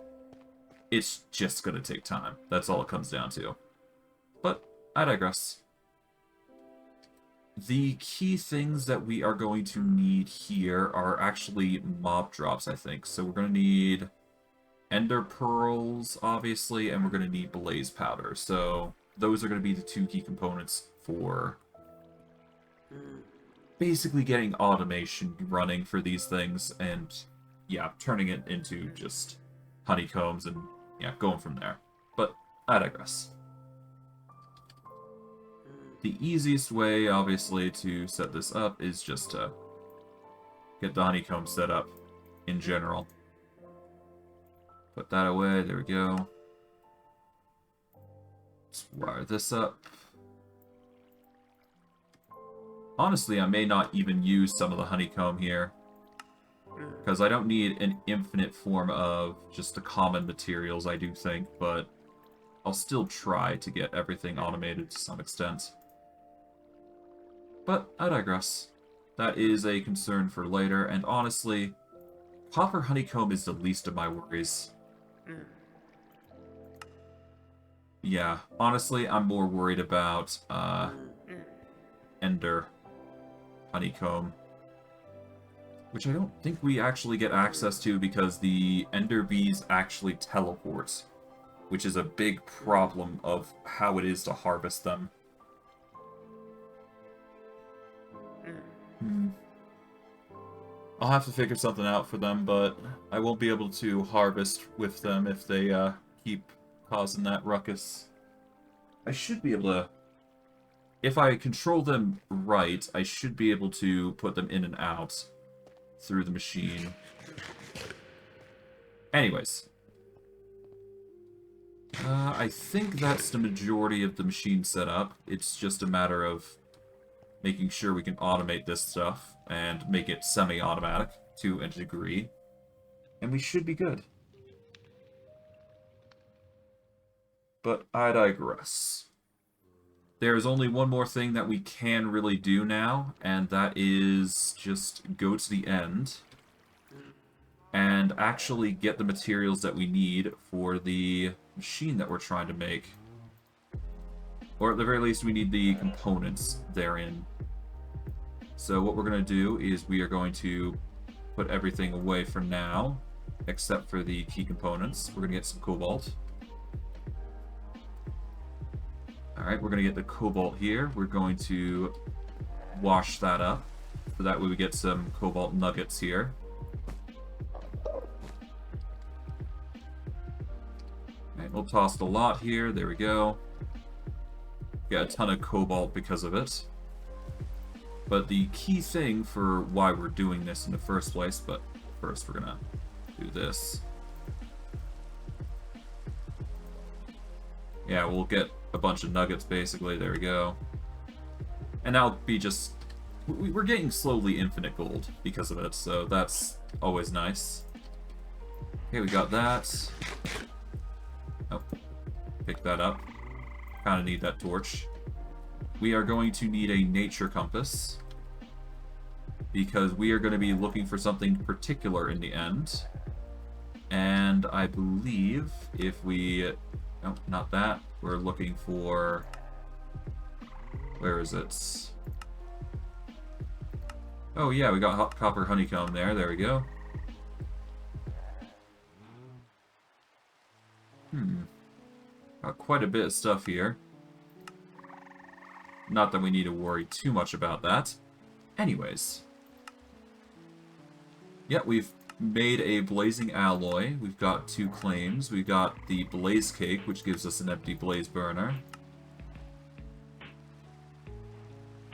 It's just going to take time. That's all it comes down to. But I digress. The key things that we are going to need here are actually mob drops, I think. So we're going to need Ender Pearls, obviously, and we're going to need Blaze Powder. So those are going to be the 2 key components for basically getting automation running for these things and, yeah, turning it into just honeycombs and, yeah, going from there. But I digress. The easiest way, obviously, to set this up is just to get the honeycomb set up in general. Put that away, there we go. Let's wire this up. Honestly, I may not even use some of the honeycomb here, because I don't need an infinite form of just the common materials, I do think, but I'll still try to get everything automated to some extent. But I digress. That is a concern for later, and honestly, copper honeycomb is the least of my worries. Yeah, honestly, I'm more worried about Ender honeycomb, which I don't think we actually get access to because the Ender bees actually teleport, which is a big problem of how it is to harvest them. I'll have to figure something out for them, but I won't be able to harvest with them if they keep causing that ruckus. I should be able to... If I control them right, I should be able to put them in and out through the machine. Anyways. I think that's the majority of the machine setup. It's just a matter of making sure we can automate this stuff and make it semi-automatic to a degree. And we should be good. But I digress. There's only one more thing that we can really do now, and that is just go to the end and actually get the materials that we need for the machine that we're trying to make. Or at the very least, we need the components therein. So what we're going to do is we are going to put everything away for now, except for the key components. We're going to get some cobalt. Alright, we're going to get the cobalt here. We're going to wash that up. So that way we get some cobalt nuggets here. Alright, we'll toss the lot here. There we go. Got a ton of cobalt because of it. But the key thing for why we're doing this in the first place, but first we're gonna do this. Yeah, we'll get a bunch of nuggets basically, there we go. And that'll be just... We're getting slowly infinite gold because of it, so that's always nice. Okay, we got that. Oh, pick that up. Kind of need that torch. We are going to need a nature compass because we are going to be looking for something particular in the end. And I believe if we... No, not that. We're looking for... Where is it? Oh yeah, we got copper honeycomb there. There we go. Got quite a bit of stuff here. Not that we need to worry too much about that. Anyways. Yeah, we've made a blazing alloy. We've got 2 claims. We've got the blaze cake, which gives us an empty blaze burner.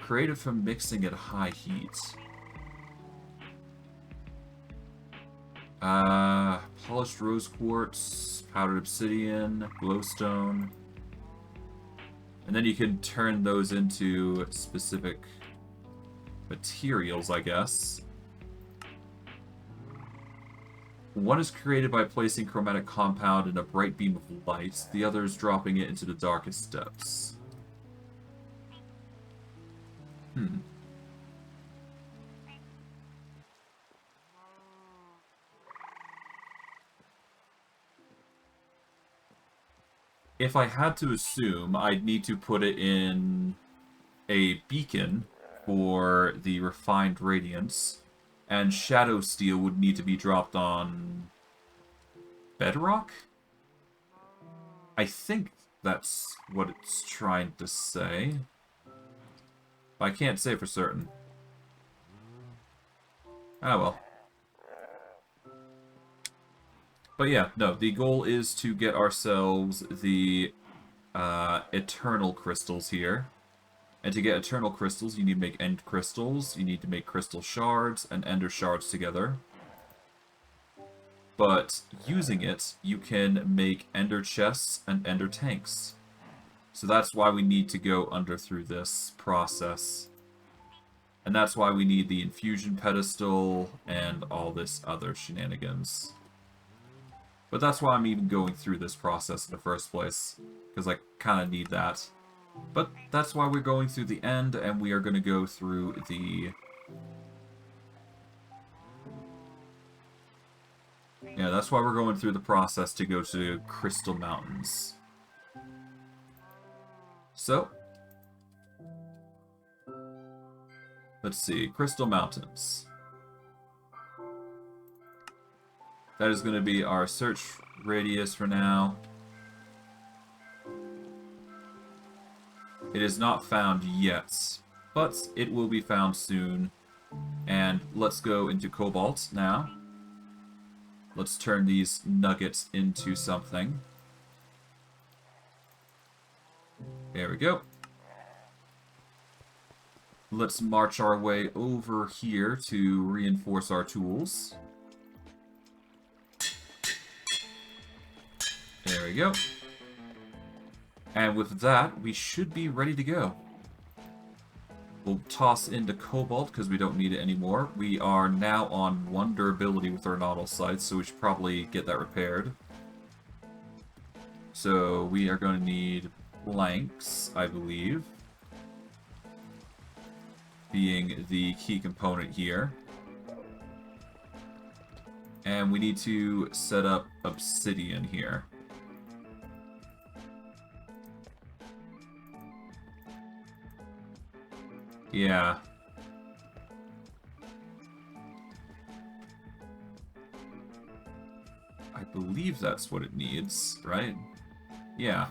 Created from mixing at high heat. Polished rose quartz, powdered obsidian, glowstone. And then you can turn those into specific materials, I guess. One is created by placing chromatic compound in a bright beam of light, the other is dropping it into the darkest depths. If I had to assume, I'd need to put it in a beacon for the refined radiance, and shadow steel would need to be dropped on bedrock? I think that's what it's trying to say. I can't say for certain. Ah, well. But yeah, no, the goal is to get ourselves the Eternal Crystals here. And to get Eternal Crystals, you need to make End Crystals, you need to make Crystal Shards, and Ender Shards together. But using it, you can make Ender Chests and Ender Tanks. So that's why we need to go under through this process. And that's why we need the Infusion Pedestal and all this other shenanigans. But that's why I'm even going through this process in the first place. Because I kind of need that. But that's why we're going through the end, and we are going to go through the... Yeah, that's why we're going through the process to go to Crystal Mountains. So... let's see, Crystal Mountains. That is going to be our search radius for now. It is not found yet, but it will be found soon. And let's go into Cobalt now. Let's turn these nuggets into something. There we go. Let's march our way over here to reinforce our tools. There we go. And with that, we should be ready to go. We'll toss into Cobalt because we don't need it anymore. We are now on 1 durability with our Nautil sights, so we should probably get that repaired. So we are going to need blanks, I believe, being the key component here. And we need to set up obsidian here. Yeah. I believe that's what it needs, right? Yeah.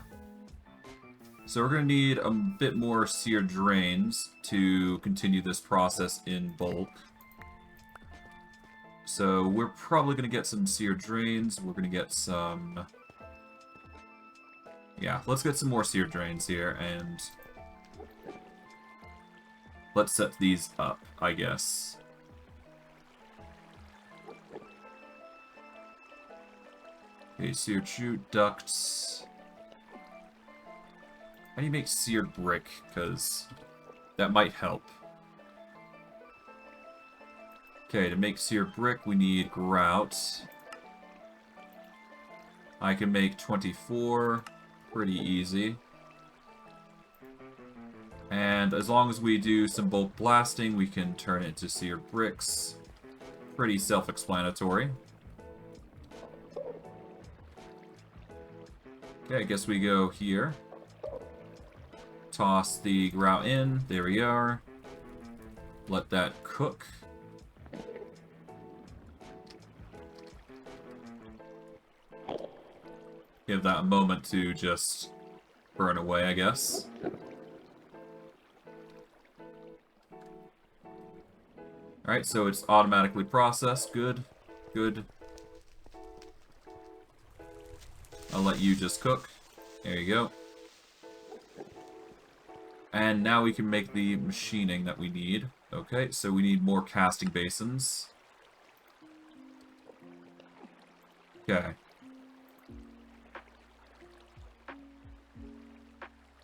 So we're going to need a bit more seared drains to continue this process in bulk. So we're probably going to get some seared drains. We're going to get some... yeah, let's get some more seared drains here, and... let's set these up, I guess. Okay, seared chute, ducts. How do you make seared brick? Because that might help. Okay, to make seared brick, we need grout. I can make 24. Pretty easy. And as long as we do some bulk blasting, we can turn it into seared bricks. Pretty self-explanatory. Okay, I guess we go here. Toss the grout in. There we are. Let that cook. Give that a moment to just burn away, I guess. Alright, so it's automatically processed. Good. Good. I'll let you just cook. There you go. And now we can make the machining that we need. Okay, so we need more casting basins. Okay.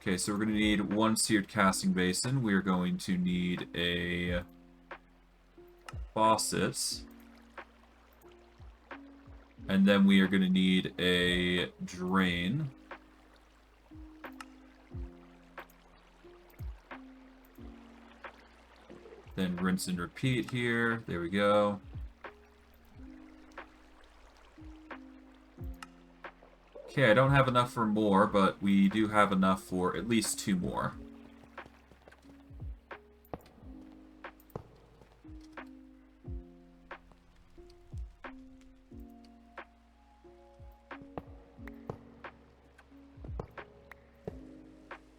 Okay, so we're going to need 1 seared casting basin. We're going to need a faucet. And then we are going to need a drain. Then rinse and repeat here. There we go. Okay, I don't have enough for more, but we do have enough for at least 2 more.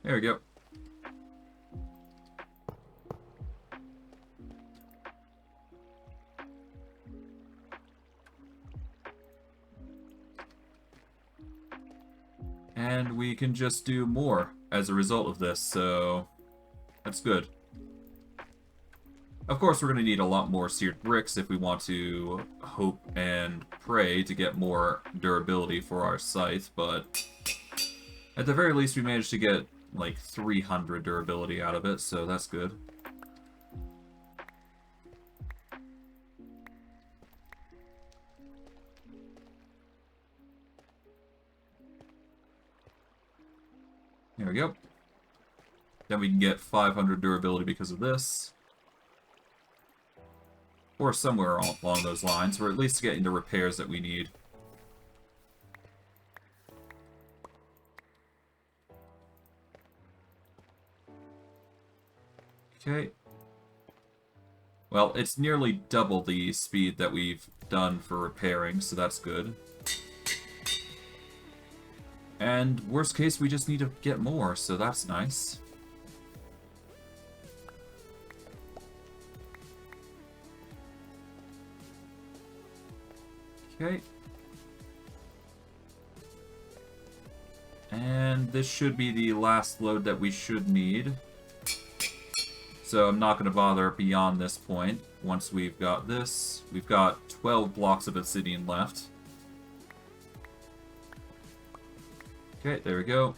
There we go. And we can just do more as a result of this, so that's good. Of course, we're going to need a lot more seared bricks if we want to hope and pray to get more durability for our scythe, but at the very least we managed to get like 300 durability out of it, so that's good. There we go. Then we can get 500 durability because of this. Or somewhere along those lines. We're at least getting the repairs that we need. Okay. Well, it's nearly double the speed that we've done for repairing, so that's good. And worst case, we just need to get more, so that's nice. Okay. And this should be the last load that we should need. So I'm not going to bother beyond this point. Once we've got this, we've got 12 blocks of obsidian left. Okay, there we go.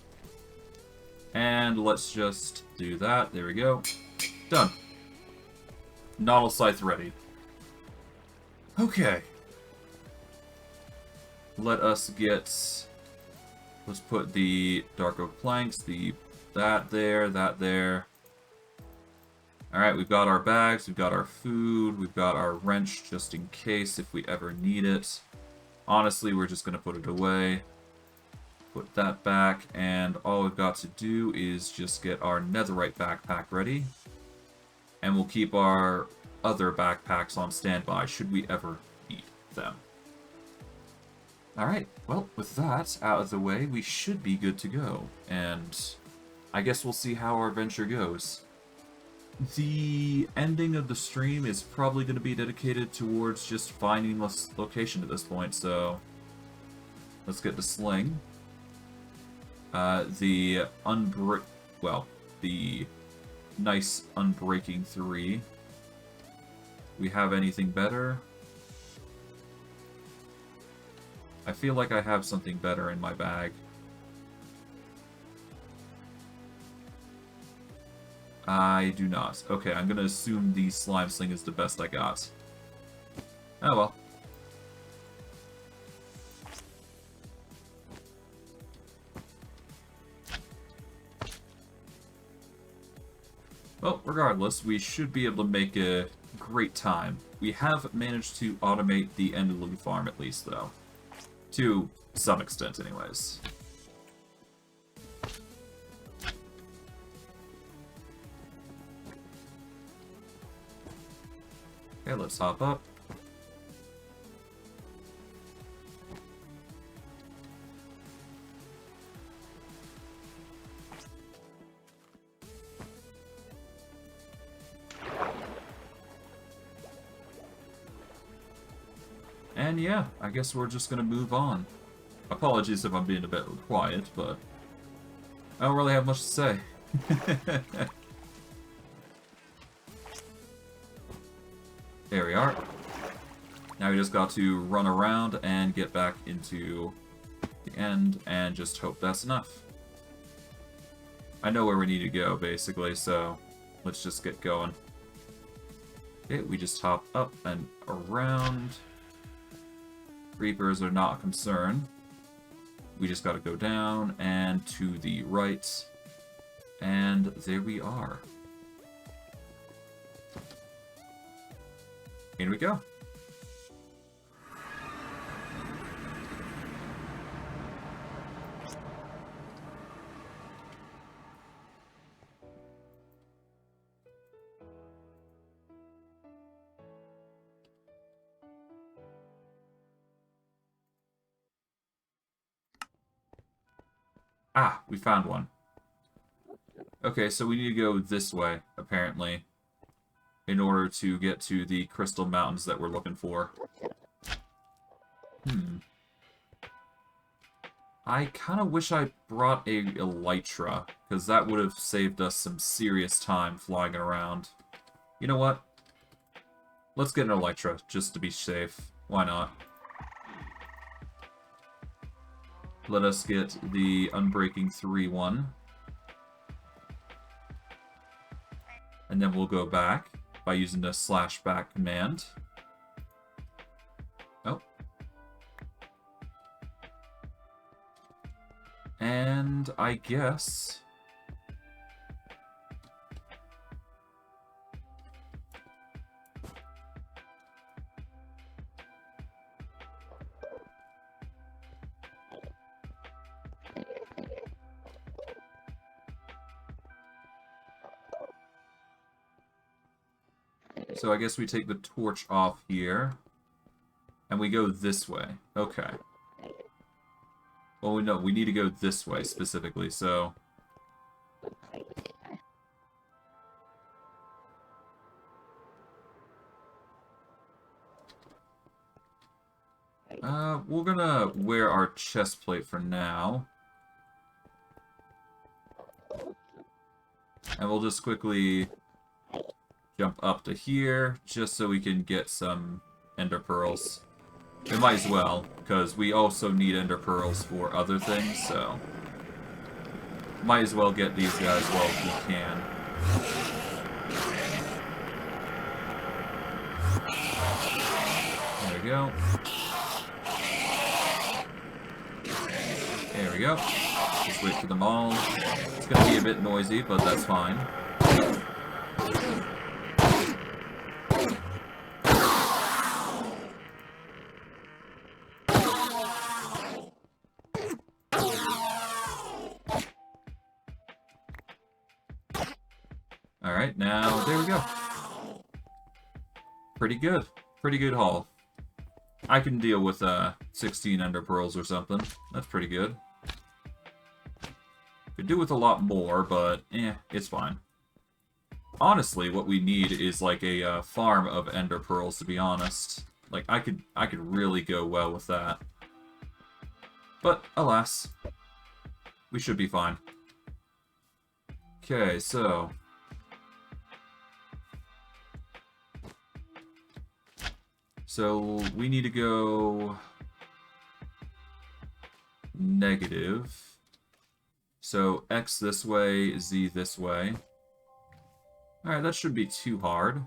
And let's just do that. There we go. Done. Nautil Scythe ready. Okay. Let us get... Let's put the dark oak planks, that there. Alright, we've got our bags, we've got our food, we've got our wrench just in case if we ever need it. Honestly, we're just going to put it away. Put that back, and all we've got to do is just get our netherite backpack ready. And we'll keep our other backpacks on standby should we ever need them. Alright, well, with that out of the way, we should be good to go. And I guess we'll see how our venture goes. The ending of the stream is probably going to be dedicated towards just finding this location at this point, so let's get the sling. The nice Unbreaking 3. We have anything better? I feel like I have something better in my bag. I do not. Okay, I'm gonna assume the slime sling is the best I got. Oh well. Well, regardless, we should be able to make a great time. We have managed to automate the End Lillie farm at least, though. To some extent, anyways. Okay, let's hop up. And yeah, I guess we're just gonna move on. Apologies if I'm being a bit quiet, but I don't really have much to say. There we are. Now we just got to run around and get back into the end and just hope that's enough. I know where we need to go, basically, so let's just get going. Okay, we just hop up and around. Creepers are not a concern. We just gotta go down and to the right. And there we are. Here we go. Ah, we found one. Okay, so we need to go this way, apparently, in order to get to the crystal mountains that we're looking for. I kind of wish I brought a elytra, because that would have saved us some serious time flying around. You know what? Let's get an elytra, just to be safe. Why not? Let us get the Unbreaking 3 one. And then we'll go back by using the /back command. Oh. And I guess... So I guess we take the torch off here, and we go this way. Okay. Well, no, we need to go this way specifically, so... we're gonna wear our chest plate for now. And we'll just quickly jump up to here, just so we can get some ender pearls. We might as well, because we also need ender pearls for other things, so... Might as well get these guys while we can. There we go. There we go. Just wait for them all. It's gonna be a bit noisy, but that's fine. Alright, now, there we go. Pretty good. Pretty good haul. I can deal with 16 ender pearls or something. That's pretty good. Could do with a lot more, but it's fine. Honestly, what we need is like a farm of ender pearls, to be honest. Like, I could really go well with that. But, alas, we should be fine. Okay, so... So, we need to go... negative. So, X this way, Z this way. Alright, that shouldn't be too hard.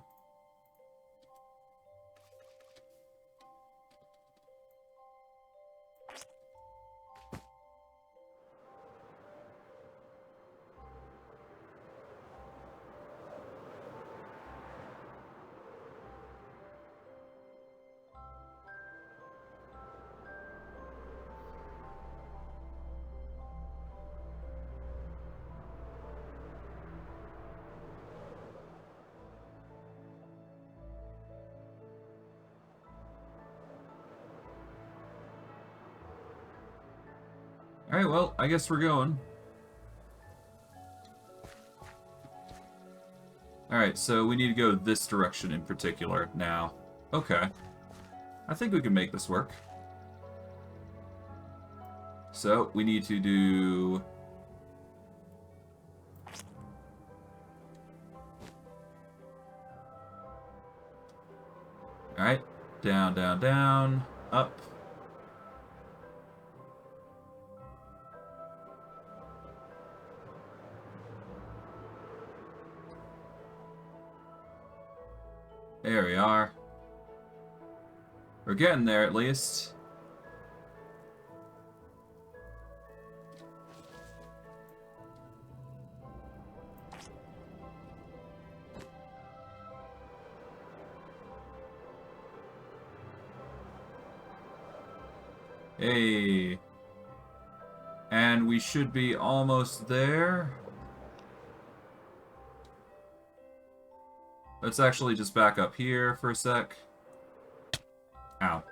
Alright, well, I guess we're going. Alright, so we need to go this direction in particular now. Okay. I think we can make this work. So, we need to do... Alright. Down, down, down. Up. There we are. We're getting there, at least. Hey. And we should be almost there. Let's actually just back up here for a sec. Ow.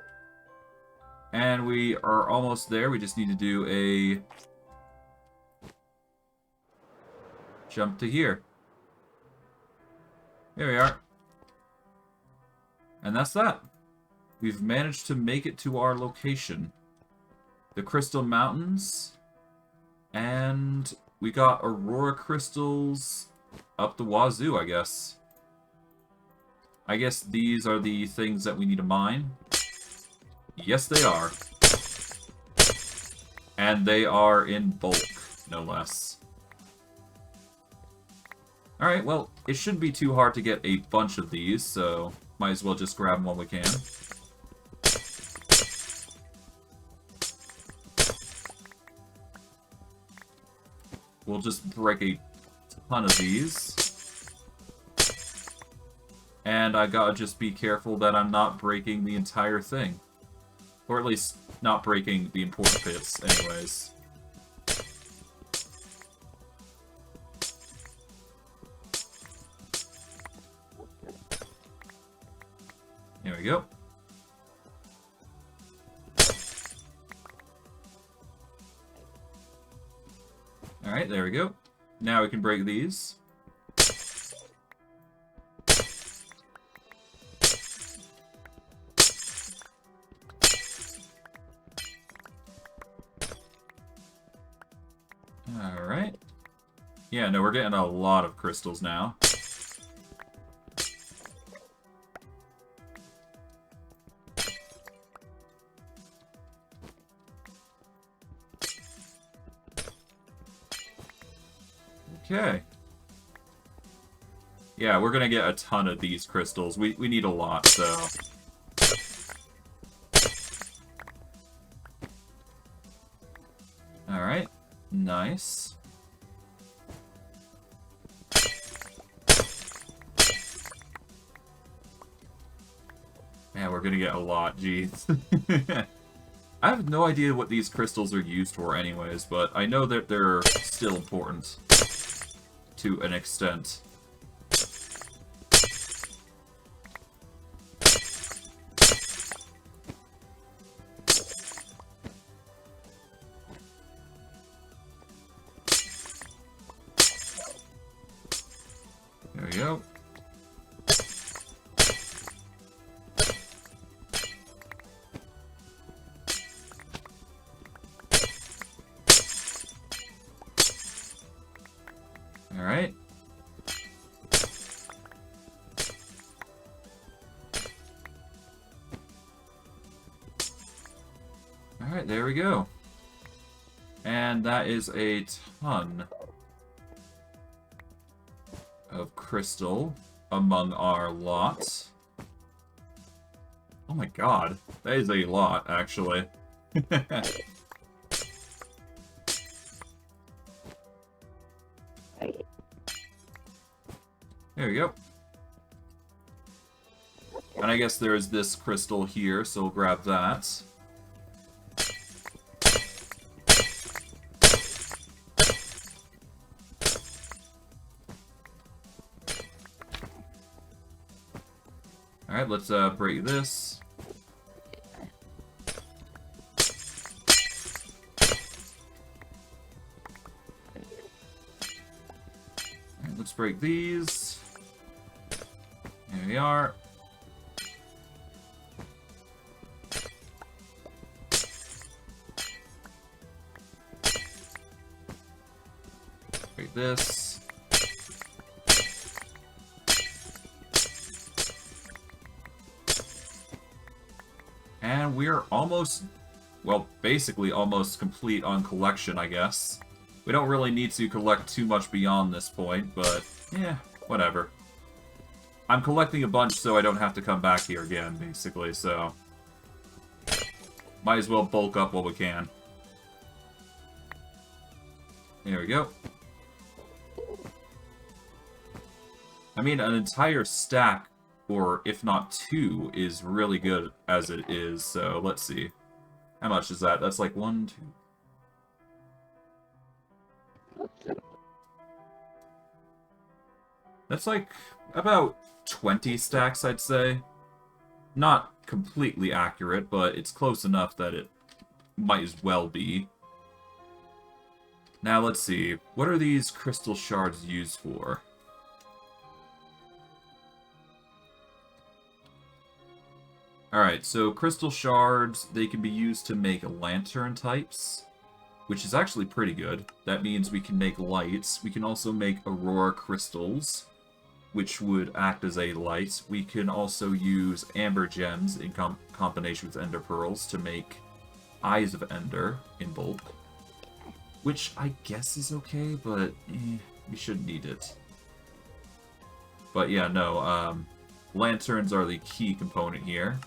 And we are almost there. We just need to do a jump to here. There we are. And that's that. We've managed to make it to our location. the Crystal Mountains, and we got Aurora Crystals up the wazoo, I guess. I guess these are the things that we need to mine. Yes, they are. And they are in bulk, no less. Alright, well, it shouldn't be too hard to get a bunch of these, so might as well just grab them while we can. We'll just break a ton of these. And I gotta just be careful that I'm not breaking the entire thing. Or at least not breaking the important bits, anyways. There we go. Alright, there we go. Now we can break these. Alright. Yeah, no, we're getting a lot of crystals now. Okay. Yeah, we're gonna get a ton of these crystals. We need a lot, so... Alright. Nice. Yeah, we're gonna get a lot, jeez. I have no idea what these crystals are used for anyways, but I know that they're still important. To an extent. There we go. Alright. Alright, there we go. And that is a ton of crystal among our lot. Oh my god, that is a lot, actually. There we go. And I guess there is this crystal here, so we'll grab that. Alright, let's break this. Alright, let's break these. Here we are. Break this. And we're almost, well, basically almost complete on collection, I guess. We don't really need to collect too much beyond this point, but, yeah, whatever. I'm collecting a bunch so I don't have to come back here again, basically, so... Might as well bulk up while we can. There we go. I mean, an entire stack, or if not two, is really good as it is, so let's see. How much is that? That's like 1, 2... That's like about 20 stacks, I'd say. Not completely accurate, but it's close enough that it might as well be. Now, let's see. What are these crystal shards used for? Alright, so crystal shards, they can be used to make lantern types, which is actually pretty good. That means we can make lights. We can also make aurora crystals, which would act as a light. We can also use amber gems in combination with ender pearls to make eyes of ender in bulk, which I guess is okay, but we shouldn't need it. But yeah, no, lanterns are the key component here.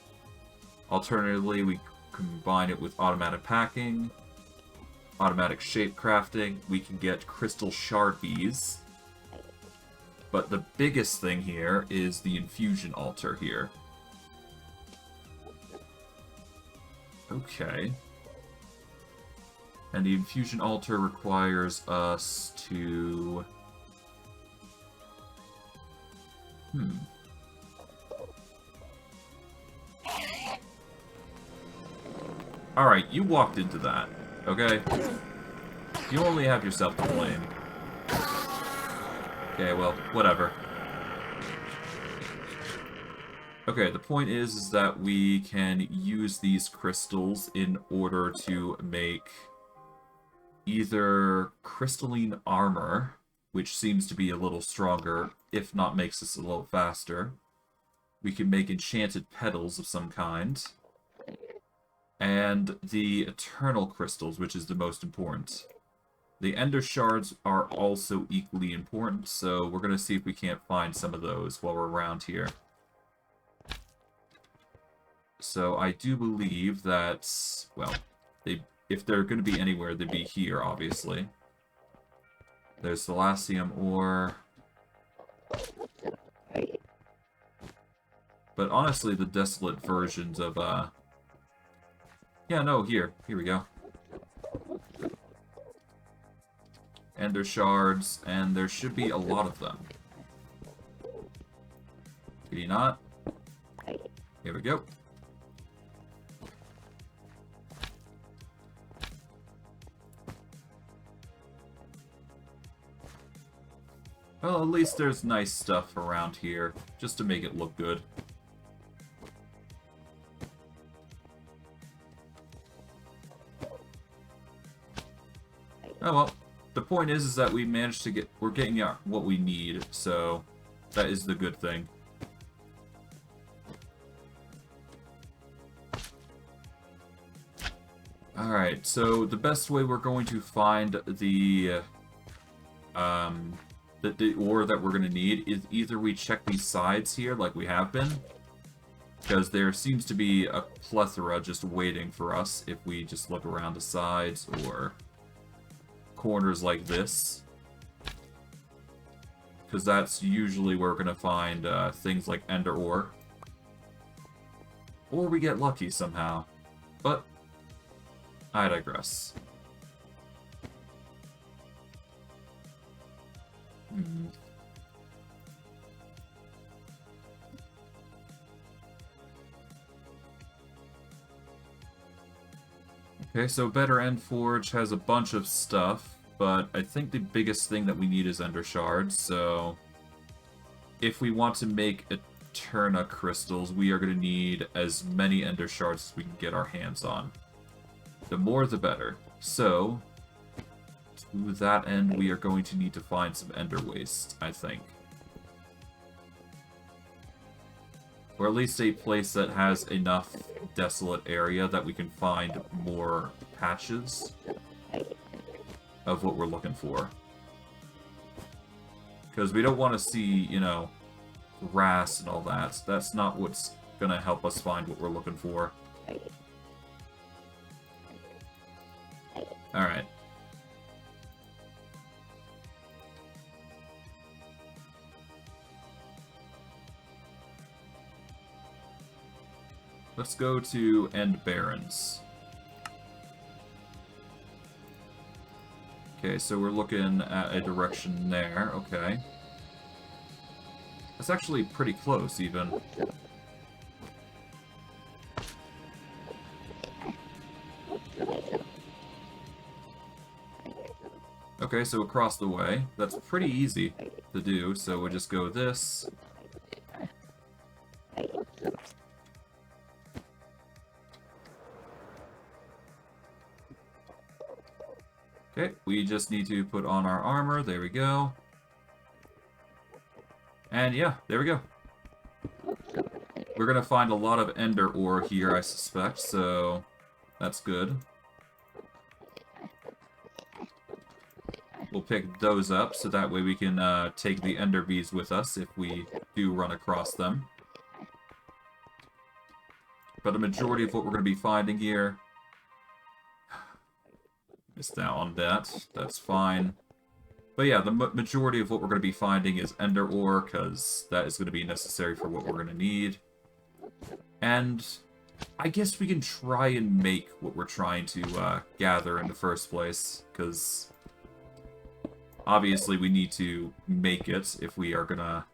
Alternatively, we combine it with automatic packing, automatic shape crafting. We can get crystal shard bees. But the biggest thing here is the infusion altar here. Okay. And the infusion altar requires us to... Alright, you walked into that, okay? You only have yourself to blame. Okay, well, whatever. Okay, the point is that we can use these crystals in order to make either crystalline armor, which seems to be a little stronger, if not makes us a little faster. We can make enchanted petals of some kind. And the eternal crystals, which is the most important. The ender shards are also equally important, so we're going to see if we can't find some of those while we're around here. So I do believe that, well, if they're going to be anywhere, they'd be here, obviously. There's Thalassium ore. But honestly, the desolate versions of, yeah, no, here we go. Ender shards, and there should be a lot of them. Did he not? Here we go. Well, at least there's nice stuff around here, just to make it look good. Oh well, the point is that we managed to get, we're getting what we need, so that is the good thing. Alright, so the best way we're going to find the ore that we're going to need is either we check these sides here, like we have been, because there seems to be a plethora just waiting for us if we just look around the sides, or corners like this, because that's usually where we're going to find things like ender ore, or we get lucky somehow, but I digress. Okay, so Better End Forge has a bunch of stuff, but I think the biggest thing that we need is ender shards, so if we want to make Eternia Crystals, we are going to need as many ender shards as we can get our hands on. The more the better. So, to that end, we are going to need to find some ender waste, I think. Or at least a place that has enough desolate area that we can find more patches of what we're looking for. Because we don't want to see, you know, grass and all that. That's not what's going to help us find what we're looking for. Alright. Let's go to End Barrens. Okay, so we're looking at a direction there. Okay. That's actually pretty close, even. Okay, so across the way. That's pretty easy to do, so we'll just go this. we just need to put on our armor. There we go. And yeah, there we go. We're gonna find a lot of ender ore here, I suspect, so that's good. We'll pick those up, so that way we can take the ender bees with us if we do run across them. But a majority of what we're going to be finding here... Missed out on that. That's fine. But yeah, the majority of what we're going to be finding is ender ore, because that is going to be necessary for what we're going to need. And I guess we can try and make what we're trying to gather in the first place, because obviously we need to make it if we are going to,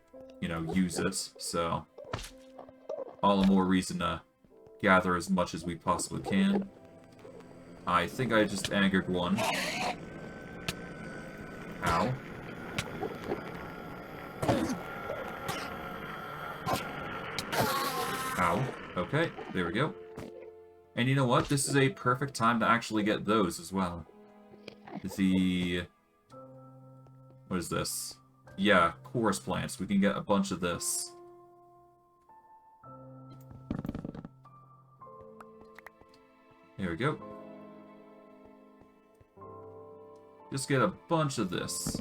you know, use it. So all the more reason to gather as much as we possibly can. I think I just angered one. Ow. Ow. Okay, there we go. And you know what? This is a perfect time to actually get those as well. The... What is this? Yeah, chorus plants. We can get a bunch of this. There we go. Just get a bunch of this.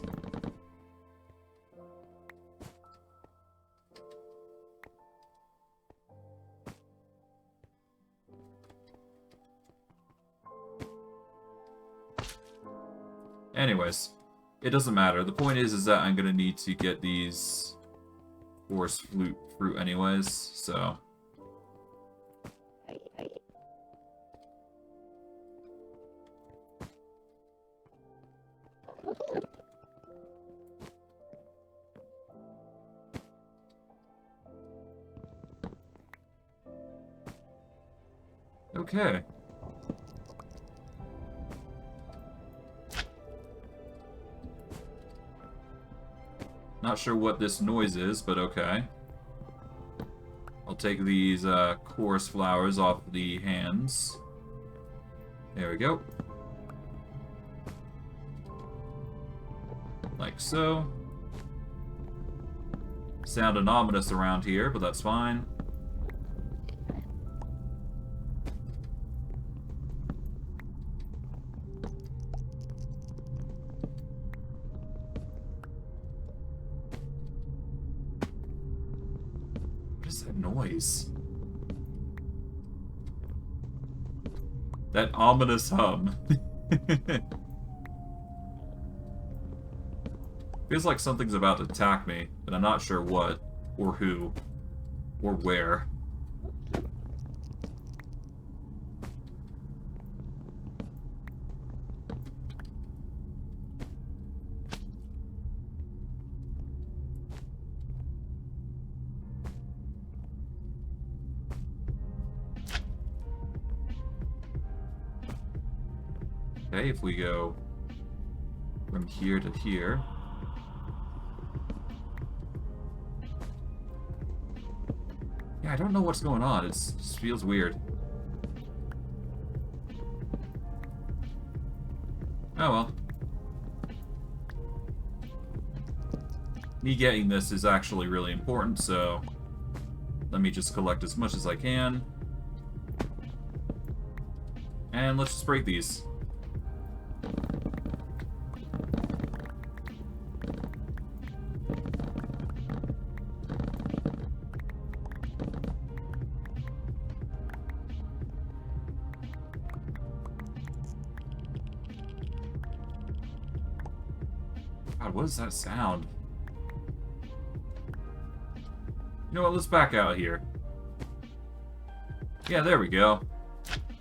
Anyways, it doesn't matter. The point is that I'm gonna need to get these forest fruit anyways, so... Okay. Not sure what this noise is, but okay. I'll take these chorus flowers off the hands. There we go. Like so. Sounded ominous around here, but that's fine. Noise. That ominous hum. Feels like something's about to attack me, but I'm not sure what, or who, or where. Okay, if we go from here to here. Yeah, I don't know what's going on. It just feels weird. Oh well. Me getting this is actually really important, so let me just collect as much as I can. And let's just break these. God, what is that sound? You know what, let's back out here. Yeah, there we go.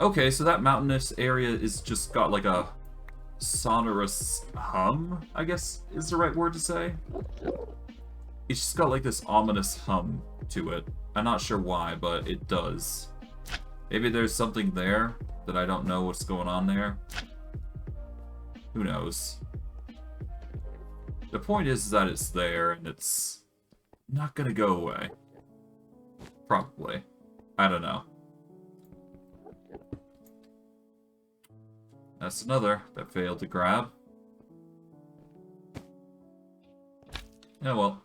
Okay, so that mountainous area is just got like a sonorous hum, I guess is the right word to say. It's just got like this ominous hum to it. I'm not sure why, but it does. Maybe there's something there that I don't know what's going on there. Who knows? The point is that it's there, and it's not gonna go away. Probably. I don't know. That's another that failed to grab. Oh well.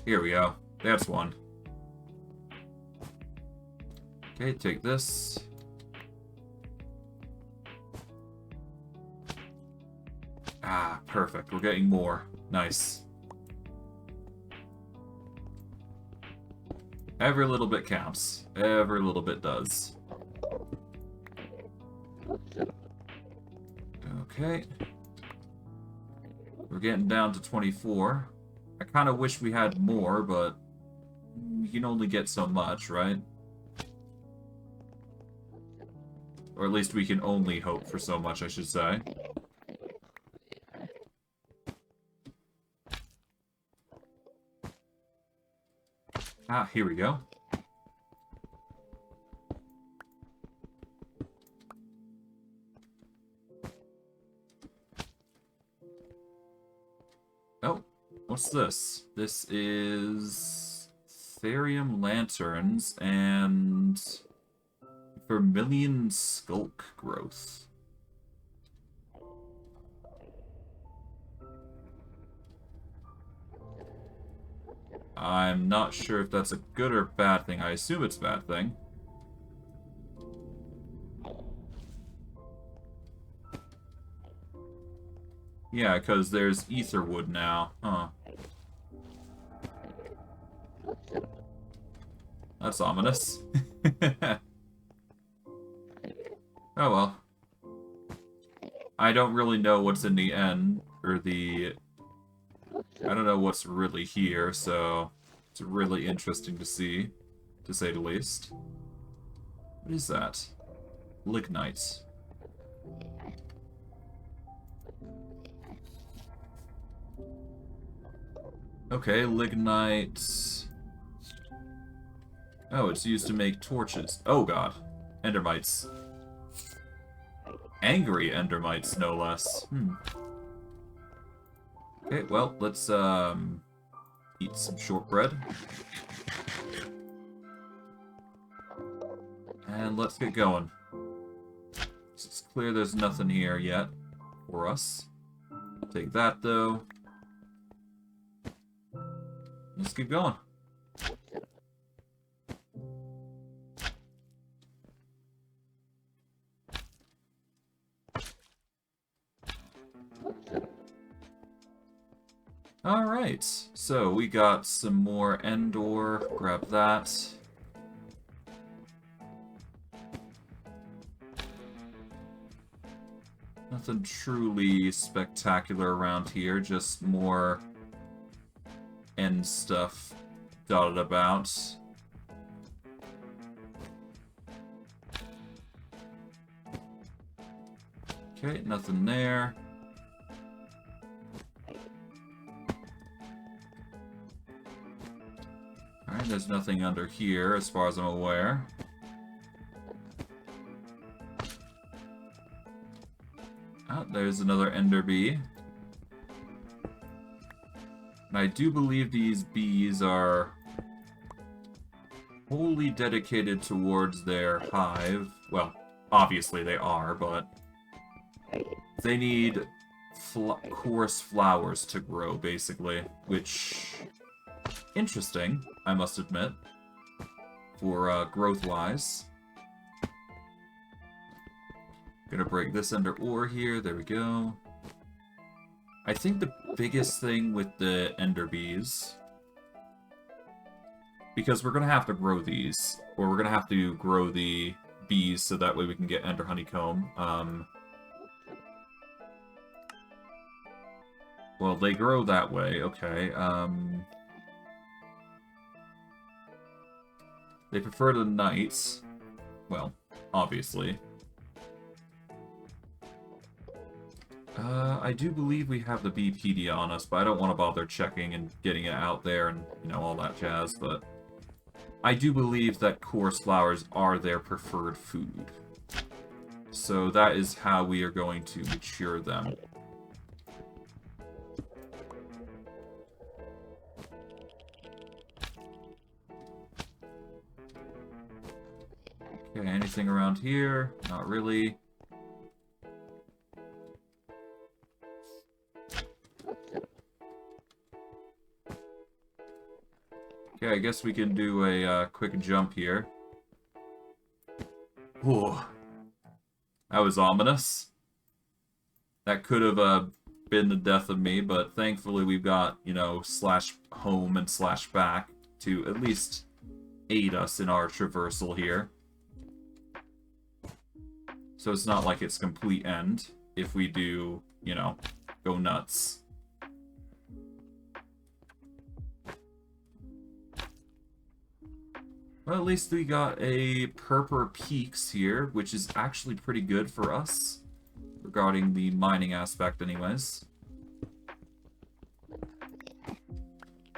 Here we go. That's one. Okay, take this. Ah, perfect. We're getting more. Nice. Every little bit counts. Every little bit does. Okay. We're getting down to 24. I kind of wish we had more, but you can only get so much, right? Or at least we can only hope for so much, I should say. Ah, here we go. Oh, what's this? This is Therium Lanterns and Vermilion Skulk Growth. I'm not sure if that's a good or bad thing. I assume it's a bad thing. Yeah, because there's Etherwood now. Huh. That's ominous. Oh well. I don't really know what's in the end, or the... I don't know what's really here, so it's really interesting to see, to say the least. What is that? Lignite. Okay, lignite... Oh, it's used to make torches. Oh god. Endermites. Angry endermites, no less. Okay, well, let's, eat some shortbread. And let's get going. It's clear there's nothing here yet for us. Take that, though. Let's keep going. Alright, so we got some more end ore. Grab that. Nothing truly spectacular around here, just more end stuff dotted about. Okay, nothing there. Alright, there's nothing under here as far as I'm aware. Oh, there's another ender bee. And I do believe these bees are wholly dedicated towards their hive. Well, obviously they are, but they need coarse flowers to grow, basically, which... interesting, I must admit, for growth-wise. Gonna break this ender ore here, there we go. I think the biggest thing with the ender bees, because we're gonna have to grow these, or we're gonna have to grow the bees so that way we can get ender honeycomb. Well, they grow that way, okay. They prefer the nights. Well, obviously. I do believe we have the Beepedia on us, but I don't want to bother checking and getting it out there and, you know, all that jazz, but... I do believe that coarse flowers are their preferred food. So that is how we are going to mature them. Okay, anything around here? Not really. Okay, I guess we can do a quick jump here. Whoa. That was ominous. That could have been the death of me, but thankfully we've got, you know, slash home and slash back to at least aid us in our traversal here. So it's not like it's complete end if we do, you know, go nuts. Well, at least we got a purple peaks here, which is actually pretty good for us, regarding the mining aspect anyways.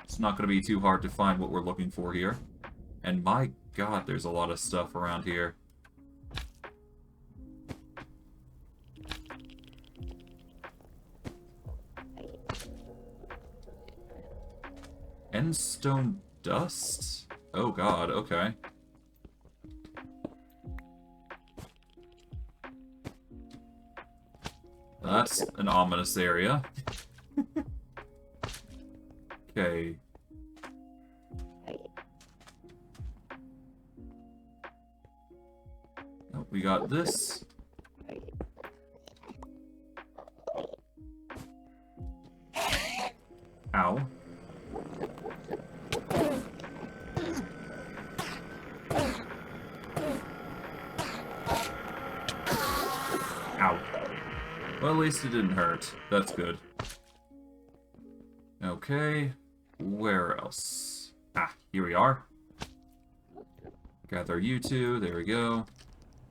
It's not going to be too hard to find what we're looking for here. And my god, there's a lot of stuff around here. Endstone dust? Oh god, okay. That's an ominous area. Okay. Oh, we got this. Ow. Ow. Well, at least it didn't hurt. That's good. Okay. Where else? Ah, here we are. Gather you two. There we go.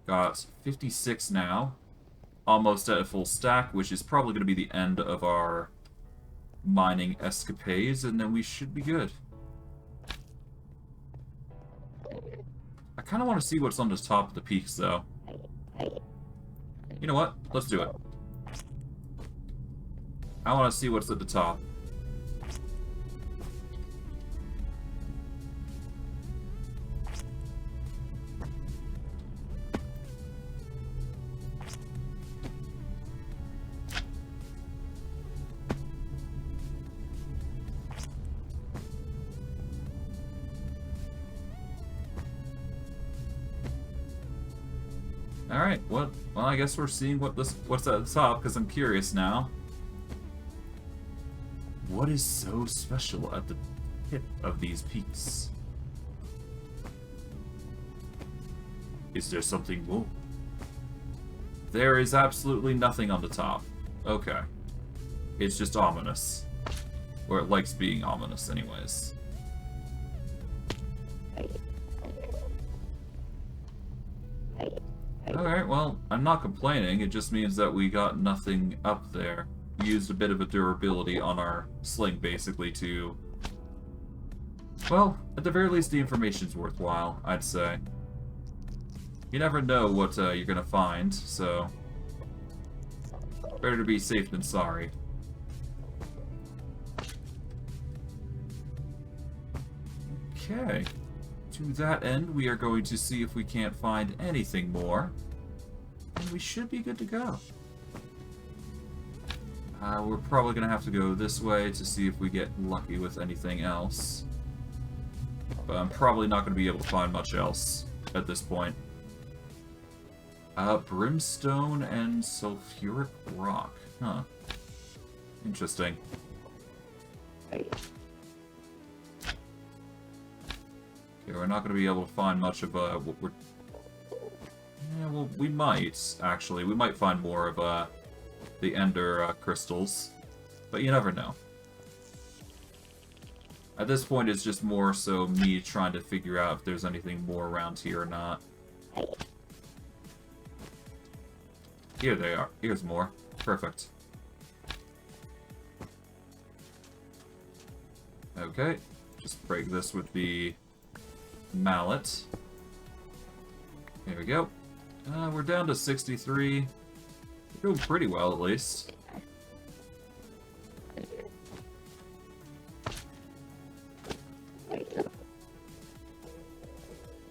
Got 56 now. Almost at a full stack, which is probably going to be the end of our mining escapades, and then we should be good. I kind of want to see what's on the top of the peaks, though. You know what? Let's do it. I want to see what's at the top. Alright, well, I guess we're seeing what's at the top, because I'm curious now. What is so special at the tip of these peaks? Is there something more? There is absolutely nothing on the top. Okay. It's just ominous. Or it likes being ominous anyways. Alright, well, I'm not complaining. It just means that we got nothing up there. We used a bit of a durability on our sling, basically, to... Well, at the very least, the information's worthwhile, I'd say. You never know what you're gonna find, so... Better to be safe than sorry. Okay. To that end, we are going to see if we can't find anything more. And we should be good to go. We're probably going to have to go this way to see if we get lucky with anything else. But I'm probably not going to be able to find much else at this point. Brimstone and sulfuric rock. Huh. Interesting. Okay, we're not going to be able to find much of what we're... Yeah, well, we might, actually. We might find more of the Ender Crystals. But you never know. At this point, it's just more so me trying to figure out if there's anything more around here or not. Here they are. Here's more. Perfect. Okay. Just break this with the mallet. There we go. We're down to 63. We're doing pretty well, at least.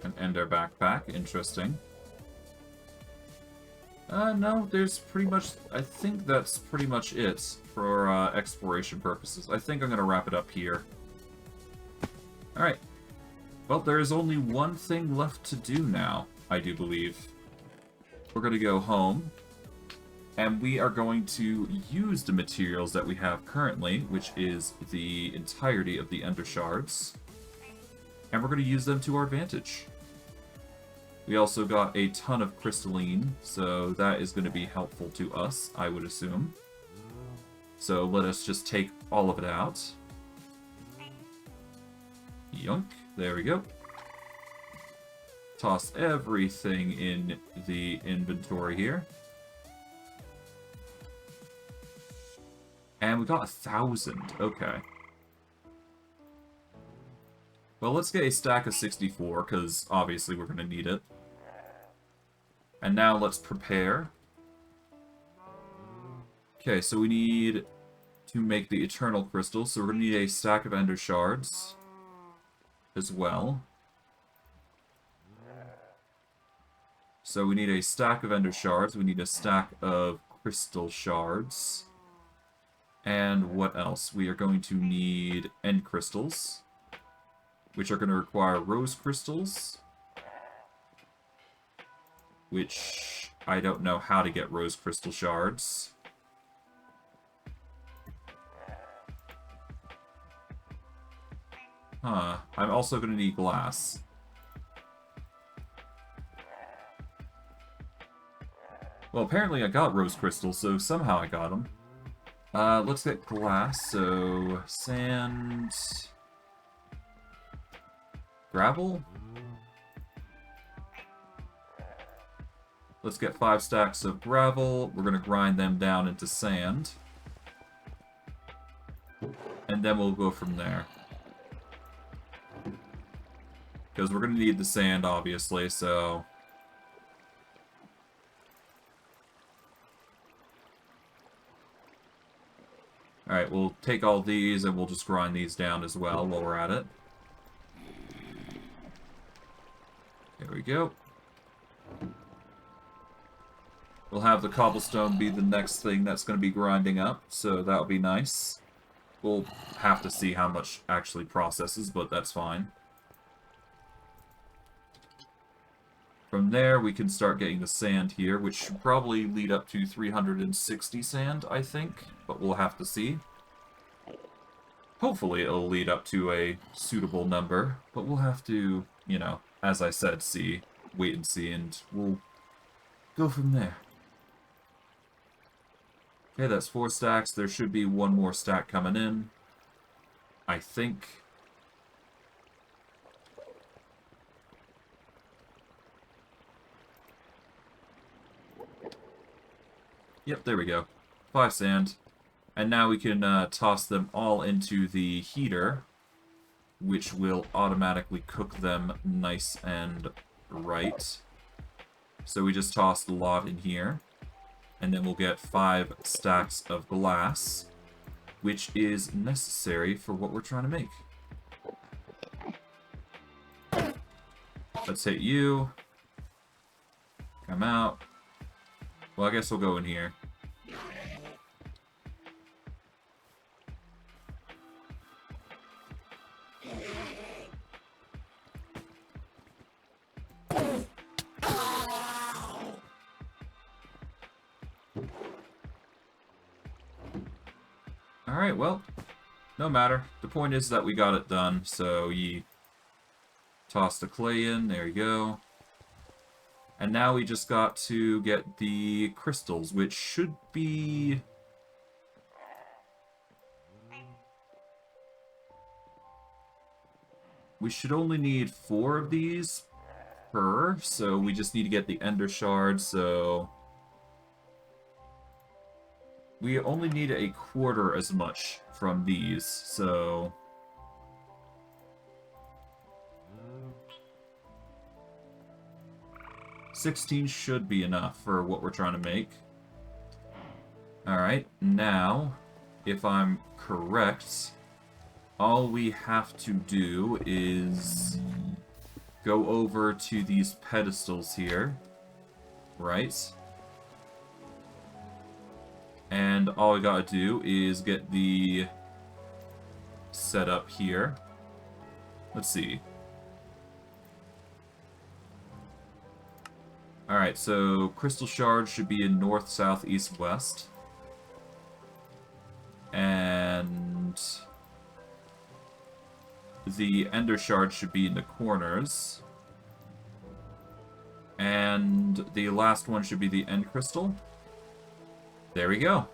An Ender backpack. Interesting. No, there's pretty much... I think that's pretty much it for exploration purposes. I think I'm going to wrap it up here. Alright. Well, there is only one thing left to do now, I do believe. We're going to go home, and we are going to use the materials that we have currently, which is the entirety of the Ender Shards, and we're going to use them to our advantage. We also got a ton of crystalline, so that is going to be helpful to us, I would assume. So let us just take all of it out. Yoink. There we go. Toss everything in the inventory here. And we got 1,000. Okay. Well, let's get a stack of 64, because obviously we're going to need it. And now let's prepare. Okay, so we need to make the Eternal Crystals, so we're going to need a stack of Ender Shards as well. So we need a stack of Ender Shards, we need a stack of Crystal Shards. And what else? We are going to need End Crystals, which are going to require Rose Crystals, which I don't know how to get Rose Crystal Shards. Huh. I'm also going to need glass. Well, apparently I got Rose Crystals, so somehow I got them. Let's get glass, so sand... gravel? Let's get 5 stacks of gravel. We're going to grind them down into sand. And then we'll go from there. Because we're going to need the sand, obviously, so... Alright, we'll take all these and we'll just grind these down as well while we're at it. There we go. We'll have the cobblestone be the next thing that's going to be grinding up, so that'll be nice. We'll have to see how much actually processes, but that's fine. From there, we can start getting the sand here, which should probably lead up to 360 sand, I think, but we'll have to see. Hopefully it'll lead up to a suitable number, but we'll have to, you know, as I said, see, wait and see, and we'll go from there. Okay, that's 4 stacks. There should be 1 more stack coming in, I think. Yep, there we go. 5 sand. And now we can toss them all into the heater, which will automatically cook them nice and right. So we just tossed a lot in here. And then we'll get 5 stacks of glass, which is necessary for what we're trying to make. Let's hit you. Come out. Well, I guess we'll go in here. Alright, well, no matter. The point is that we got it done, so you toss the clay in, there you go. And now we just got to get the crystals, which should be... we should only need 4 of these per, so we just need to get the Ender Shards, so... we only need a quarter as much from these, so... 16 should be enough for what we're trying to make. Alright, now, if I'm correct, all we have to do is go over to these pedestals here, right? And all we gotta do is get the setup here. Let's see. Alright, so crystal shards should be in north, south, east, west. And the ender shards should be in the corners. And the last one should be the end crystal. There we go.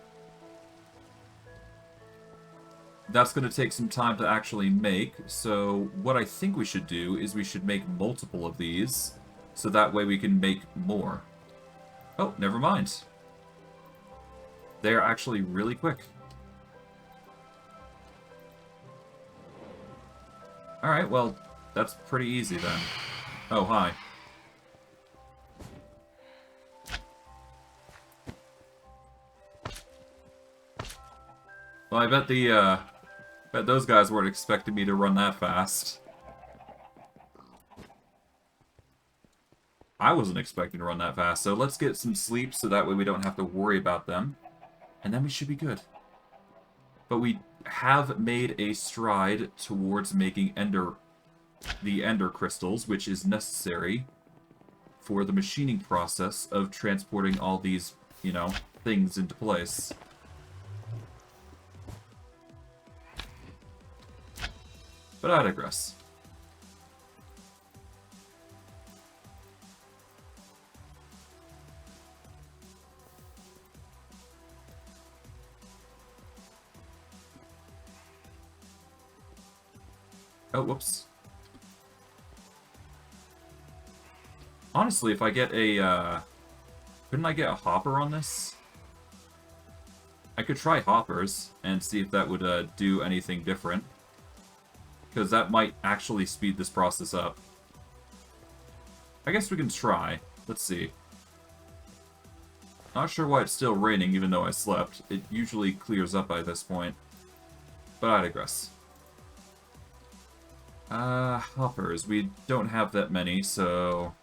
That's going to take some time to actually make, so what I think we should do is we should make multiple of these, so that way we can make more. Oh, never mind. They're actually really quick. Alright, well, that's pretty easy then. Oh, hi. Well, I bet those guys weren't expecting me to run that fast. I wasn't expecting to run that fast, so let's get some sleep so that way we don't have to worry about them. And then we should be good. But we have made a stride towards making the ender crystals, which is necessary for the machining process of transporting all these, you know, things into place. But I digress. Oh, whoops. Honestly, if I get a, couldn't I get a hopper on this? I could try hoppers and see if that would do anything different. Because that might actually speed this process up. I guess we can try. Let's see. Not sure why it's still raining even though I slept. It usually clears up by this point. But I digress. Hoppers. We don't have that many, so...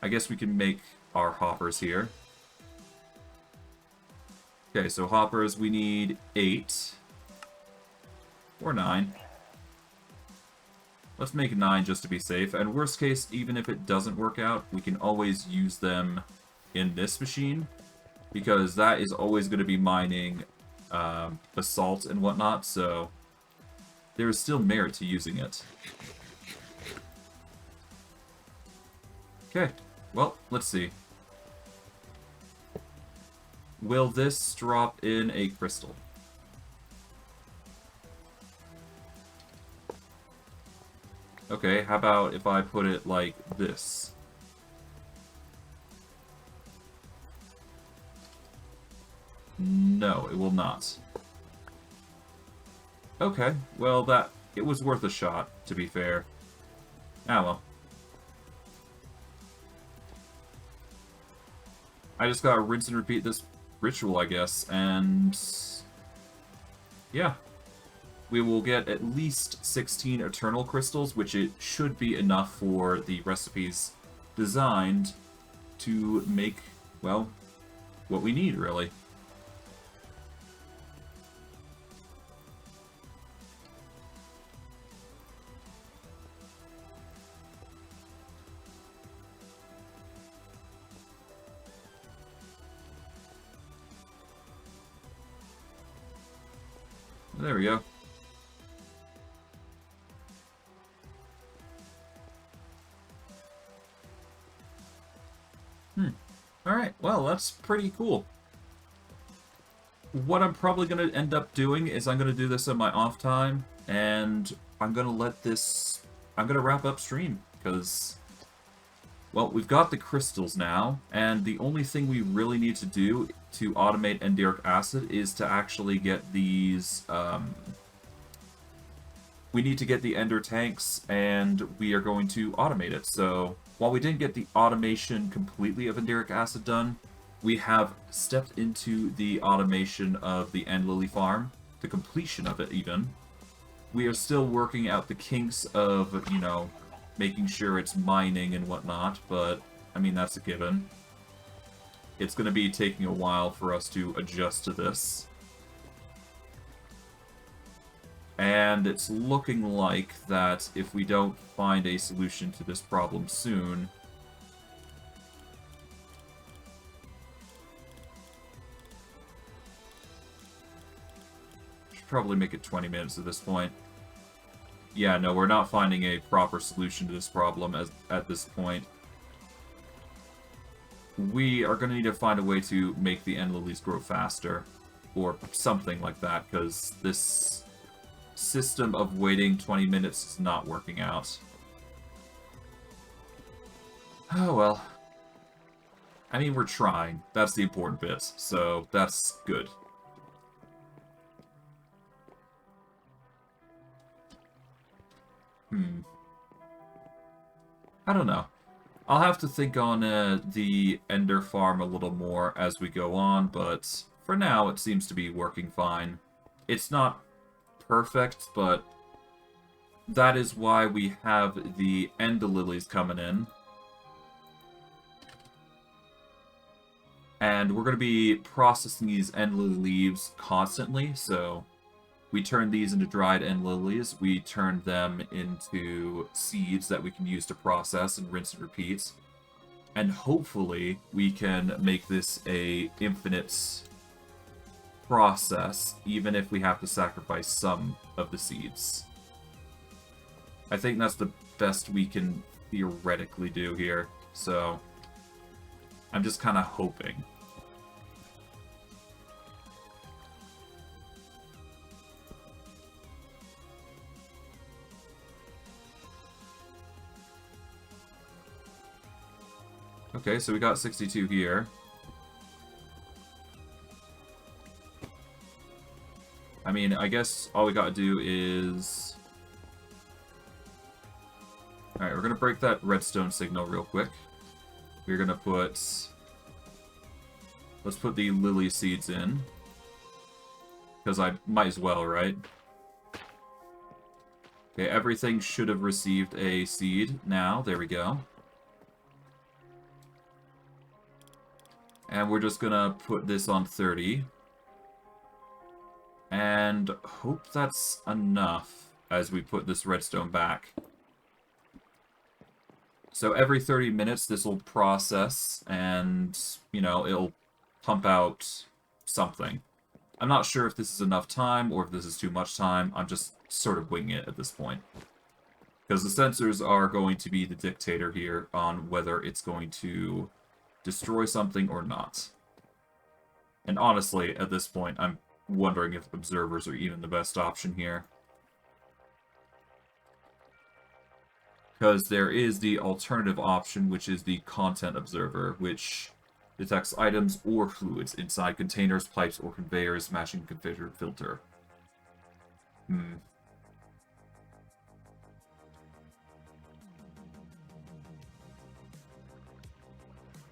I guess we can make our hoppers here. Okay, so hoppers, we need 8. Or 9. Let's make 9 just to be safe. And worst case, even if it doesn't work out, we can always use them in this machine. Because that is always going to be mining basalt and whatnot, so there is still merit to using it. Okay, well, let's see. Will this drop in a crystal? Okay, how about if I put it like this? No, it will not. Okay, well it was worth a shot, to be fair. Ah well. I just gotta rinse and repeat this ritual, I guess, and... yeah. We will get at least 16 eternal crystals, which it should be enough for the recipes designed to make, well, what we need, really. There we go. Alright, well, that's pretty cool. What I'm probably going to end up doing is I'm going to do this on my off time, and I'm going to let this... I'm going to wrap up stream, because... well, we've got the crystals now, and the only thing we really need to do to automate enderic acid is to actually get these... we need to get the ender tanks, and we are going to automate it, so... while we didn't get the automation completely of enderic acid done, we have stepped into the automation of the End Lilly farm, the completion of it even. We are still working out the kinks of, you know, making sure it's mining and whatnot, but, I mean, that's a given. It's going to be taking a while for us to adjust to this. And it's looking like that if we don't find a solution to this problem soon, probably make it 20 minutes at this point. Yeah, no, we're not finding a proper solution to this problem at this point. We are going to need to find a way to make the End Lillies grow faster, or something like that, because this system of waiting 20 minutes is not working out. Oh well. I mean, we're trying. That's the important bit, so that's good. I don't know. I'll have to think on the Ender farm a little more as we go on, but for now it seems to be working fine. It's not perfect, but that is why we have the End Lillies coming in. And we're going to be processing these End Lily leaves constantly, so we turn these into dried End Lilies, we turn them into seeds that we can use to process and rinse and repeat. And hopefully we can make this a infinite process, even if we have to sacrifice some of the seeds. I think that's the best we can theoretically do here, so I'm just kind of hoping. Okay, so we got 62 here. I mean, I guess all we gotta do is... Alright, we're gonna break that redstone signal real quick. We're gonna put... Let's put the lily seeds in. Because I might as well, right? Okay, everything should have received a seed now. There we go. And we're just gonna put this on 30. And hope that's enough as we put this redstone back. So every 30 minutes this will process and, you know, it'll pump out something. I'm not sure if this is enough time or if this is too much time. I'm just sort of winging it at this point. Because the sensors are going to be the dictator here on whether it's going to destroy something or not. And honestly, at this point, I'm wondering if observers are even the best option here. Because there is the alternative option, which is the content observer, which detects items or fluids inside containers, pipes, or conveyors, matching configured filter.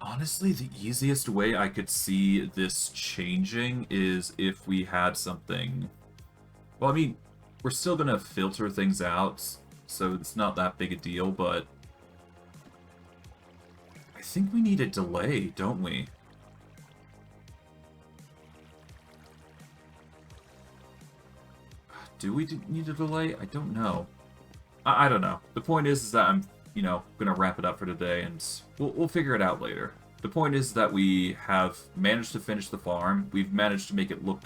Honestly, the easiest way I could see this changing is if we had something... Well, I mean, we're still going to filter things out, so it's not that big a deal, but... I think we need a delay, don't we? Do we need a delay? I don't know. I don't know. The point is that I'm, you know, gonna wrap it up for today, and we'll figure it out later. The point is that we have managed to finish the farm. We've managed to make it look...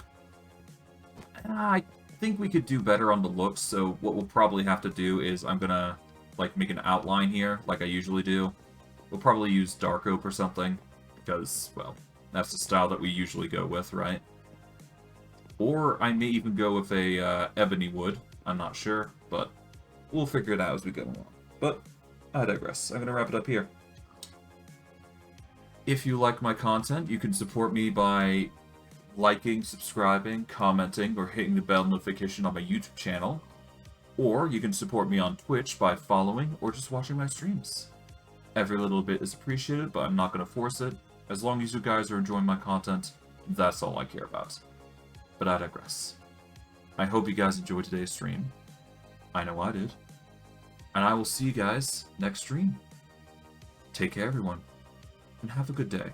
I think we could do better on the looks, so what we'll probably have to do is I'm gonna, like, make an outline here, like I usually do. We'll probably use dark oak or something, because, well, that's the style that we usually go with, right? Or I may even go with a ebony wood. I'm not sure, but we'll figure it out as we go along. But I digress. I'm going to wrap it up here. If you like my content, you can support me by liking, subscribing, commenting, or hitting the bell notification on my YouTube channel. Or you can support me on Twitch by following or just watching my streams. Every little bit is appreciated, but I'm not going to force it. As long as you guys are enjoying my content, that's all I care about. But I digress. I hope you guys enjoyed today's stream. I know I did. And I will see you guys next stream. Take care, everyone, and have a good day.